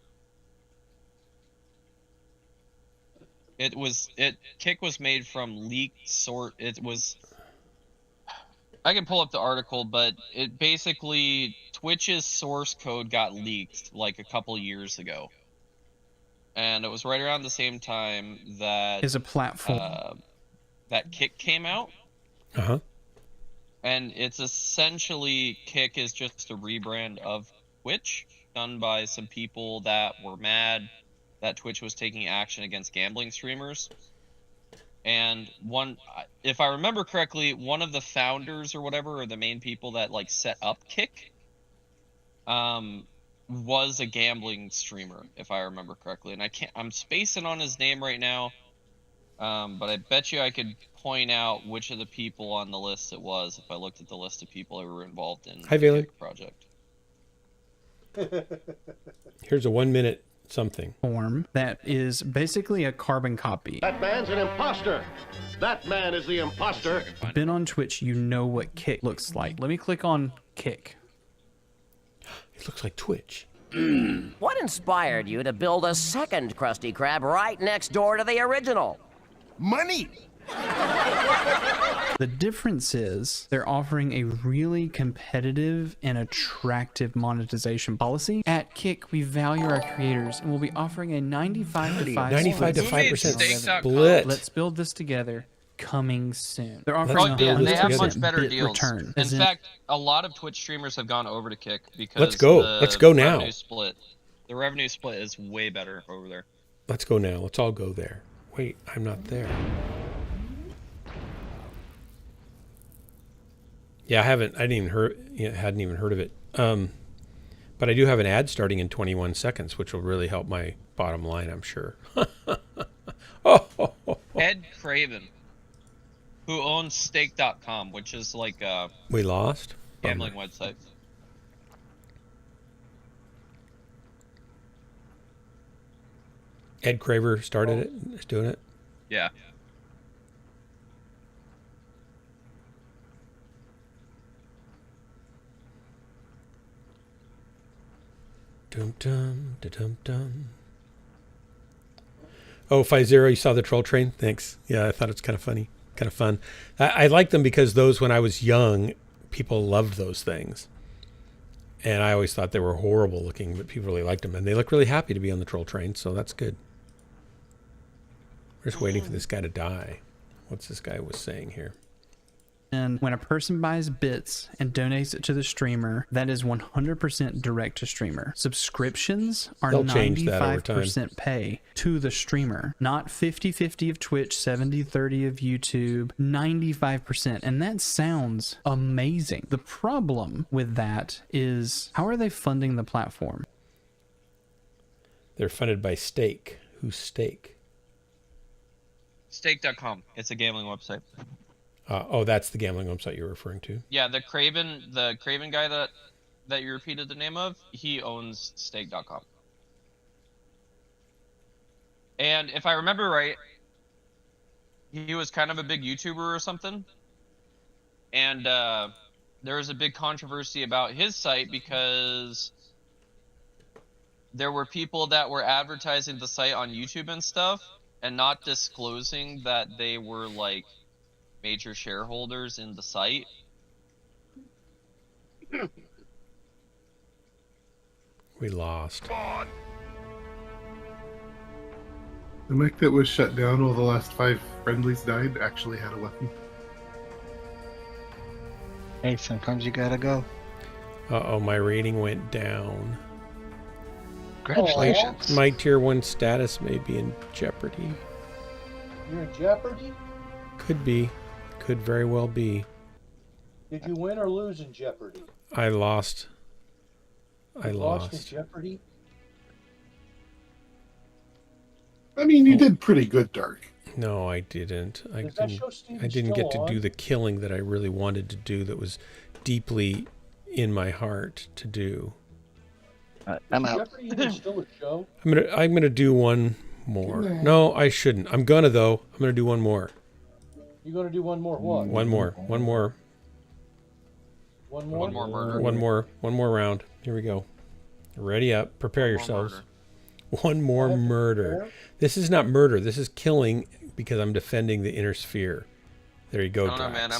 [SPEAKER 4] Kick was made from leaked sort. It was. I can pull up the article, but it basically Twitch's source code got leaked like a couple years ago, and it was right around the same time that
[SPEAKER 5] Is a platform.
[SPEAKER 4] that Kick came out.
[SPEAKER 1] Uh-huh.
[SPEAKER 4] And it's essentially Kick is just a rebrand of Twitch done by some people that were mad that Twitch was taking action against gambling streamers. And if I remember correctly, one of the founders or whatever, or the main people that like set up Kick, was a gambling streamer, if I remember correctly. And I'm spacing on his name right now. But I bet you I could point out which of the people on the list it was if I looked at the list of people who were involved in the Kick project.
[SPEAKER 1] Here's a 1 minute something.
[SPEAKER 10] Form that is basically a carbon copy.
[SPEAKER 12] That man's an imposter. That man is the imposter.
[SPEAKER 10] Been on Twitch, you know what Kick looks like. Let me click on Kick.
[SPEAKER 1] It looks like Twitch.
[SPEAKER 13] What inspired you to build a second Krusty Krab right next door to the original?
[SPEAKER 12] Money.
[SPEAKER 10] The difference is they're offering a really competitive and attractive monetization policy. At Kick, we value our creators and we'll be offering a 95 to 5%
[SPEAKER 1] split.
[SPEAKER 10] Let's build this together. Coming soon. They're offering
[SPEAKER 4] they have much better deals.
[SPEAKER 10] Return.
[SPEAKER 4] In fact, a lot of Twitch streamers have gone over to Kick because
[SPEAKER 1] let's go now.
[SPEAKER 4] The revenue split is way better over there.
[SPEAKER 1] Let's go now. Let's all go there. Wait, I'm not there. Yeah, hadn't even heard of it. But I do have an ad starting in 21 seconds, which will really help my bottom line, I'm sure.
[SPEAKER 4] Ed Craven, who owns Stake.com, which is like a
[SPEAKER 1] we lost
[SPEAKER 4] gambling website.
[SPEAKER 1] Ed Craver started it. Is doing it.
[SPEAKER 4] Yeah.
[SPEAKER 1] Dum dum da dum dum. Oh, 50, you saw the troll train? Thanks. Yeah, I thought it was kind of funny, kind of fun. I like them because those, when I was young, people loved those things. And I always thought they were horrible looking, but people really liked them. And they look really happy to be on the troll train, so that's good. We're just waiting for this guy to die. What's this guy was saying here?
[SPEAKER 10] And when a person buys bits and donates it to the streamer, that is 100% direct to streamer. Subscriptions are 95% pay to the streamer, not 50-50 of Twitch, 70-30 of YouTube, 95%. And that sounds amazing. The problem with that is, how are they funding the platform?
[SPEAKER 1] They're funded by Stake. Who's Stake?
[SPEAKER 4] Stake.com. It's a gambling website.
[SPEAKER 1] Oh, that's the gambling website you're referring to?
[SPEAKER 4] Yeah, the Craven guy that you repeated the name of, he owns Stake.com. And if I remember right, he was kind of a big YouTuber or something. And there was a big controversy about his site because there were people that were advertising the site on YouTube and stuff and not disclosing that they were like major shareholders in the site.
[SPEAKER 1] We lost.
[SPEAKER 9] The mech that was shut down while the last 5 friendlies died actually had a weapon.
[SPEAKER 6] Hey, sometimes you gotta go.
[SPEAKER 1] Uh-oh, my rating went down.
[SPEAKER 6] Congratulations.
[SPEAKER 1] My tier 1 status may be in jeopardy.
[SPEAKER 3] You're in jeopardy?
[SPEAKER 1] Could be. Could very well be.
[SPEAKER 3] Did you win or lose in Jeopardy?
[SPEAKER 1] I lost.
[SPEAKER 3] You lost in Jeopardy?
[SPEAKER 9] I mean, you did pretty good, Dark.
[SPEAKER 1] No, I didn't. I didn't
[SPEAKER 3] still
[SPEAKER 1] get to
[SPEAKER 3] on?
[SPEAKER 1] do the killing that I really wanted to do, that was deeply in my heart to do.
[SPEAKER 6] I'm out.
[SPEAKER 3] Jeopardy even still a show?
[SPEAKER 1] I'm gonna do one more. No, I shouldn't. I'm gonna though. I'm gonna do one more.
[SPEAKER 3] You're gonna do one more what?
[SPEAKER 1] One more.
[SPEAKER 3] One more?
[SPEAKER 4] One more murder.
[SPEAKER 1] One more round. Here we go. Ready up. Prepare yourselves. One more murder. This is not murder. This is killing because I'm defending the inner sphere. There you go,
[SPEAKER 4] I don't know, man.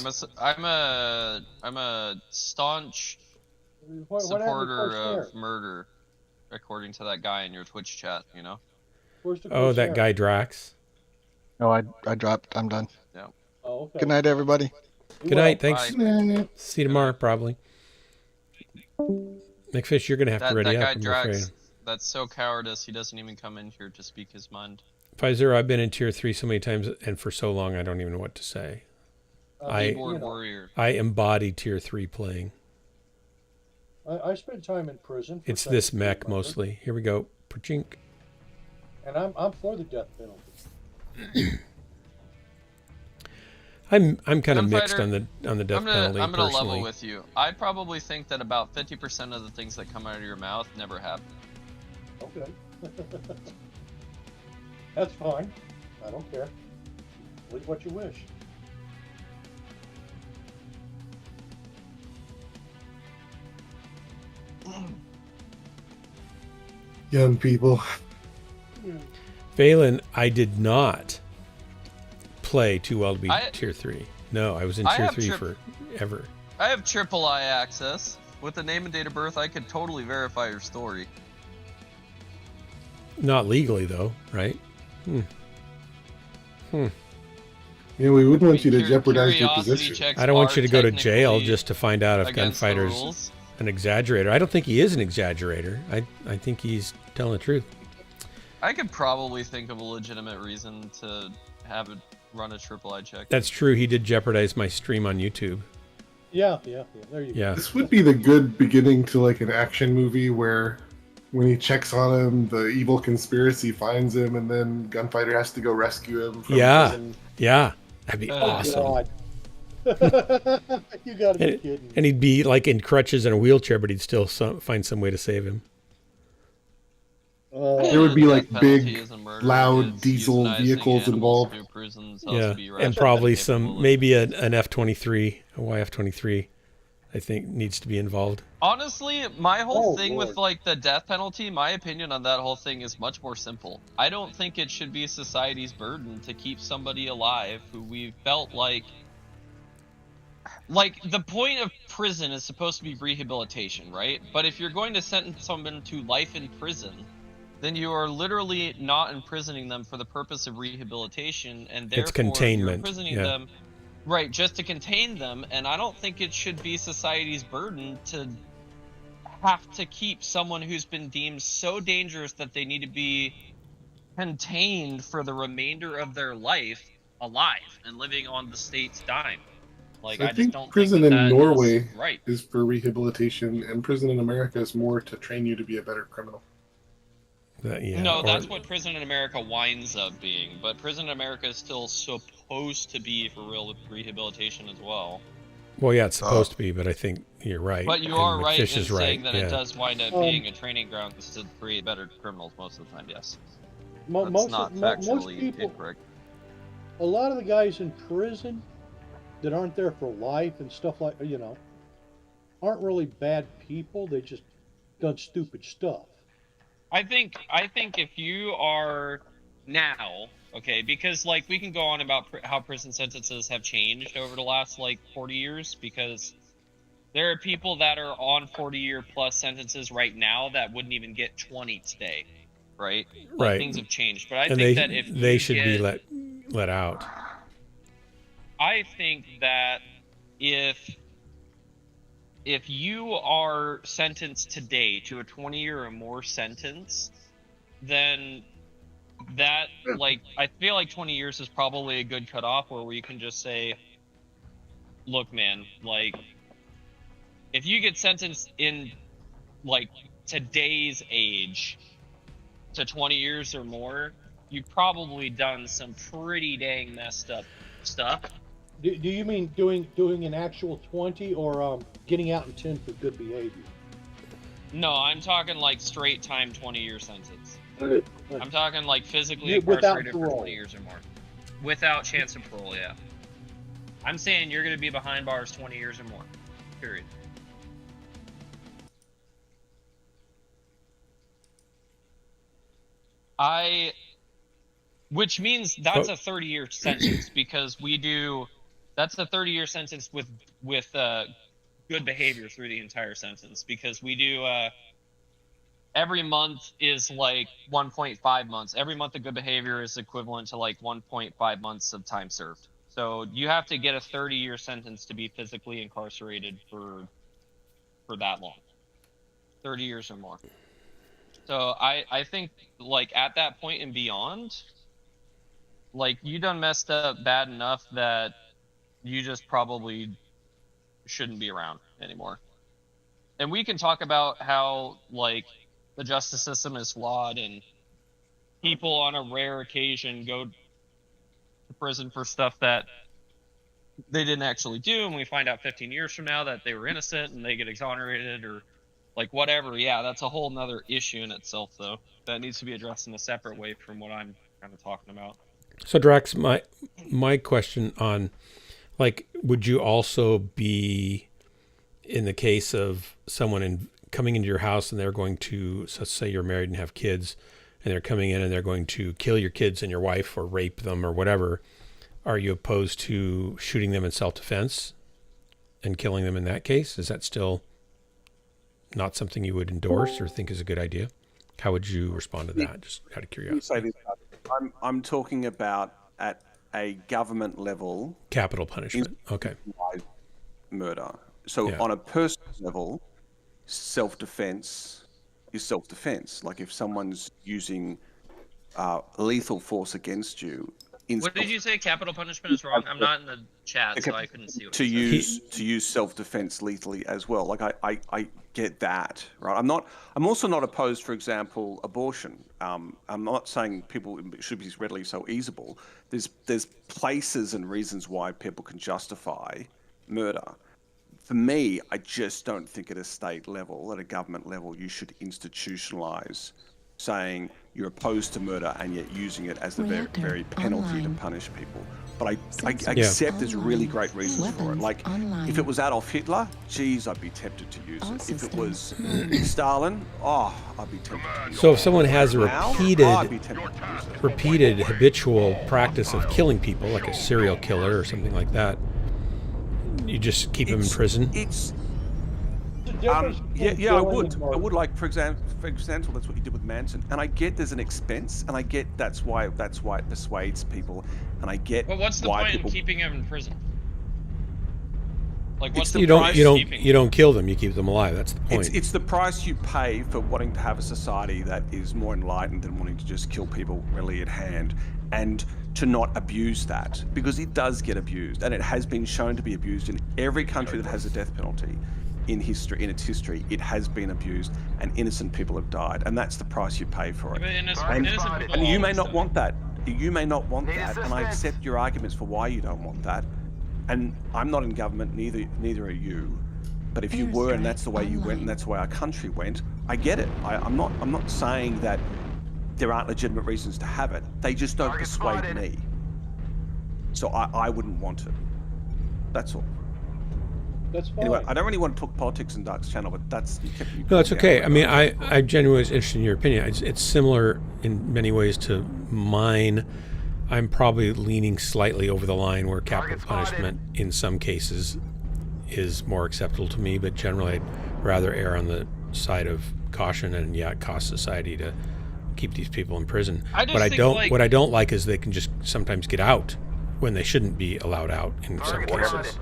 [SPEAKER 4] I'm a staunch supporter of murder, according to that guy in your Twitch chat. You know.
[SPEAKER 1] Oh, that guy Drax.
[SPEAKER 6] No, I dropped. I'm done.
[SPEAKER 4] Yeah.
[SPEAKER 3] Oh, okay.
[SPEAKER 6] Good night, everybody.
[SPEAKER 1] Good night. Thanks.
[SPEAKER 3] Bye.
[SPEAKER 1] See you tomorrow, probably. McFish, you're gonna have to ready up. I'm afraid.
[SPEAKER 4] That's so cowardice. He doesn't even come in here to speak his mind.
[SPEAKER 1] 5-0, I've been in tier 3 so many times and for so long I don't even know what to say.
[SPEAKER 4] Keyboard warrior.
[SPEAKER 1] I embody tier 3 playing.
[SPEAKER 3] I spent time in prison.
[SPEAKER 1] It's this mech mostly. Here we go. Pachink.
[SPEAKER 3] And I'm for the death penalty.
[SPEAKER 1] I'm kind of mixed on the death penalty.
[SPEAKER 4] I'm gonna
[SPEAKER 1] personally.
[SPEAKER 4] level with you. I probably think that about 50% of the things that come out of your mouth never happen.
[SPEAKER 3] Okay. That's fine. I don't care. Believe what you wish.
[SPEAKER 9] Young people.
[SPEAKER 1] Phelan, I did not play too well to be tier 3. No, I was in tier 3 forever.
[SPEAKER 4] I have triple I access. With the name and date of birth, I could totally verify your story.
[SPEAKER 1] Not legally, though, right?
[SPEAKER 9] Yeah, we wouldn't want you to jeopardize your position.
[SPEAKER 1] I don't want you to go to jail just to find out if Gunfighter's an exaggerator. I don't think he is an exaggerator. I think he's telling the truth.
[SPEAKER 4] I could probably think of a legitimate reason to have it run a triple I check.
[SPEAKER 1] That's true. He did jeopardize my stream on YouTube.
[SPEAKER 3] Yeah. There you go.
[SPEAKER 9] This would be the good beginning to like an action movie where when he checks on him, the evil conspiracy finds him, and then Gunfighter has to go rescue him from prison.
[SPEAKER 1] Yeah. That'd be awesome.
[SPEAKER 3] God. You gotta be kidding.
[SPEAKER 1] And he'd be like in crutches and a wheelchair, but he'd still find some way to save him.
[SPEAKER 9] There would be like big, loud diesel vehicles involved.
[SPEAKER 1] Yeah, and probably maybe an F-23, a YF-23, I think needs to be involved.
[SPEAKER 4] Honestly, my whole thing with like the death penalty, my opinion on that whole thing is much more simple. I don't think it should be society's burden to keep somebody alive who we felt like the point of prison is supposed to be rehabilitation, right? But if you're going to sentence someone to life in prison, then you are literally not imprisoning them for the purpose of rehabilitation, and therefore
[SPEAKER 1] it's containment.
[SPEAKER 4] You're imprisoning them, right, just to contain them. And I don't think it should be society's burden to have to keep someone who's been deemed so dangerous that they need to be contained for the remainder of their life alive and living on the state's dime. Like,
[SPEAKER 9] I
[SPEAKER 4] just
[SPEAKER 9] think
[SPEAKER 4] don't
[SPEAKER 9] prison
[SPEAKER 4] think
[SPEAKER 9] in Norway
[SPEAKER 4] right.
[SPEAKER 9] is for rehabilitation, and prison in America is more to train you to be a better criminal.
[SPEAKER 4] That's what prison in America winds up being, but prison in America is still supposed to be for real rehabilitation as well.
[SPEAKER 1] Well, yeah, it's supposed to be, but I think you're right.
[SPEAKER 4] But you are right in
[SPEAKER 1] is
[SPEAKER 4] saying that
[SPEAKER 1] yeah.
[SPEAKER 4] it does wind up being a training ground to create better criminals most of the time, yes.
[SPEAKER 3] Most people,
[SPEAKER 4] incorrect.
[SPEAKER 3] A lot of the guys in prison that aren't there for life and stuff like, aren't really bad people. They just done stupid stuff.
[SPEAKER 4] I think if you are now, okay, because like we can go on about how prison sentences have changed over the last like 40 years, because there are people that are on 40-year plus sentences right now that wouldn't even get 20 today, right?
[SPEAKER 1] Right.
[SPEAKER 4] Things have changed, but I
[SPEAKER 1] and
[SPEAKER 4] think that if
[SPEAKER 1] they should be let out.
[SPEAKER 4] I think that if you are sentenced today to a 20-year or more sentence, then that, like, I feel like 20 years is probably a good cutoff where we can just say, look, man, like, if you get sentenced in, like, today's age to 20 years or more, you've probably done some pretty dang messed up stuff.
[SPEAKER 3] Do you mean doing an actual 20 or getting out in 10 for good behavior?
[SPEAKER 4] No, I'm talking like straight time 20-year sentence.
[SPEAKER 3] Okay.
[SPEAKER 4] I'm talking like physically
[SPEAKER 3] Without
[SPEAKER 4] incarcerated for
[SPEAKER 3] parole.
[SPEAKER 4] 20 years or more. Without chance of parole, yeah. I'm saying you're going to be behind bars 20 years or more. Period. Which means that's a 30-year sentence, because that's a 30-year sentence with good behavior through the entire sentence, because we do every month is like 1.5 months. Every month of good behavior is equivalent to like 1.5 months of time served. So you have to get a 30-year sentence to be physically incarcerated for that long. 30 years or more. So I think, like, at that point and beyond, like, you done messed up bad enough that you just probably shouldn't be around anymore. And we can talk about how, like, the justice system is flawed and people on a rare occasion go to prison for stuff that they didn't actually do, and we find out 15 years from now that they were innocent and they get exonerated or like whatever. Yeah, that's a whole nother issue in itself, though, that needs to be addressed in a separate way from what I'm kind of talking about.
[SPEAKER 1] So Drax, my question on, like, would you also be, in the case of someone coming into your house and they're going to, so let's say you're married and have kids, and they're coming in and they're going to kill your kids and your wife or rape them or whatever, are you opposed to shooting them in self-defense and killing them in that case? Is that still not something you would endorse or think is a good idea? How would you respond to that, just out of curiosity?
[SPEAKER 14] I'm talking about at a government level.
[SPEAKER 1] Capital punishment, okay.
[SPEAKER 14] Murder. So on a personal level, self-defense is self-defense. Like if someone's using lethal force against you.
[SPEAKER 4] What did you say? Capital punishment is wrong? I'm not in the chat, so I couldn't see what
[SPEAKER 14] to use self-defense lethally as well. Like I get that, right? I'm also not opposed, for example, abortion. I'm not saying people should be readily so easable. There's places and reasons why people can justify murder. For me, I just don't think at a state level, at a government level, you should institutionalize saying you're opposed to murder and yet using it as the very penalty to punish people. But I accept there's really great reasons for it. Like, if it was Adolf Hitler, geez, I'd be tempted to use it. If it was Stalin, I'd be tempted to use it.
[SPEAKER 1] So if someone has a repeated habitual practice of killing people, like a serial killer or something like that, you just keep them in prison?
[SPEAKER 14] I would like, for example, that's what you did with Manson, and I get there's an expense, and I get that's why it persuades people, and I get.
[SPEAKER 4] But what's the point in keeping him in prison? Like, what's the
[SPEAKER 1] you don't kill them, you keep them alive. That's the point.
[SPEAKER 14] It's the price you pay for wanting to have a society that is more enlightened than wanting to just kill people really at hand, and to not abuse that, because it does get abused, and it has been shown to be abused in every country that has a death penalty. In its history, it has been abused, and innocent people have died, and that's the price you pay for it. And you may not want that. You may not want that, and I accept your arguments for why you don't want that. And I'm not in government, neither are you. But if you were, and that's the way you went, and that's the way our country went, I get it. I'm not saying that there aren't legitimate reasons to have it. They just don't persuade me. So I wouldn't want it. That's all.
[SPEAKER 3] That's fine.
[SPEAKER 14] Anyway, I don't really want to talk politics in Dark's channel, but that's...
[SPEAKER 1] No, that's okay. I mean, I genuinely was interested in your opinion. It's similar in many ways to mine. I'm probably leaning slightly over the line where capital punishment in some cases is more acceptable to me, but generally I'd rather err on the side of caution, and it costs society to keep these people in prison. What I don't like is they can just sometimes get out when they shouldn't be allowed out in some cases.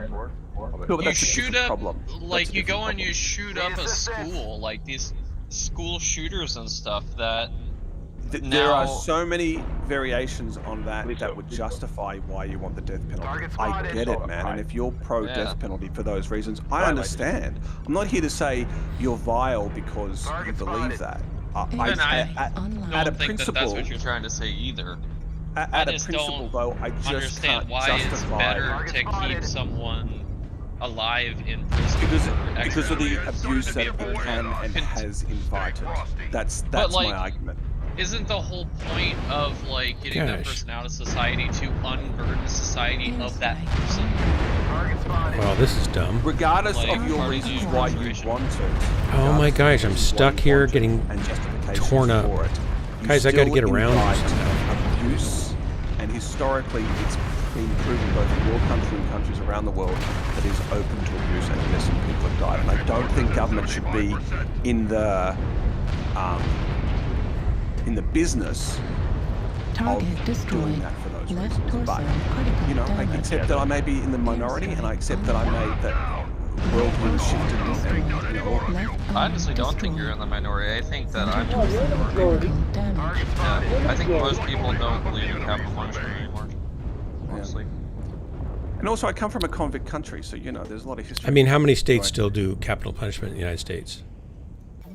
[SPEAKER 4] You shoot up, like, you go and you shoot up a school, like these school shooters and stuff that
[SPEAKER 14] there are so many variations on that would justify why you want the death penalty. I get it, man, and if you're pro-death penalty for those reasons, I understand. I'm not here to say you're vile because you believe that.
[SPEAKER 4] At a principle, that's what you're trying to say either.
[SPEAKER 14] At a principle, though, I just
[SPEAKER 4] understand
[SPEAKER 14] can't
[SPEAKER 4] why
[SPEAKER 14] justify.
[SPEAKER 4] it's better to keep someone alive in prison
[SPEAKER 14] because of the abuse that it can and has invited. That's my argument.
[SPEAKER 4] Isn't the whole point of, like, getting that person out of society to unburden society of that person?
[SPEAKER 1] Well, this is dumb.
[SPEAKER 14] Regardless of your reasons why you want it.
[SPEAKER 1] Oh my gosh, I'm stuck here getting torn up. Guys, I gotta get around this now.
[SPEAKER 14] Abuse, and historically it's been proven both in your country and countries around the world that is open to abuse, and innocent people have died. And I don't think government should be in the business of doing that for those reasons. But I accept that I may be in the minority, and I accept that I made that world will shift and all
[SPEAKER 4] I honestly don't think you're in the minority. I think that I'm
[SPEAKER 3] No, you're in the majority.
[SPEAKER 4] Yeah, I think most people don't believe in capital punishment anymore. Honestly.
[SPEAKER 14] And also, I come from a convict country, so you know, there's a lot of history.
[SPEAKER 1] I mean, how many states still do capital punishment in the United States?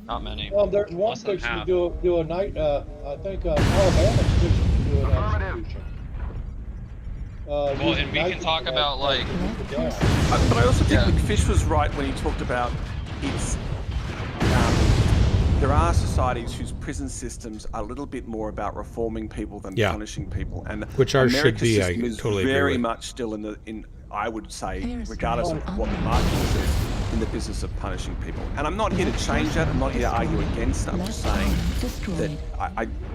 [SPEAKER 4] Not many.
[SPEAKER 3] Well, there's one fixing to do a night. I think Alabama's fixing to do an execution.
[SPEAKER 4] Well, and we can talk about like.
[SPEAKER 14] But I also think McFish was right when he talked about it's. There are societies whose prison systems are a little bit more about reforming people than punishing people, and
[SPEAKER 1] which ours should
[SPEAKER 14] America's
[SPEAKER 1] be.
[SPEAKER 14] system
[SPEAKER 1] I
[SPEAKER 14] is
[SPEAKER 1] totally
[SPEAKER 14] very
[SPEAKER 1] agree with.
[SPEAKER 14] much still in. I would say, regardless of what the market says, in the business of punishing people. And I'm not here to change that. I'm not here to argue against it. I'm just saying that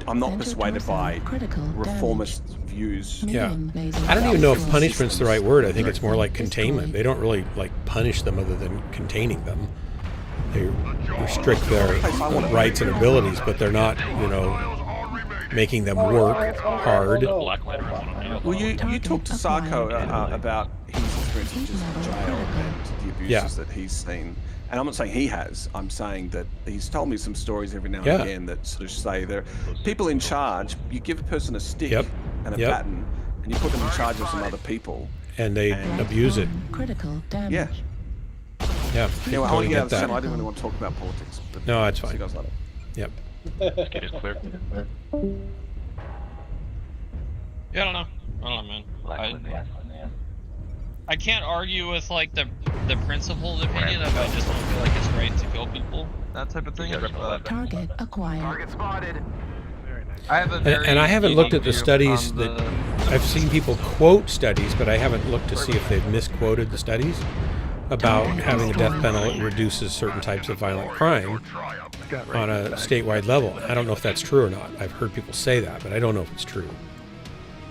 [SPEAKER 14] I'm not persuaded by reformist views.
[SPEAKER 1] Yeah, I don't even know if punishment's the right word. I think it's more like containment. They don't really like punish them other than containing them. They restrict their rights and abilities, but they're not, you know, making them work hard.
[SPEAKER 14] Well, you talked to Sarko about his experiences in jail and the abuses that he's seen. And I'm not saying he has. I'm saying that he's told me some stories every now and again that sort of say there are people in charge. You give a person a stick and a baton, and you put them in charge of some other people.
[SPEAKER 1] And they abuse it.
[SPEAKER 2] Critical damage.
[SPEAKER 14] Yeah.
[SPEAKER 1] Yeah.
[SPEAKER 14] Anyway, I want to get out of the I didn't really want to talk about politics. But
[SPEAKER 1] no, that's fine.
[SPEAKER 14] See you guys later.
[SPEAKER 1] Yep.
[SPEAKER 15] Get it clear.
[SPEAKER 4] Yeah, I don't know, man. I can't argue with like the principled opinion of I just don't feel like it's right to kill people, that type of thing.
[SPEAKER 2] Target acquired.
[SPEAKER 12] Target spotted.
[SPEAKER 4] I have a very
[SPEAKER 1] and I haven't looked at the
[SPEAKER 4] view
[SPEAKER 1] studies
[SPEAKER 4] on
[SPEAKER 1] that I've seen people quote studies, but I haven't looked to see if they've misquoted the studies about having a death penalty reduces certain types of violent crime on a statewide level. I don't know if that's true or not. I've heard people say that, but I don't know if it's true.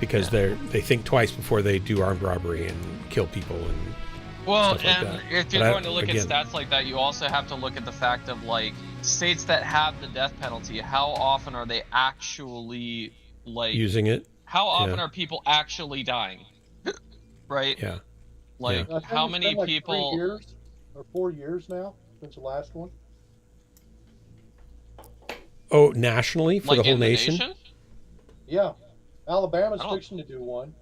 [SPEAKER 1] Because they think twice before they do armed robbery and kill people and
[SPEAKER 4] well,
[SPEAKER 1] stuff like
[SPEAKER 4] and
[SPEAKER 1] that.
[SPEAKER 4] if you're
[SPEAKER 1] But
[SPEAKER 4] going to look at stats like that, you also have to look at the fact of like states that have the death penalty. How often are they actually like
[SPEAKER 1] using it?
[SPEAKER 4] How often are people actually dying? Right?
[SPEAKER 1] Yeah.
[SPEAKER 4] Like how many
[SPEAKER 3] like
[SPEAKER 4] people?
[SPEAKER 3] 3 years or 4 years now since the last one.
[SPEAKER 1] Oh, nationally for
[SPEAKER 4] like
[SPEAKER 1] the whole
[SPEAKER 4] in
[SPEAKER 1] nation?
[SPEAKER 3] Yeah. Alabama's fixing to do one.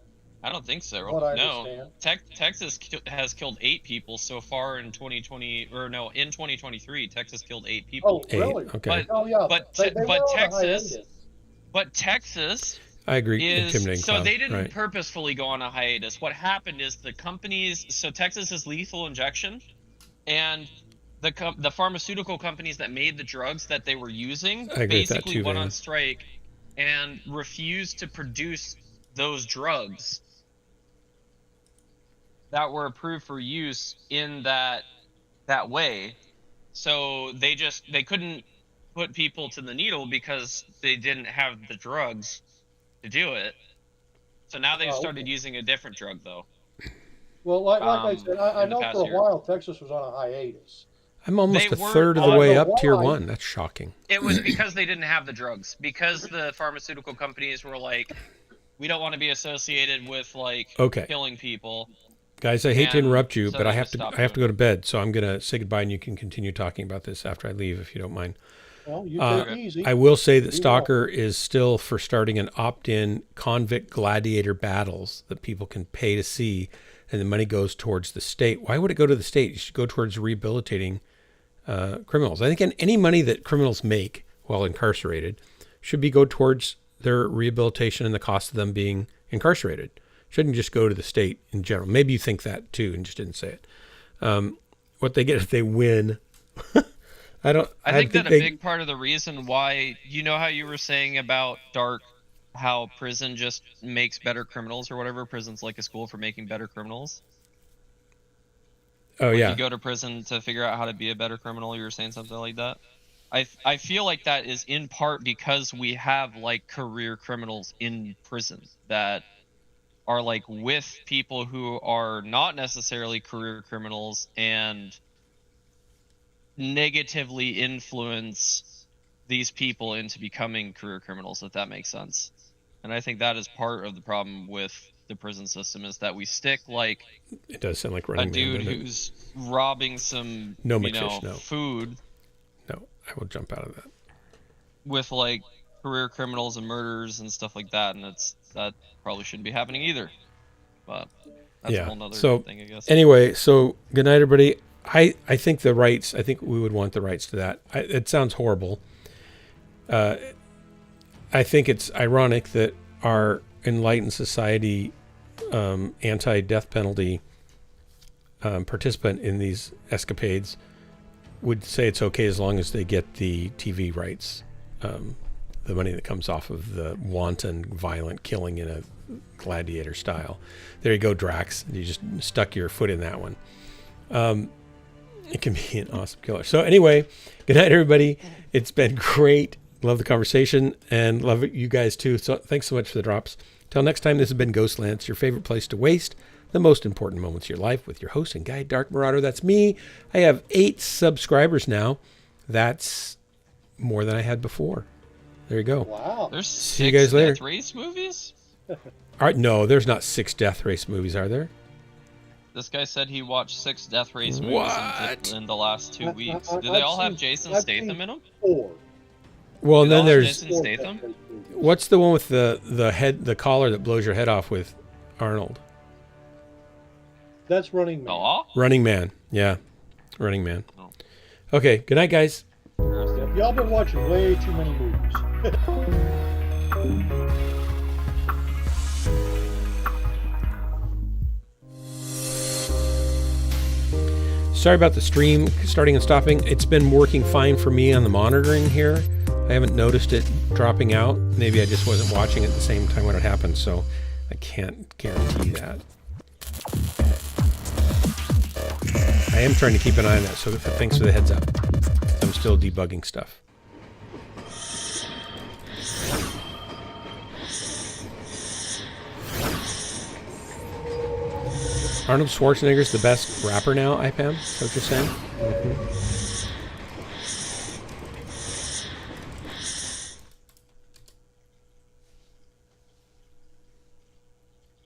[SPEAKER 4] I don't think so.
[SPEAKER 3] What I
[SPEAKER 4] no,
[SPEAKER 3] understand.
[SPEAKER 4] Texas has killed 8 people so far in 2020, or no, in 2023. Texas killed 8 people.
[SPEAKER 3] Oh, really?
[SPEAKER 1] Okay.
[SPEAKER 4] But Texas.
[SPEAKER 1] I agree.
[SPEAKER 4] Is, so
[SPEAKER 1] Cloud.
[SPEAKER 4] they didn't
[SPEAKER 1] Right.
[SPEAKER 4] purposefully go on a hiatus. What happened is the companies. So Texas is lethal injection, and the pharmaceutical companies that made the drugs that they were using basically went on strike and refused to produce those drugs that were approved for use in that way. So they couldn't put people to the needle because they didn't have the drugs to do it. So now they've started using a different drug though.
[SPEAKER 3] Well, like I said, I know for a
[SPEAKER 4] year.
[SPEAKER 3] while Texas was on a hiatus.
[SPEAKER 1] I'm almost a third of the way up tier 1. That's shocking.
[SPEAKER 4] It was because they didn't have the drugs. Because the pharmaceutical companies were like, we don't want to be associated with like killing people.
[SPEAKER 1] Guys, I hate to interrupt you,
[SPEAKER 4] so
[SPEAKER 1] but
[SPEAKER 4] they
[SPEAKER 1] I have
[SPEAKER 4] just stopped
[SPEAKER 1] to go to bed, so I'm gonna say goodbye, and you can continue talking about this after I leave, if you don't mind.
[SPEAKER 3] Well, you take it easy.
[SPEAKER 1] I will say that Stalker is still for starting an opt-in convict gladiator battles that people can pay to see, and the money goes towards the state. Why would it go to the state? It should go towards rehabilitating criminals. I think any money that criminals make while incarcerated should go towards their rehabilitation and the cost of them being incarcerated. Shouldn't just go to the state in general. Maybe you think that too and just didn't say it. What they get if they win. I
[SPEAKER 4] think that a big part of the reason why, you know how you were saying about Dark, how prison just makes better criminals or whatever. Prison's like a school for making better criminals.
[SPEAKER 1] Oh, yeah.
[SPEAKER 4] You go to prison to figure out how to be a better criminal. You were saying something like that. I feel like that is in part because we have like career criminals in prison that are like with people who are not necessarily career criminals and negatively influence these people into becoming career criminals, if that makes sense. And I think that is part of the problem with the prison system is that we stick like
[SPEAKER 1] it does sound like
[SPEAKER 4] a
[SPEAKER 1] Running Man,
[SPEAKER 4] dude
[SPEAKER 1] doesn't it?
[SPEAKER 4] who's robbing some
[SPEAKER 1] No,
[SPEAKER 4] you
[SPEAKER 1] McFish,
[SPEAKER 4] know
[SPEAKER 1] no.
[SPEAKER 4] food
[SPEAKER 1] No, I will jump out of that.
[SPEAKER 4] with like career criminals and murders and stuff like that, and that probably shouldn't be happening either. But that's a whole nother thing, I guess.
[SPEAKER 1] Anyway, so good night, everybody. I think the rights. I think we would want the rights to that. It sounds horrible. I think it's ironic that our enlightened society, anti-death penalty participant in these escapades would say it's okay as long as they get the TV rights, the money that comes off of the wanton, violent killing in a gladiator style. There you go, Drax. You just stuck your foot in that one. It can be an awesome killer. So anyway, good night, everybody. It's been great. Love the conversation and love it, you guys too. So thanks so much for the drops. Till next time, this has been Ghostlands, your favorite place to waste the most important moments of your life with your host and guide, Dark Marauder. That's me. I have 8 subscribers now. That's more than I had before. There you go.
[SPEAKER 3] Wow.
[SPEAKER 4] There's
[SPEAKER 1] See you
[SPEAKER 4] 6
[SPEAKER 1] guys later.
[SPEAKER 4] Death Race movies?
[SPEAKER 1] No, there's not 6 Death Race movies, are there?
[SPEAKER 4] This guy said he watched 6 Death Race movies in the last 2 weeks. Do they all have Jason Statham in them?
[SPEAKER 3] 4.
[SPEAKER 1] Well, and then there's
[SPEAKER 4] Jason Statham?
[SPEAKER 1] what's the one with the collar that blows your head off with Arnold?
[SPEAKER 3] That's Running Man.
[SPEAKER 4] Oh.
[SPEAKER 1] Running Man. Yeah. Running Man. Okay, good night, guys.
[SPEAKER 3] Y'all been watching way too many movies.
[SPEAKER 1] Sorry about the stream starting and stopping. It's been working fine for me on the monitoring here. I haven't noticed it dropping out. Maybe I just wasn't watching at the same time when it happened, so I can't guarantee that. I am trying to keep an eye on that, so thanks for the heads up. I'm still debugging stuff. Arnold Schwarzenegger's the best rapper now, IPAM? Is that what you're saying? Mm-hmm.